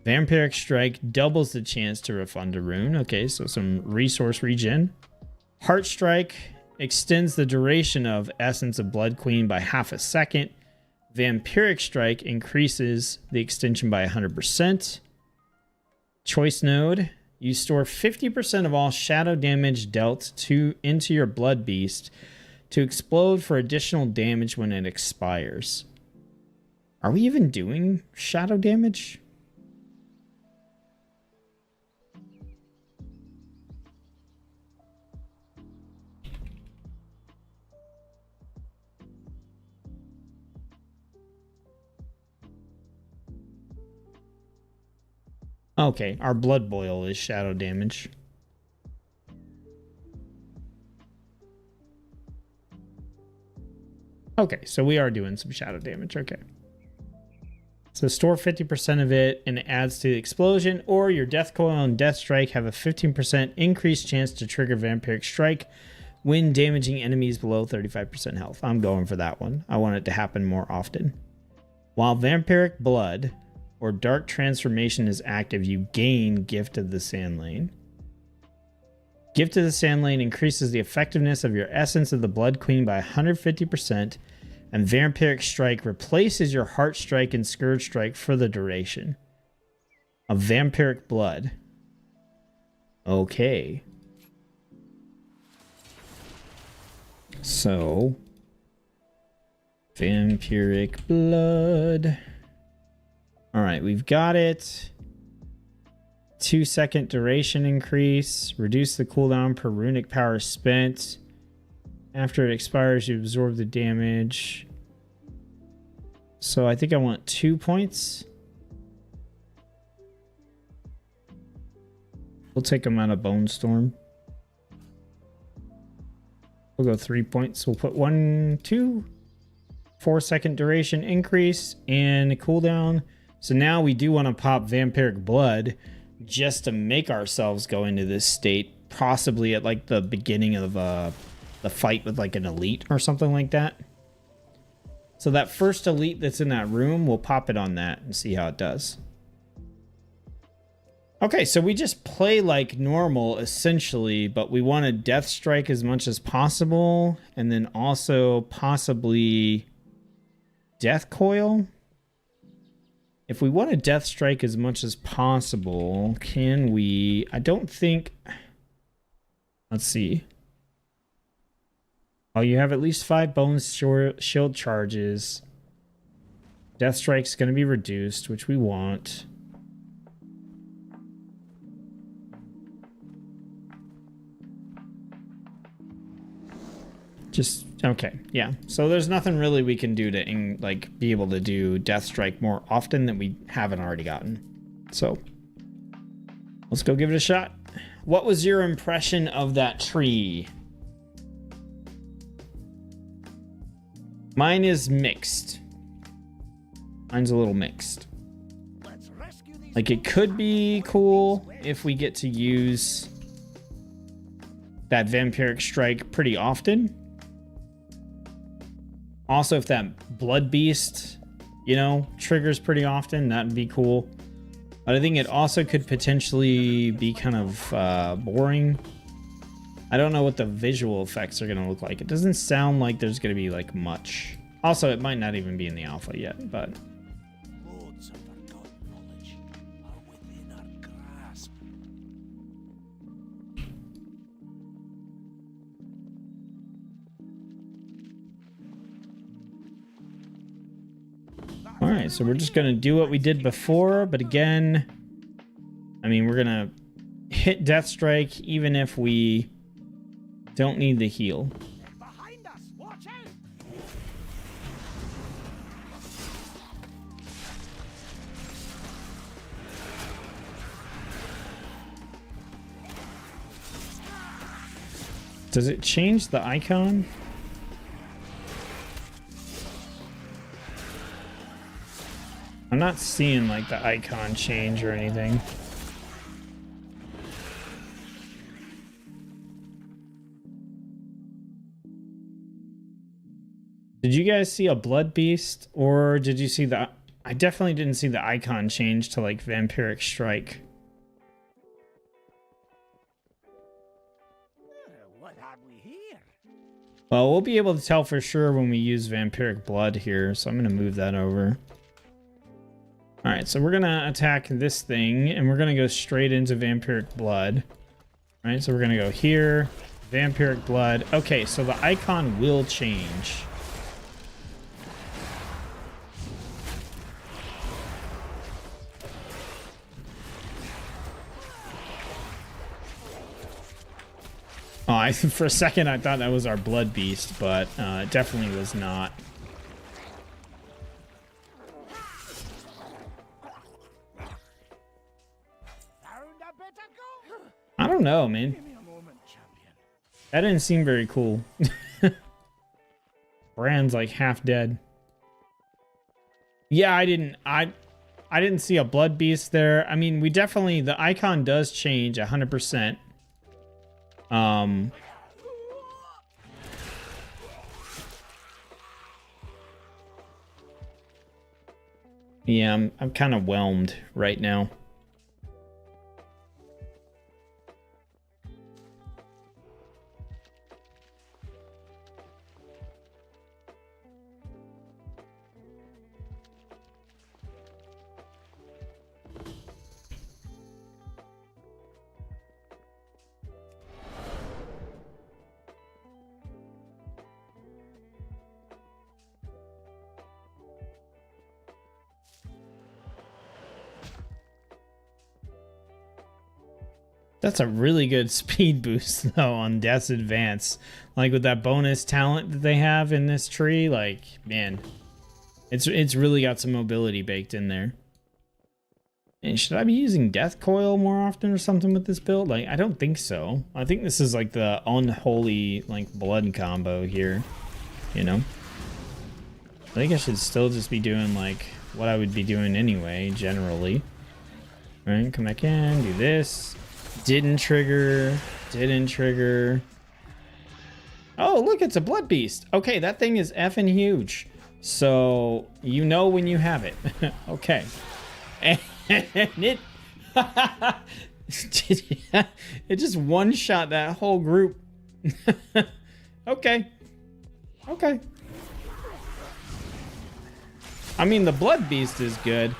Vampiric Strike doubles the chance to refund a rune. Okay, so some resource regen. Heart Strike extends the duration of Essence of Blood Queen by half a second. Vampiric Strike increases the extension by 100%. Choice Node. You store 50% of all shadow damage dealt into your Blood Beast to explode for additional damage when it expires. Are we even doing shadow damage? Okay, our Blood Boil is shadow damage. Okay, so we are doing some shadow damage. Okay. So store 50% of it and it adds to the explosion, or your Death Coil and Death Strike have a 15% increased chance to trigger Vampiric Strike when damaging enemies below 35% health. I'm going for that one. I want it to happen more often. While Vampiric Blood or Dark Transformation is active, you gain Gift of the Sand Lane. Gift of the Sand Lane increases the effectiveness of your Essence of the Blood Queen by 150%. And Vampiric Strike replaces your Heart Strike and Scourge Strike for the duration of Vampiric Blood. Okay. So, Vampiric Blood. All right, we've got it. 2-second duration increase. Reduce the cooldown per runic power spent. After it expires, you absorb the damage. So I think I want 2 points. We'll take them out of Bone Storm. We'll go 3 points. We'll put 1, 2, 4-second duration increase and cooldown. So now we do want to pop Vampiric Blood just to make ourselves go into this state, possibly at like the beginning of the fight with like an elite or something like that. So that first elite that's in that room, we'll pop it on that and see how it does. Okay, so we just play like normal essentially, but we want to Death Strike as much as possible and then also possibly Death Coil. If we want to Death Strike as much as possible, can we? I don't think. Let's see. Oh, you have at least 5 bone shield charges. Death Strike's going to be reduced, which we want. Just, okay, yeah. So there's nothing really we can do to, like, be able to do Death Strike more often that we haven't already gotten. So, let's go give it a shot. What was your impression of that tree? Mine is mixed. Mine's a little mixed. Like, it could be cool if we get to use that Vampiric Strike pretty often. Also, if that Blood Beast, you know, triggers pretty often, that'd be cool. But I think it also could potentially be kind of boring. I don't know what the visual effects are going to look like. It doesn't sound like there's going to be like much. Also, it might not even be in the alpha yet, but... Loads of forgotten knowledge are within our grasp. All right, so we're just going to do what we did before, but again, I mean, we're going to hit Death Strike even if we don't need the heal. Behind us, watch out! Does it change the icon? I'm not seeing like the icon change or anything. Did you guys see a Blood Beast, or did you see the... I definitely didn't see the icon change to like Vampiric Strike. What have we here? Well, we'll be able to tell for sure when we use Vampiric Blood here, so I'm going to move that over. Alright, so we're going to attack this thing, and we're going to go straight into Vampiric Blood. Alright, so we're going to go here, Vampiric Blood. Okay, so the icon will change. Oh, for a second I thought that was our Blood Beast, but it definitely was not. I don't know, man. Give me a moment, champion. That didn't seem very cool. Brand's like half dead. Yeah, I didn't see a blood beast there. I mean, we definitely, the icon does change 100%. Yeah, I'm kind of whelmed right now. That's a really good speed boost though on Death's Advance. Like with that bonus talent that they have in this tree, like, man, it's really got some mobility baked in there. And should I be using Death Coil more often or something with this build? Like, I don't think so. I think this is like the unholy like blood combo here, you know? I think I should still just be doing like what I would be doing anyway, generally. All right, come back in, do this. Didn't trigger. Oh, look, it's a blood beast. Okay, that thing is effing huge. So, you know when you have it. Okay. And it... it just one-shot that whole group. Okay. Okay. I mean, the blood beast is good.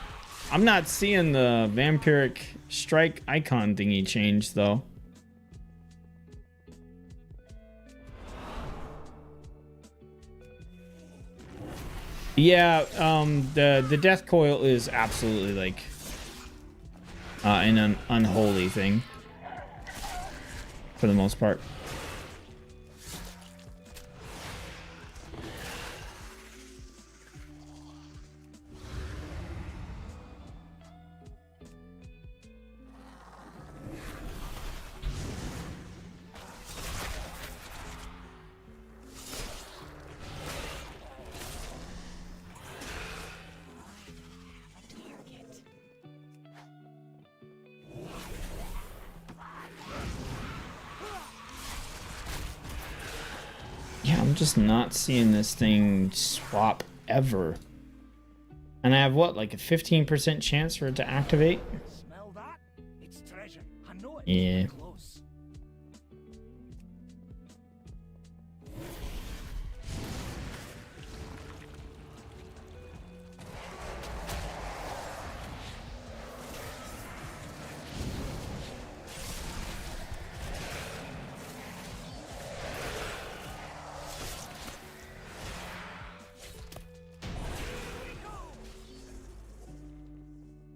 I'm not seeing the vampiric strike icon thingy change though. Yeah, the death coil is absolutely like an unholy thing for the most part. Yeah, I'm just not seeing this thing swap ever. And I have what, like a 15% chance for it to activate? Smell that? It's treasure. I know it. Yeah. Close.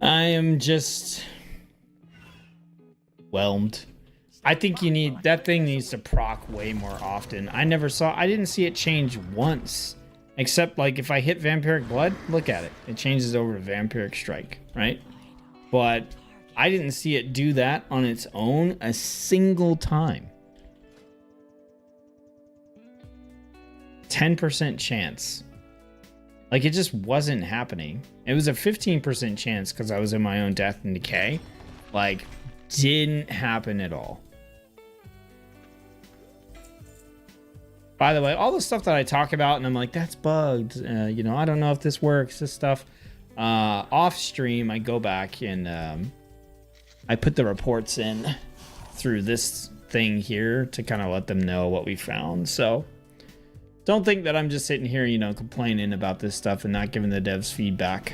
I am just whelmed. I think you need, that thing needs to proc way more often. I didn't see it change once. Except like if I hit Vampiric Blood, look at it. It changes over to Vampiric Strike, right? But I didn't see it do that on its own a single time. 10% chance. Like, it just wasn't happening. It was a 15% chance because I was in my own Death and Decay. Like, didn't happen at all. By the way, all the stuff that I talk about and I'm like, that's bugged. You know, I don't know if this works, this stuff. Off stream, I go back and I put the reports in through this thing here to kind of let them know what we found. So don't think that I'm just sitting here, you know, complaining about this stuff and not giving the devs feedback.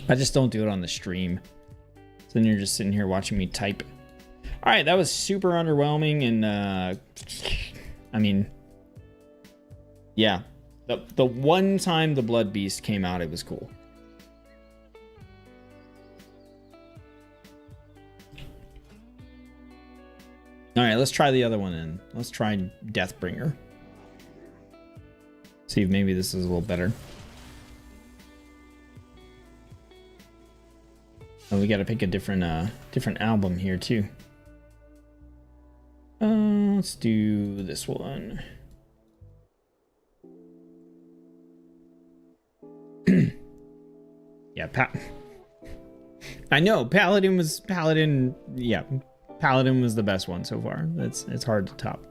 I just don't do it on the stream. So then you're just sitting here watching me type. All right, that was super underwhelming. And I mean, yeah, the one time the Blood Beast came out, it was cool. All right, let's try the other one then. Let's try Deathbringer. See if maybe this is a little better. Oh, we got to pick a different different album here too. Let's do this one. Yeah, I know Paladin was Yeah, Paladin was the best one so far. It's hard to top.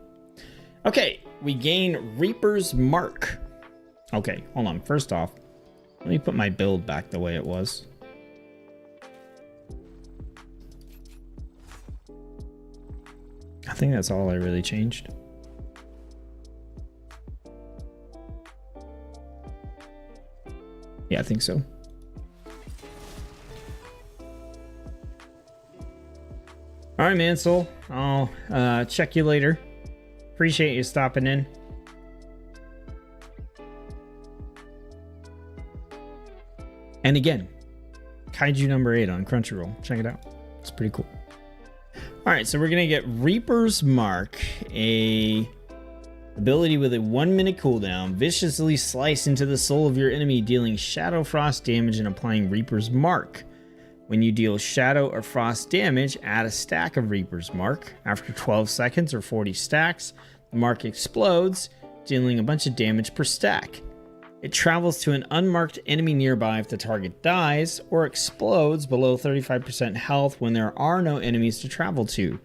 Okay, we gain Reaper's Mark. Okay, hold on. First off, let me put my build back the way it was. I think that's all I really changed. Yeah, I think so. All right, Mansell. I'll check you later. Appreciate you stopping in. And again, Kaiju number 8 on Crunchyroll. Check it out. It's pretty cool. All right, so we're gonna get Reaper's Mark, a ability with a 1-minute cooldown. Viciously slice into the soul of your enemy, dealing Shadow Frost damage and applying Reaper's Mark. When you deal Shadow or Frost damage, add a stack of Reaper's Mark. After 12 seconds or 40 stacks, the mark explodes, dealing a bunch of damage per stack. It travels to an unmarked enemy nearby if the target dies, or explodes below 35% health when there are no enemies to travel to.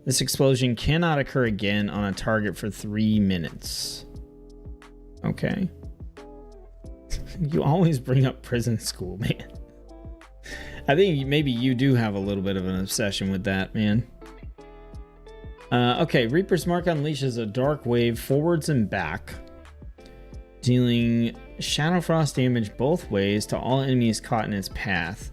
This explosion cannot occur again on a target for 3 minutes. Okay. You always bring up prison school, man. I think maybe you do have a little bit of an obsession with that, man. Okay, Reaper's Mark unleashes a dark wave forwards and back, dealing Shadow Frost damage both ways to all enemies caught in its path.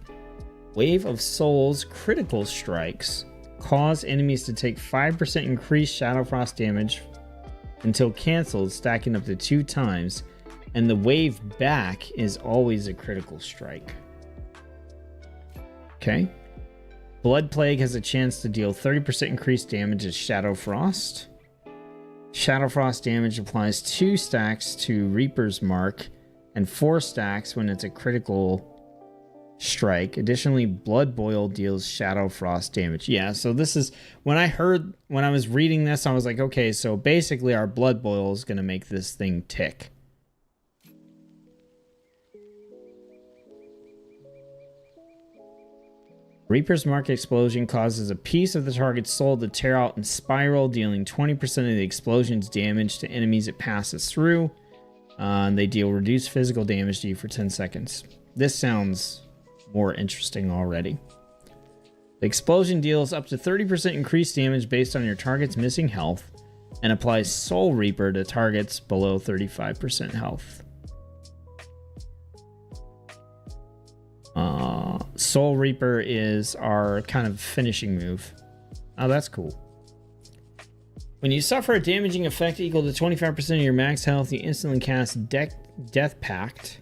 Wave of Souls critical strikes cause enemies to take 5% increased Shadow Frost damage until cancelled, stacking up to 2 times, and the wave back is always a critical strike. Okay. Blood Plague has a chance to deal 30% increased damage as Shadow Frost. Shadow Frost damage applies 2 stacks to Reaper's Mark and 4 stacks when it's a critical strike. Additionally, Blood Boil deals Shadow Frost damage. Yeah, so this is when I was reading this, I was like, okay, so basically our Blood Boil is going to make this thing tick. Reaper's Mark explosion causes a piece of the target's soul to tear out and spiral, dealing 20% of the explosion's damage to enemies it passes through. They deal reduced physical damage to you for 10 seconds. This sounds more interesting already. The explosion deals up to 30% increased damage based on your target's missing health and applies Soul Reaper to targets below 35% health. Soul Reaper is our kind of finishing move. Oh, that's cool. When you suffer a damaging effect equal to 25% of your max health, you instantly cast Death Pact.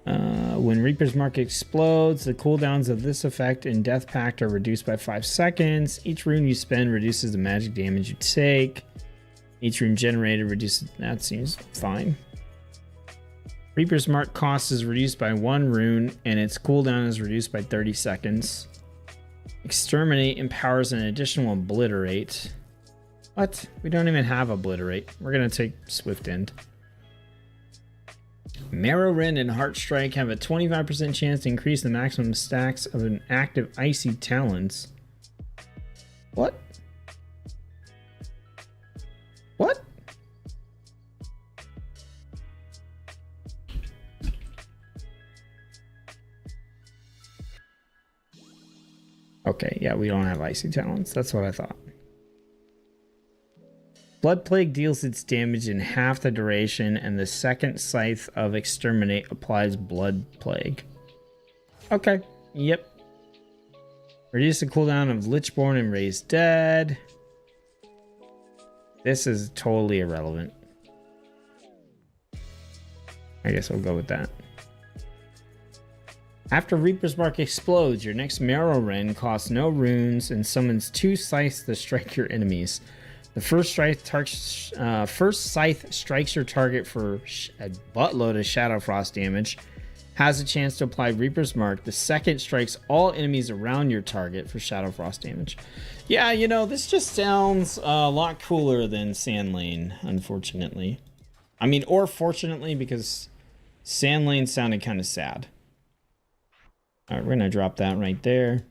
When Reaper's Mark explodes, the cooldowns of this effect and Death Pact are reduced by 5 seconds. Each rune you spend reduces the magic damage you take. Each rune generated reduces... That seems fine. Reaper's Mark cost is reduced by 1 rune, and its cooldown is reduced by 30 seconds. Exterminate empowers an additional Obliterate. What? We don't even have Obliterate. We're going to take Swift End. Marrow Rend and Heart Strike have a 25% chance to increase the maximum stacks of an active Icy Talons. What? What? Okay, yeah, we don't have Icy Talons. That's what I thought. Blood Plague deals its damage in half the duration, and the second Scythe of Exterminate applies Blood Plague. Okay, yep. Reduce the cooldown of Lichborn and Raise Dead. This is totally irrelevant. I guess we'll go with that. After Reaper's Mark explodes, your next Marrow Rend costs no runes and summons 2 scythes to strike your enemies. The first scythe strikes your target for a buttload of Shadow Frost damage, has a chance to apply Reaper's Mark. The second strikes all enemies around your target for Shadow Frost damage. Yeah, you know, this just sounds a lot cooler than Sand Lane, unfortunately. I mean, or fortunately, because Sand Lane sounded kind of sad. All right, we're gonna drop that right there.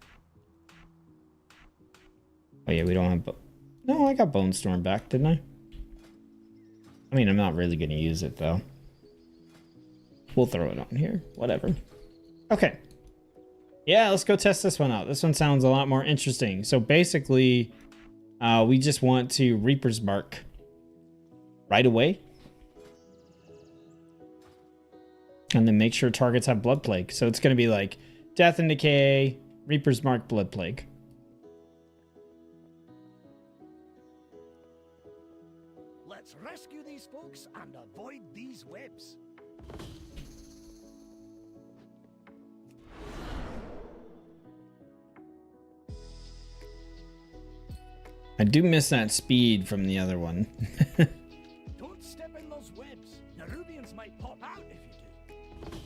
Oh yeah, we don't have. No, I got Bone Storm back, didn't I? I mean, I'm not really gonna use it though. We'll throw it on here. Whatever. Okay. Yeah, let's go test this one out. This one sounds a lot more interesting. So basically, we just want to Reaper's Mark right away. And then make sure targets have Blood Plague. So it's going to be like Death and Decay, Reaper's Mark, Blood Plague. Let's rescue these folks and avoid these webs. I do miss that speed from the other one. Don't step in those webs. Nerubians might pop out if you do.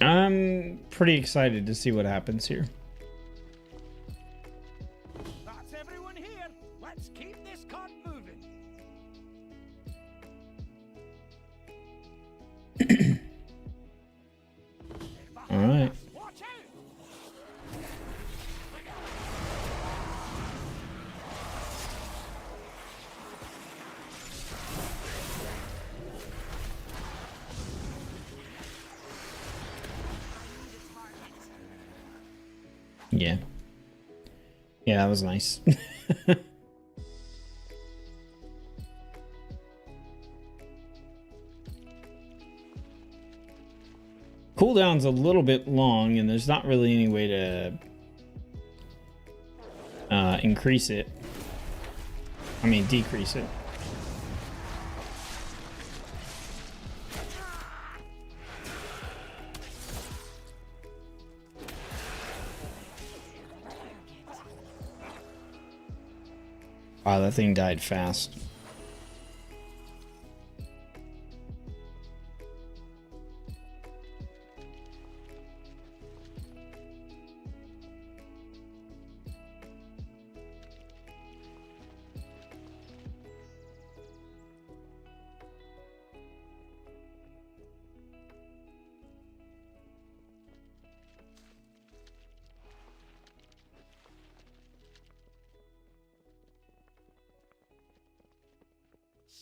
I'm pretty excited to see what happens here. That's everyone here. Let's keep this cart moving. All right. Watch out! Yeah. Yeah, that was nice. Cooldown's a little bit long, and there's not really any way to increase it. I mean, decrease it. Wow, that thing died fast.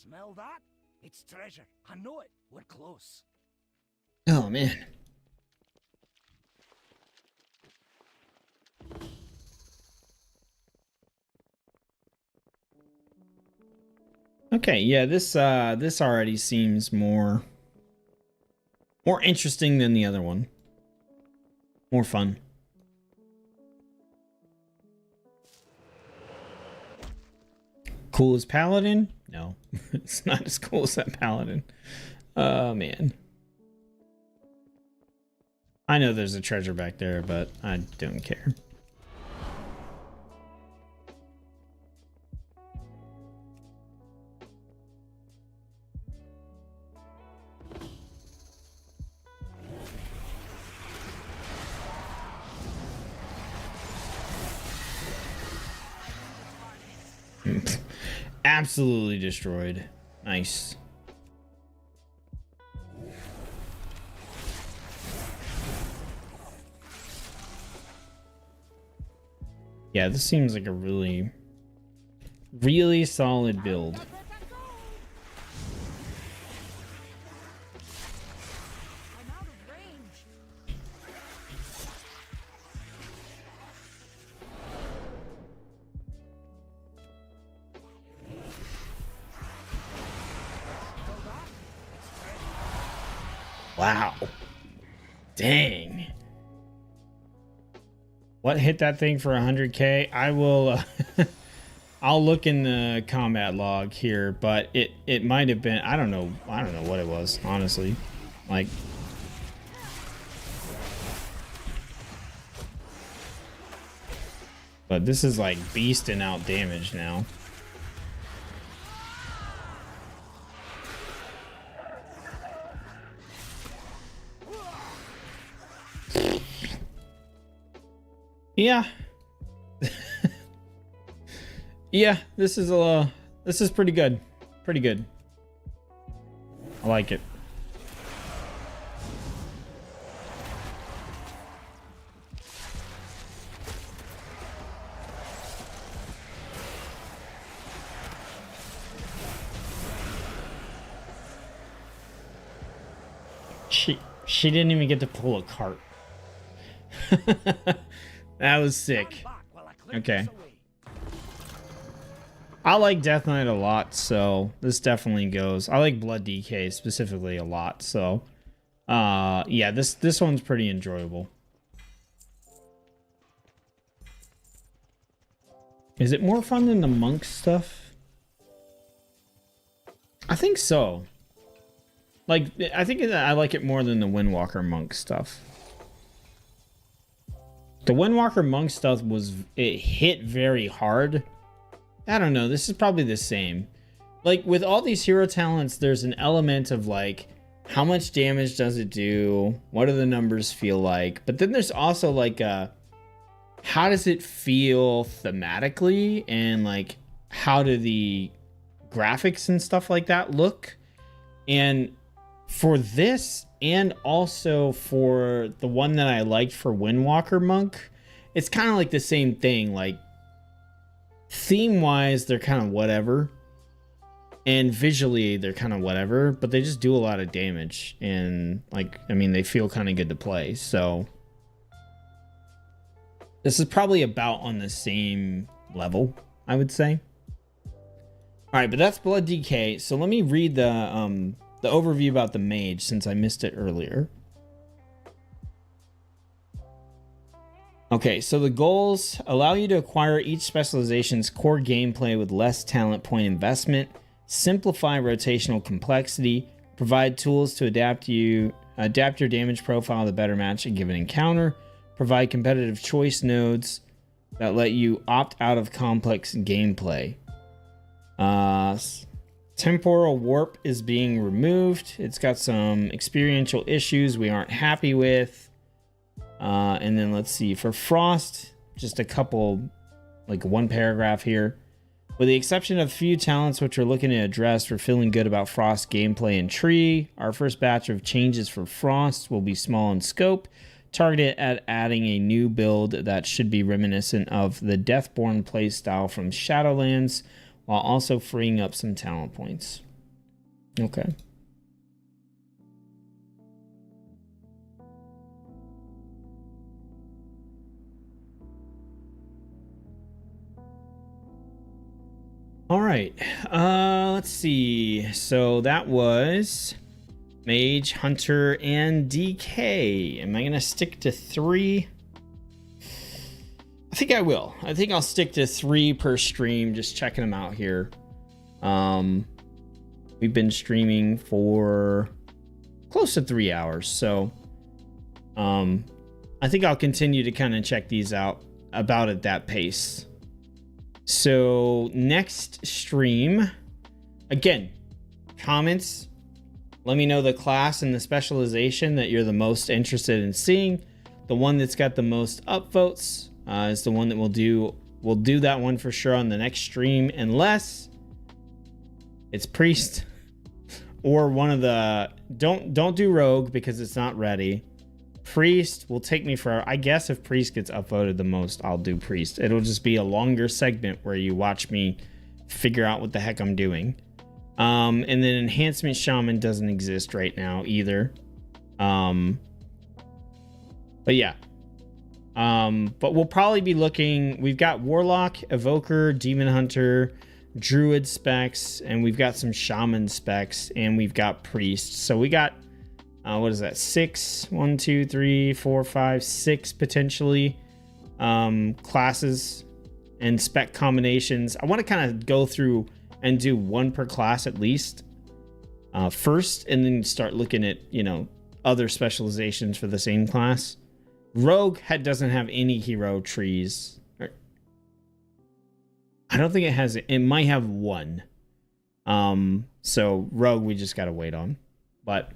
Smell that? It's treasure. I know it. We're close. Oh, man. Okay, yeah, this already seems more interesting than the other one. More fun. Cool as Paladin? No, it's not as cool as that Paladin. Oh, man. I know there's a treasure back there, but I don't care. Absolutely destroyed. Nice. Yeah, this seems like a really solid build. I'm out of range. Wow. Dang. What hit that thing for 100k? I will I'll look in the combat log here, but it might have been, I don't know what it was, honestly. Like, but this is like beasting out damage now. Yeah. Yeah, this is pretty good. Pretty good. I like it. She didn't even get to pull a cart. That was sick. Stand back while I clear Okay. this away. I like Death Knight a lot, so this definitely goes. I like Blood DK specifically a lot, so yeah, this one's pretty enjoyable. Is it more fun than the monk stuff? I think so. Like, I think I like it more than the Windwalker monk stuff. The Windwalker monk stuff it hit very hard. I don't know, this is probably the same. Like, with all these hero talents, there's an element of, like, how much damage does it do? What do the numbers feel like? But then there's also, like, how does it feel thematically? And, like, how do the graphics and stuff like that look? And for this, and also for the one that I liked for Windwalker Monk, it's kind of like the same thing. Like, theme-wise, they're kind of whatever. And visually, they're kind of whatever. But they just do a lot of damage. And, like, I mean, they feel kind of good to play. So, this is probably about on the same level, I would say. Alright, but that's Blood DK. So let me read the overview about the mage, since I missed it earlier. Okay, so the goals allow you to acquire each specialization's core gameplay with less talent point investment, simplify rotational complexity, provide tools to adapt your damage profile to better match a given encounter, provide competitive choice nodes that let you opt out of complex gameplay. Temporal warp is being removed. It's got some experiential issues we aren't happy with. And then let's see, for Frost, just a couple, like one paragraph here. With the exception of a few talents which we're looking to address, we're feeling good about Frost gameplay and tree. Our first batch of changes for Frost will be small in scope, targeted at adding a new build that should be reminiscent of the Deathborn playstyle from Shadowlands, while also freeing up some talent points. Okay. All right. Let's see. So that was Mage, Hunter, and DK. Am I going to stick to 3? I think I will. I think I'll stick to 3 per stream, just checking them out here. We've been streaming for close to 3 hours, so I think I'll continue to kind of check these out about at that pace. So next stream, again, comments. Let me know the class and the specialization that you're the most interested in seeing. The one that's got the most upvotes is the one that we'll do. We'll do that one for sure on the next stream, unless it's Priest or one of the don't do Rogue because it's not ready. Priest will take me for, I guess if Priest gets upvoted the most, I'll do Priest. It'll just be a longer segment where you watch me figure out what the heck I'm doing. And then Enhancement Shaman doesn't exist right now either. But yeah. But we'll probably be looking, we've got Warlock, Evoker, Demon Hunter, Druid specs, and we've got some Shaman specs, and we've got Priest. So we got, what is that? 6, 1, 2, 3, 4, 5, 6 potentially classes and spec combinations. I want to kind of go through and do one per class at least first, and then start looking at, you know, other specializations for the same class. Rogue doesn't have any hero trees. I don't think it has. It might have one. So Rogue we just gotta wait on. But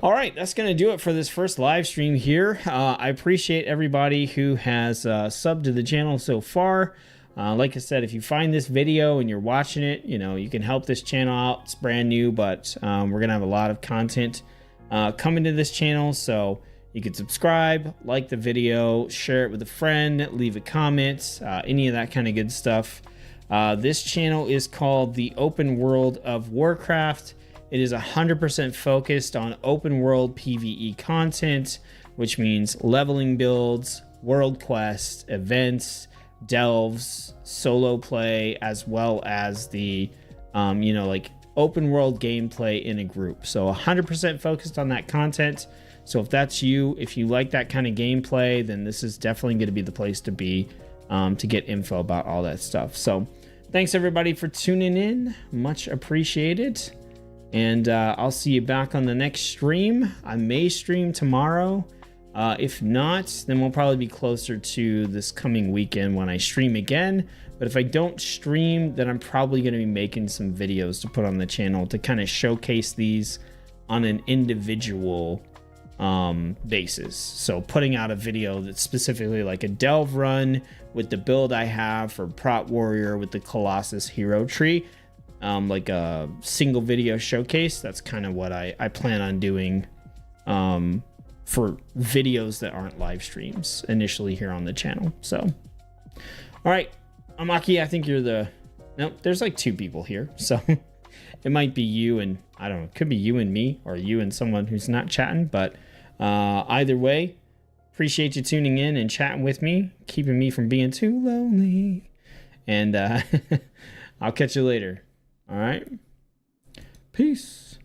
All right, that's going to do it for this first live stream here. I appreciate everybody who has subbed to the channel so far. Like I said, if you find this video and you're watching it, you know, you can help this channel out. It's brand new, but we're going to have a lot of content coming to this channel. So you can subscribe, like the video, share it with a friend, leave a comment, any of that kind of good stuff. This channel is called The Open World of Warcraft. It is 100% focused on open world PvE content, which means leveling builds, world quests, events, delves, solo play, as well as the, you know, like open world gameplay in a group. So 100% focused on that content. So if that's you, if you like that kind of gameplay, then this is definitely going to be the place to be to get info about all that stuff. So thanks everybody for tuning in. Much appreciated. And I'll see you back on the next stream. I may stream tomorrow. If not, then we'll probably be closer to this coming weekend when I stream again. But if I don't stream, then I'm probably going to be making some videos to put on the channel to kind of showcase these on an individual basis. So putting out a video that's specifically like a delve run with the build I have for Prot Warrior with the Colossus hero tree. Like a single video showcase. That's kind of what I plan on doing for videos that aren't live streams initially here on the channel. So, all right, Amaki, I think you're the... Nope, there's like 2 people here. So it might be you and, I don't know, it could be you and me or you and someone who's not chatting. But either way, appreciate you tuning in and chatting with me, keeping me from being too lonely. And I'll catch you later. All right. Peace.